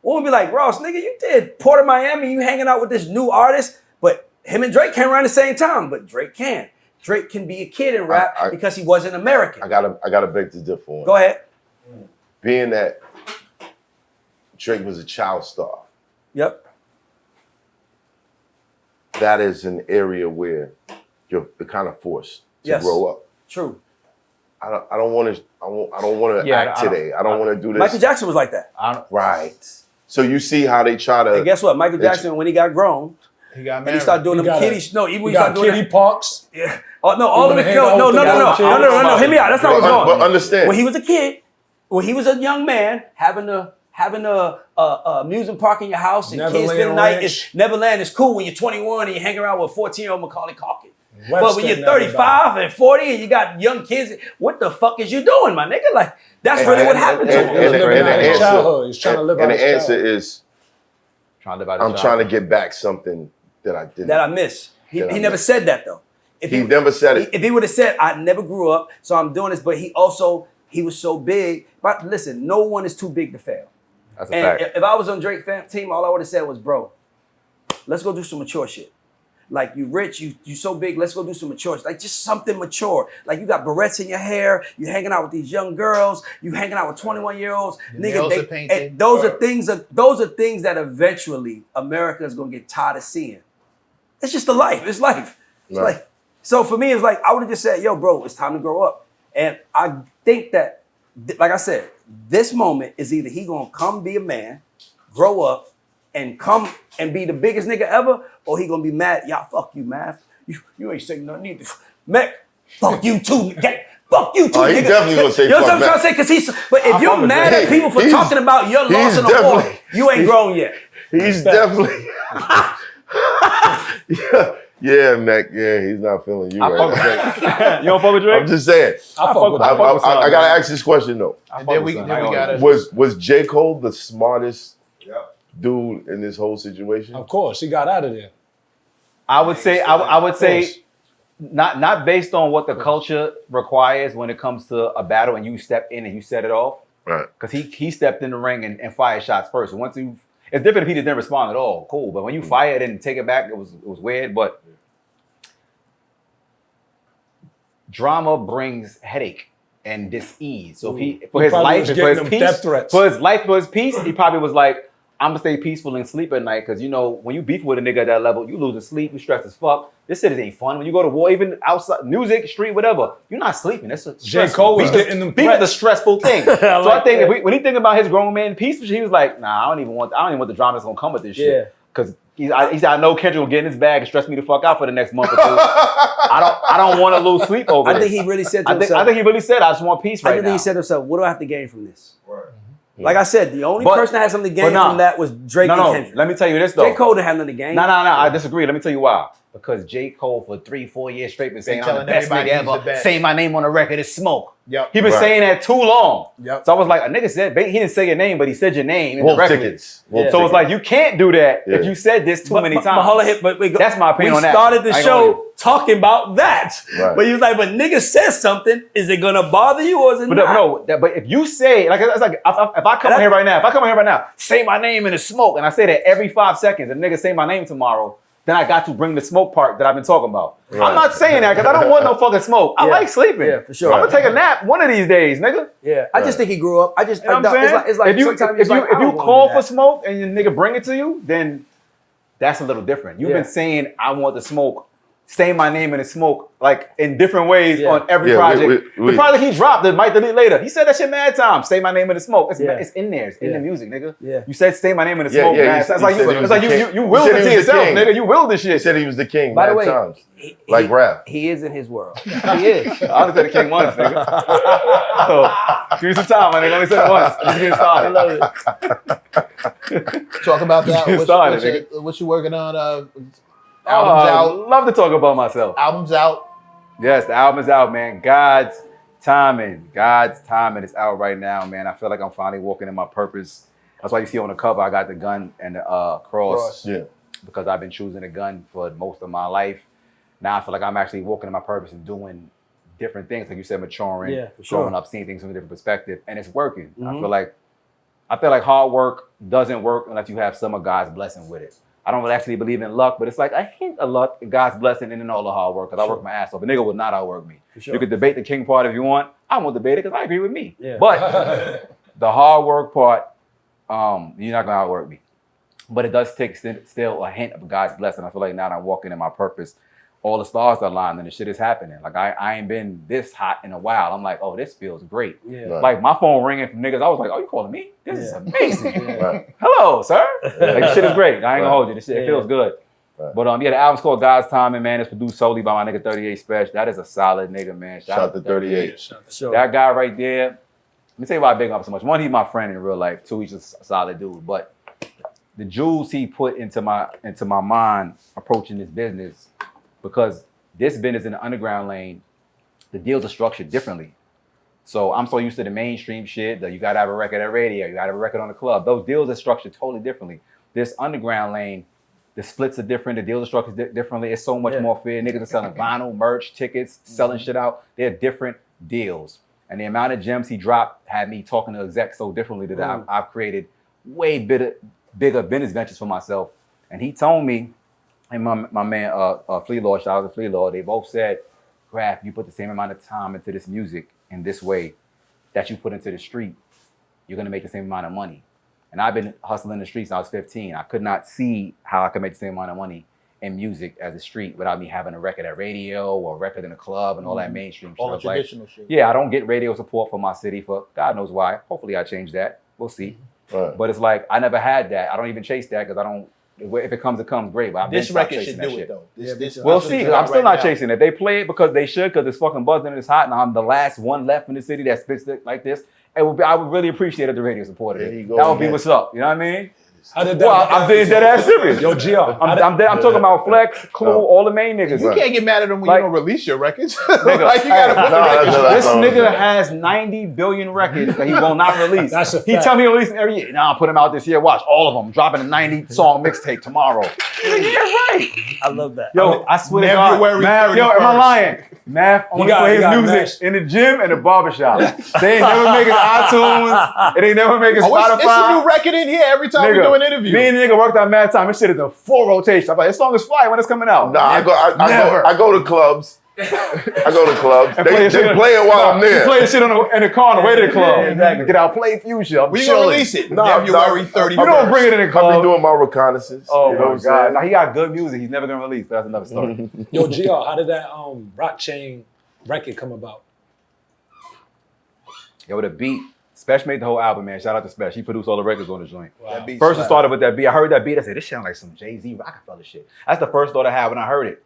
What would be like, Ross, nigga, you did Port of Miami, you hanging out with this new artist, but him and Drake came around the same time, but Drake can't. Drake can be a kid in rap because he wasn't American. I gotta beg to differ on. Go ahead. Being that Drake was a child star. Yep. That is an area where you're kind of forced to grow up. True. I don't want to act today. I don't want to do this. Michael Jackson was like that. Right. So you see how they try to. And guess what? Michael Jackson, when he got grown, he got married. And he started doing them kitty. No, even when he started doing kitty parks. Yeah. Oh no, all of the no. Hear me out. That's not what's going. But understand. When he was a kid, when he was a young man, having a amusement park in your house and kids spend the night. It's Neverland is cool when you're 21 and you hang around with 14-year-old Macaulay Culkin. But when you're 35 and 40 and you got young kids, what the fuck is you doing, my nigga? Like that's really what happened to him. And the answer is, I'm trying to get back something that I didn't. That I miss. He never said that though. He never said it. If he would have said, I never grew up, so I'm doing this, but he was so big. But listen, no one is too big to fail. That's a fact. If I was on Drake's team, all I would have said was, bro, let's go do some mature shit. Like you rich, you so big, let's go do some mature shit. Like just something mature. Like you got barrettes in your hair, you hanging out with these young girls, you hanging out with 21-year-olds. Nigga, those are things that eventually America is gonna get tired of seeing. It's just the life. It's life. It's like, so for me, it's like I would have just said, yo, bro, it's time to grow up. And I think that, like I said, this moment is either he gonna come be a man, grow up, and come and be the biggest nigga ever, or he gonna be mad. Y'all, fuck you, Math. You ain't saying nothing either. MECC, fuck you too. Fuck you too, he nigga. definitely gonna say you know fuck what I'm trying to say? But if you're mad at people for talking about your loss in the war, you ain't grown yet. He's definitely. Yeah, MECC. Yeah, he's not feeling you right now. You don't fuck with Drake? I'm just saying. I gotta ask this question though. And then we gotta. Was J. Cole the smartest dude in this whole situation? Of course, he got out of there. I would say not based on what the culture requires when it comes to a battle and you step in and you set it off. Right. Because he stepped in the ring and fired shots first. And it's different if he didn't respond at all. Cool. But when you fire it and take it back, it was weird. But drama brings headache and dis-ease. So for his peace, he probably was like, I'm gonna stay peaceful and sleep at night, because you know when you beef with a nigga at that level, you losing sleep, you stressed as fuck. This shit ain't fun. When you go to war, even outside, music, street, whatever, you're not sleeping. That's a J. Cole was getting them. Beef is a stressful thing. So I think when he think about his grown man peace, he was like, nah, I don't even want the drama that's gonna come with this shit. Because he said, I know Kendrick will get in his bag and stress me the fuck out for the next month or two. I don't want to lose sleep over this. I think he really said to himself. I think he really said, I just want peace right now. I think he said to himself, what do I have to gain from this? Right. Like I said, the only person that had something to gain from that was Drake and Kendrick. Let me tell you this though. J. Cole didn't have nothing to gain. No, I disagree. Let me tell you why. because J. Cole for 3-4 years straight been saying I'm telling the best everybody nigga he's the ever. best. Saying my name on the record is Smoke. Yep. He been Right. saying that too long. Yep. So I was like, a nigga said, he didn't say your name, but he said your name in Wolf the record. tickets. Yeah. Wolf So it's like, you can't do that if Yeah. you said this too many times. But hold on, but wait, That's my opinion we on that. started the I ain't gonna hold show talking about that. Right. But he was like, but nigga says something, is it gonna bother you or is it But not? but if you say, like, it's like, if I come in here right now, say my name in the smoke, and I say that every 5 seconds, and nigga say my name tomorrow, then I got to bring the smoke part that I've been talking about. Right. I'm not saying that because I don't want no fucking smoke. I Yeah. like sleeping. Yeah, for sure. I'm gonna take a nap one of these days, nigga. Yeah, I just think he grew up. I just, You know what I'm saying? it's like if you sometimes it's like, I if don't you wanna call do for that. smoke and your nigga bring it to you, then that's a little different. You've Yeah. been saying I want the smoke, saying my name in the smoke, like in different ways Yeah. on every Yeah, project. we- The project he dropped, it might delete later. He said that shit mad times. Say my name in the smoke. It's, Yeah. it's in there. It's in Yeah. the music, nigga. Yeah. You said say my name in the Yeah, smoke, yeah, man. he It's said- like he said he you was the king. you He willed said it he to was the yourself, king. nigga. You willed this He shit. said he was the king By the mad way, times. Like Grafh. he is in his world. He is. I only said the king once, nigga. So give me some time, my nigga. I only said it once. Just getting started. I love it. Talk about that. Get started, What you working on? Oh, Albums I out. love to talk about myself. Albums out. Yes, the album is out, man. God's timing. God's timing is out right now, man. I feel like I'm finally walking in my purpose. That's why you see on the cover, I got the gun and the cross. Yeah. Because I've been choosing a gun for most of my life. Now I feel like I'm actually walking in my purpose and doing different things. Like you said, maturing, Yeah, for sure. growing up, seeing things from a different perspective. And it's working. Mhm. I feel like hard work doesn't work unless you have some of God's blessing with it. I don't really actually believe in luck, but it's like a hint of luck, God's blessing, and then all the hard work. Because I work my ass off. A nigga would not outwork me. For sure. You could debate the king part if you want. I won't debate it because I agree with me. Yeah. But the hard work part, you're not gonna outwork me. But it does take still a hint of God's blessing. I feel like now that I'm walking in my purpose, all the stars are aligned and the shit is happening. Like I ain't been this hot in a while. I'm like, oh, this feels great. Yeah. Right. Like my phone ringing from niggas. I was like, oh, you calling me? This is Yeah. amazing. Right. Hello, sir. Like shit is great. I ain't gonna hold you. This shit it Yeah. feels good. Right. But yeah, the album's called God's Timing, man. It's produced solely by my nigga 38 Special. That is a solid nigga, man. Shout out to 38. For sure. That guy right there. Let me tell you why I big him up so much. One, he's my friend in real life. Two, he's just a solid dude. But the jewels he put into my mind approaching this business, because this business in the underground lane, the deals are structured differently. So I'm so used to the mainstream shit that you gotta have a record at radio, you gotta have a record on the club. Those deals are structured totally differently. This underground lane, the splits are different, the deals are structured differently. It's so much Yeah. more fair. Niggas are selling vinyl, merch, tickets, selling shit out. They're different deals. And the amount of gems he dropped had me talking to execs so differently that I've created way bigger business ventures for myself. And he told me, and my man Flea Law, shout out to Flea Law, they both said, Grafh, you put the same amount of time into this music in this way that you put into the street, you're gonna make the same amount of money. And I've been hustling the streets since I was 15. I could not see how I could make the same amount of money in music as a street without me having a record at radio or a record in a club and all that mainstream shit. All the I was like, traditional shit. yeah, I don't get radio support for my city for God knows why. Hopefully I change that. We'll see. Right. But it's like, I never had that. I don't even chase that because I don't, if it comes, it comes great. But I've This been stopped record chasing should that do shit. it though. Yeah, This We'll that's see. what I'm it's still right not now. chasing it. They play it because they should, because it's fucking buzzing and it's hot, and I'm the last one left in the city that spits it like this. I would really appreciate if the radio supported There you it. go That would be again. what's up. You know what I mean? How did that? Well, I'm being dead ass serious. Yo, Gio. I'm talking about Flex, Clue, all the main niggas. You can't get mad at them when Like- you don't release your records. Nigga, like you gotta hey, put the no, records. no, This no, nigga no. has 90 billion records that he will not release. That's a He fact. tell me he'll release them every year. Nah, I'll put them out this year. Watch all of them. Dropping a 90 song mixtape tomorrow. Nigga, yeah, right. I love that. Yo, I swear to God. February Math, yo, am I 31st. lying? Math only got- play he his got music mashed. in the gym and the barbershop. They ain't never making iTunes. It ain't never making Oh, Spotify. it's a new record in here every time we do an interview. Me and the nigga worked out mad time. This shit is a full rotation. I'm like, this song is fire when it's coming out. Nah, I go to clubs. I go to clubs. And They shit play it while I'm You there. play the shit in the car on the way to the club. Yeah, exactly. Get out, play Future. I'm we chilling. gonna release it Nah, February nah, 31st. You don't bring it in the I club. be doing my reconnaissance. Oh you know my what I'm God. saying? Now he got good music. He's never gonna release, but that's another story. Yo, Gio, how did that Rock Chain record come about? Yo, the beat. Spesh made the whole album, man. Shout out to Spesh. He produced all the records on the joint. That beat First, it slap. started with that beat. I heard that beat. I said, this sounds like some Jay-Z Rockefeller shit. That's the first thought I had when I heard it.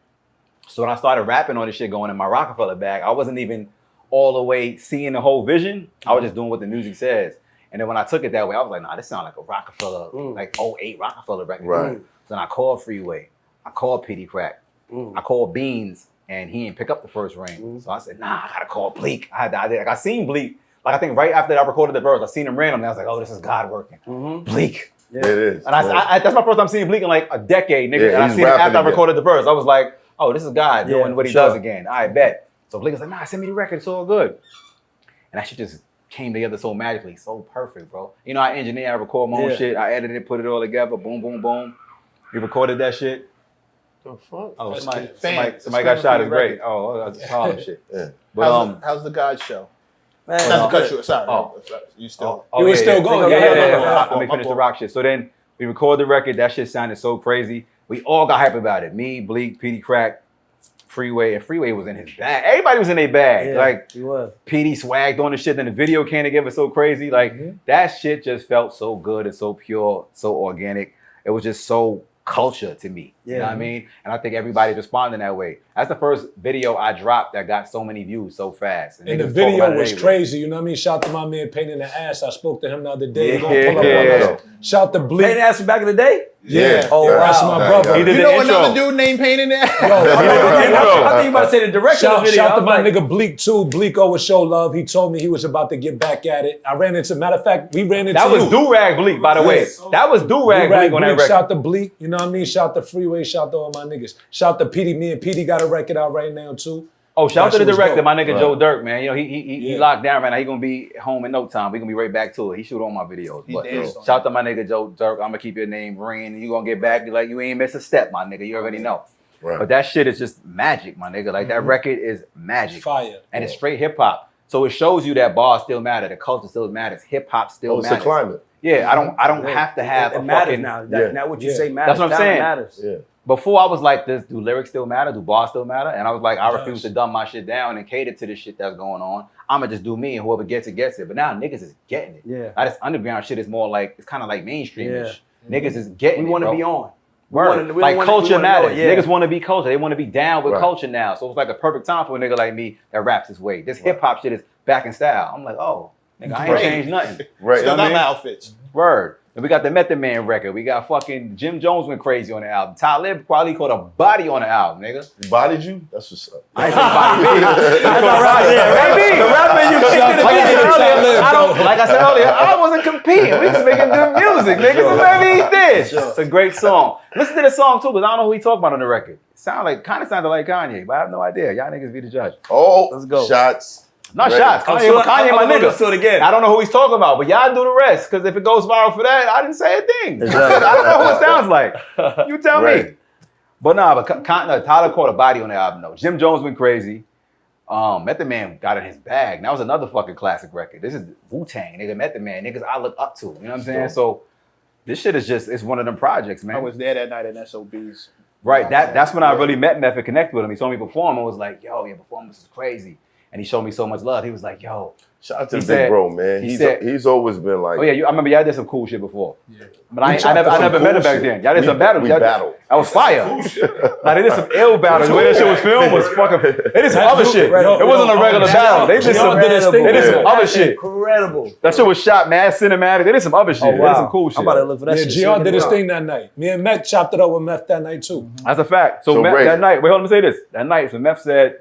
So when I started rapping on this shit going in my Rockefeller bag, I wasn't even all the way seeing the whole vision. I was just doing what the music says. And then when I took it that way, I was like, nah, this sounds like a Rockefeller, like 08 Rockefeller record. Right. So then I called Freeway. I called Pity Crack. I called Beans and he didn't pick up the first ring. So I said, nah, I gotta call Bleak. I seen Bleak. Like I think right after I recorded the verse, I seen him randomly. I was like, oh, this is God working. Bleak. Yeah. It is. And that's my first time seeing Bleak in like a decade, nigga. And I seen him after I recorded the verse. I was like, oh, this is God doing what he does again. I bet. So Bleak was like, nah, send me the record. It's all good. And that shit just came together so magically, so perfect, bro. You know, I engineer, I record my own shit. I edited it, put it all together. Boom, boom, boom. We recorded that shit. The fuck? Oh, somebody got shot. It's great. Oh, that's Harlem shit. Yeah. But how's the God show? Man, Not to cut you. Sorry. You still? You was still going. Let me finish the rock shit. So then we recorded the record. That shit sounded so crazy. We all got hype about it. Me, Bleak, PD Crack, Freeway, and Freeway was in his bag. Everybody was in their bag. Yeah, like he was. PD swagged on the shit. Then the video came together so crazy. Like that shit just felt so good and so pure, so organic. It was just so culture to me. You know what I mean? And I think everybody's responding that way. That's the first video I dropped that got so many views so fast. And the video was crazy, you know what I mean? Shout to my man Pain in the Ass. I spoke to him the other day. Shout to Bleak. Pain in the Ass back in the day? Yeah. Oh, wow. That's my brother. He did You the know intro. another dude named Pain in the Ass? I think you about to say the director of the video. Shout to my nigga Bleak too. Bleak always show love. He told me he was about to get back at it. I ran into, matter of fact, we ran into That was Do-Rag Bleak, by the way. That was Do-Rag Bleak on that record. Shout to Bleak, you know what I mean? Shout to Freeway, shout to all my niggas. Shout to PD. Me and PD got a record out right now too. Oh, shout out to the director, my nigga Right. Joe Dirk, man. You know, he locked down right now. He gonna be home in no time. We gonna be right back to it. He shoot all my videos. But shout out to my nigga Joe Dirk. I'm gonna keep your name ringing. You gonna get back like you ain't miss a step, my nigga. You already know. Right. But that shit is just magic, my nigga. Like that record is magic. Fire. And it's straight hip hop. So it shows you that bars still matter, the culture still matters, hip hop still It's matters. the climate. Yeah, I don't have to have it a matters fucking now. Yeah. Now what you say matters. That's what I'm Talent saying. matters. Yeah. Before I was like, do lyrics still matter? Do bars still matter? And I was like, I refuse to dumb my shit down and cater to the shit that's going on. I'ma just do me and whoever gets it, gets it. But now niggas is getting it. Yeah. Now this underground shit is more like, it's kind of like mainstream-ish. Niggas is getting We want it, to bro. be on. Word. We Like wanna culture know matters. it, yeah. Niggas want to be culture. They want to be down with Right. culture now. So it's like a perfect time for a nigga like me that raps this way. This hip hop shit is back in style. I'm like, oh, nigga, I ain't changed nothing. Right. Still You know what got I my mean? outfits. Word. And we got the Method Man record. We got fucking Jim Jones went crazy on the album. Talib probably caught a body on the album, nigga. He bodied you? That's what's up. I ain't say body me. That's all right there. Baby, The rapper you kicked in the like I said video. earlier, like I said earlier, I wasn't competing. We just making good music, nigga. So maybe he did. It's a great song. Listen to the song too, because I don't know who he talking about on the record. Kind of sounded like Kanye, but I have no idea. Y'all niggas be the judge. Oh, Let's go. shots. Not Ready. shots. Kanye, sure- Kanye my I'm gonna nigga. listen to it again. I don't know who he's talking about, but y'all do the rest. Because if it goes viral for that, I didn't say a thing. I don't know who it sounds like. You tell me. Right. But nah, Tyler caught a body on the album though. Jim Jones went crazy. Method Man got in his bag. And that was another fucking classic record. This is Wu-Tang, nigga. Method Man, niggas I look up to. You know what I'm saying? So this shit is just, it's one of them projects, man. I was there that night in SOBs. Right, that's when I really met Method, connected with him. He saw me perform and was like, yo, your performance is crazy. And he showed me so much love. He was like, yo. Shout out to He the said- big bro, man. he said- He's always been like. Oh yeah, I remember y'all did some cool shit before. Yeah. But I some never met him cool back shit. then. Y'all did some battles. We Y'all- battled. That was fire. Now they did some ill battles. The way that shit was filmed was fucking. They did some other shit. It wasn't a regular battle. They did some. They did some other shit. Incredible. That shit was shot mad cinematic. They did some other shit. Oh, They wow. did some cool shit. I'm about to look for that shit. GR did his thing that night. Me and Meth chopped it up with Meth that night too. That's a fact. So, So Meth, Ray- that night, wait, hold on, let me say this. That night, so Meth said,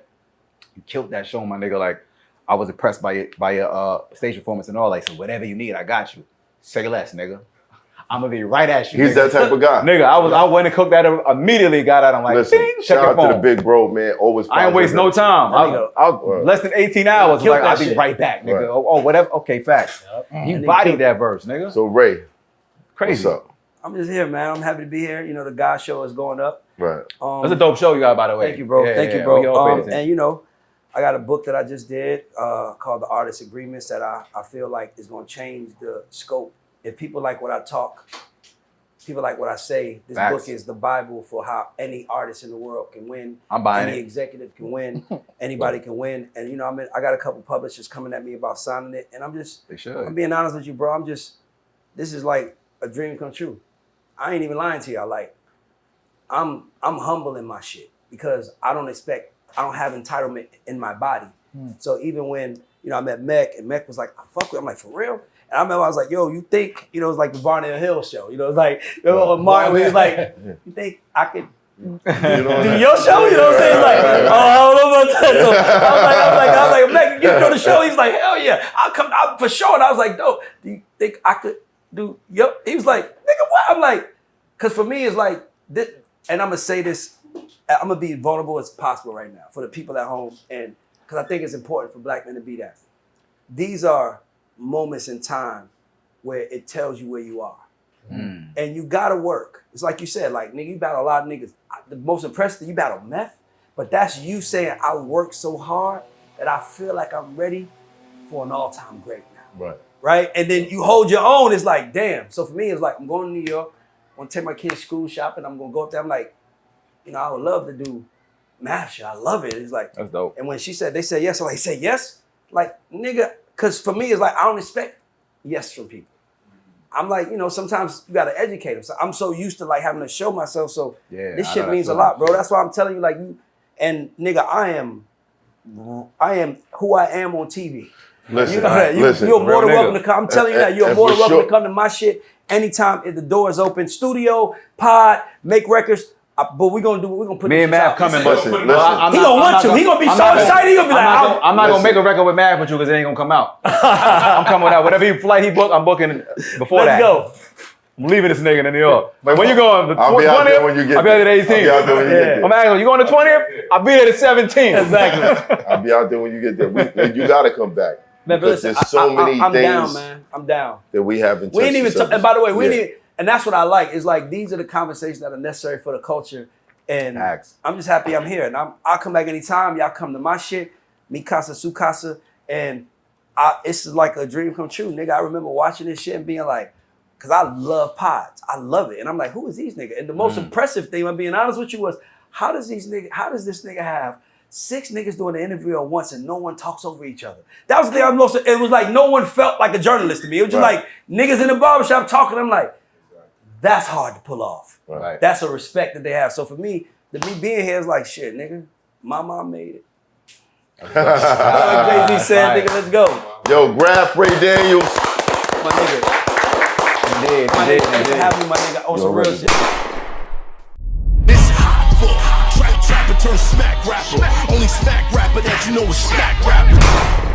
you killed that show, my nigga. Like, I was impressed by your stage performance and all. Like, so whatever you need, I got you. Say less, nigga. I'm gonna be right at you. He's nigga. that type of guy. Nigga, I went and cooked that immediately, got out. I'm like, Listen, ding, check shout your out to the phone. big bro, man. Always. I ain't waste no time. I was less than 18 hours. Killed Like, that I'll be shit. right back, nigga. Right. Oh, whatever. Okay, facts. You bodied that verse, nigga. So Ray, Crazy. what's up? I'm just here, man. I'm happy to be here. You know, the God show is going up. Right. That's a dope show you got, by the way. Thank you, bro. Yeah, Thank you, yeah, bro. we all paid attention. And you know, I got a book that I just did called The Artist Agreements that I feel like is going to change the scope. If people like what I talk, people like what I say, this Facts. book is the Bible for how any artist in the world can win. I'm buying Any it. executive can win. Anybody can win. And you know, I got a couple publishers coming at me about signing it. And They should. I'm being honest with you, bro. This is like a dream come true. I ain't even lying to y'all. Like, I'm humble in my shit because I don't have entitlement in my body. So even when, you know, I met MECC and MECC was like, fuck with, I'm like, for real? And I remember I was like, yo, you think, you know, it's like the Barney Hill show. You know, it's like, Martin, he was like, you think I could You know Do your show, you know what I'm saying? He's like, oh, I don't know about that. So I was like, Mac, you get to do the show? He's like, hell yeah, I'll come out for sure. And I was like, dope. Do you think I could do? Yep. He was like, nigga, what? I'm like, because for me, it's like this, and I'm gonna say this. I'm gonna be vulnerable as possible right now for the people at home, and because I think it's important for black men to be that. These are moments in time where it tells you where you are. And you gotta work. It's like you said, like, nigga, you battle a lot of niggas. The most impressive thing, you battle meth, but that's you saying, I work so hard that I feel like I'm ready for an all-time great now. Right. Right? And then you hold your own, it's like, damn. So for me, it's like, I'm going to New York, I'm gonna take my kids school shopping, I'm gonna go up there, I'm like, you know, I would love to do math shit. I love it. It's like, That's dope. and when she said, they said yes, I'm like, say yes? Like, nigga, because for me, it's like, I don't expect yes from people. I'm like, you know, sometimes you gotta educate them. So I'm so used to like having to show myself. So this I shit know means a that lot, feeling. bro. That's why I'm telling you, like, you, and nigga, I am who I am on TV. Listen, You know that. listen. You're more than real welcome to come. I'm telling you that. You're And more for than welcome sure- to come to my shit anytime if the door is open. Studio, pod, make records. But we're gonna put Me this and Mav out. coming. Listen, but- listen. Well, I'm He not- gonna I'm want not to. He gonna be I'm so not gonna- excited. He gonna be like, I'm not gonna Listen. make a record with Mav with you because it ain't gonna come out. I'm coming out. Whatever flight he booked, I'm booking before let's that. go. I'm leaving this nigga in New York. But when you going? The I'll be out there when you 20th? get I'll be out there the there. I'll be out there when you 18th. get there. I'm asking, you going the 20th? I'll be there the 17th. Exactly. I'll be out there when you get there. You gotta come back. Man, but Because listen, there's so many I'm things down, man. I'm down. that we haven't We ain't touched even. the And by the way, we surface. ain't even. And that's what I like. Is like these are the conversations that are necessary for the culture. And Facts. I'm just happy I'm here. And I'll come back anytime. Y'all come to my shit. Mi casa, su casa. And it's like a dream come true, nigga. I remember watching this shit and being like, because I love pods. I love it. And I'm like, who is these niggas? And the most impressive thing, I'm being honest with you, was how does this nigga have 6 niggas doing an interview at once and no one talks over each other? That was the thing. It was like no one felt like a journalist to me. It was just Right. like niggas in the barbershop talking. I'm like, that's hard to pull off. Right. That's a respect that they have. So for me being here is like, shit, nigga, my mom made it. Like Jay-Z said, Right. nigga, let's go. Yo, Grafh, Ray Daniels. My nigga. Indeed, My indeed, nigga, thanks for indeed. having me, my nigga, on You some real already shit. This Hoffa, trapper turn smack rapper. Only smack rapper that you know is smack rapper.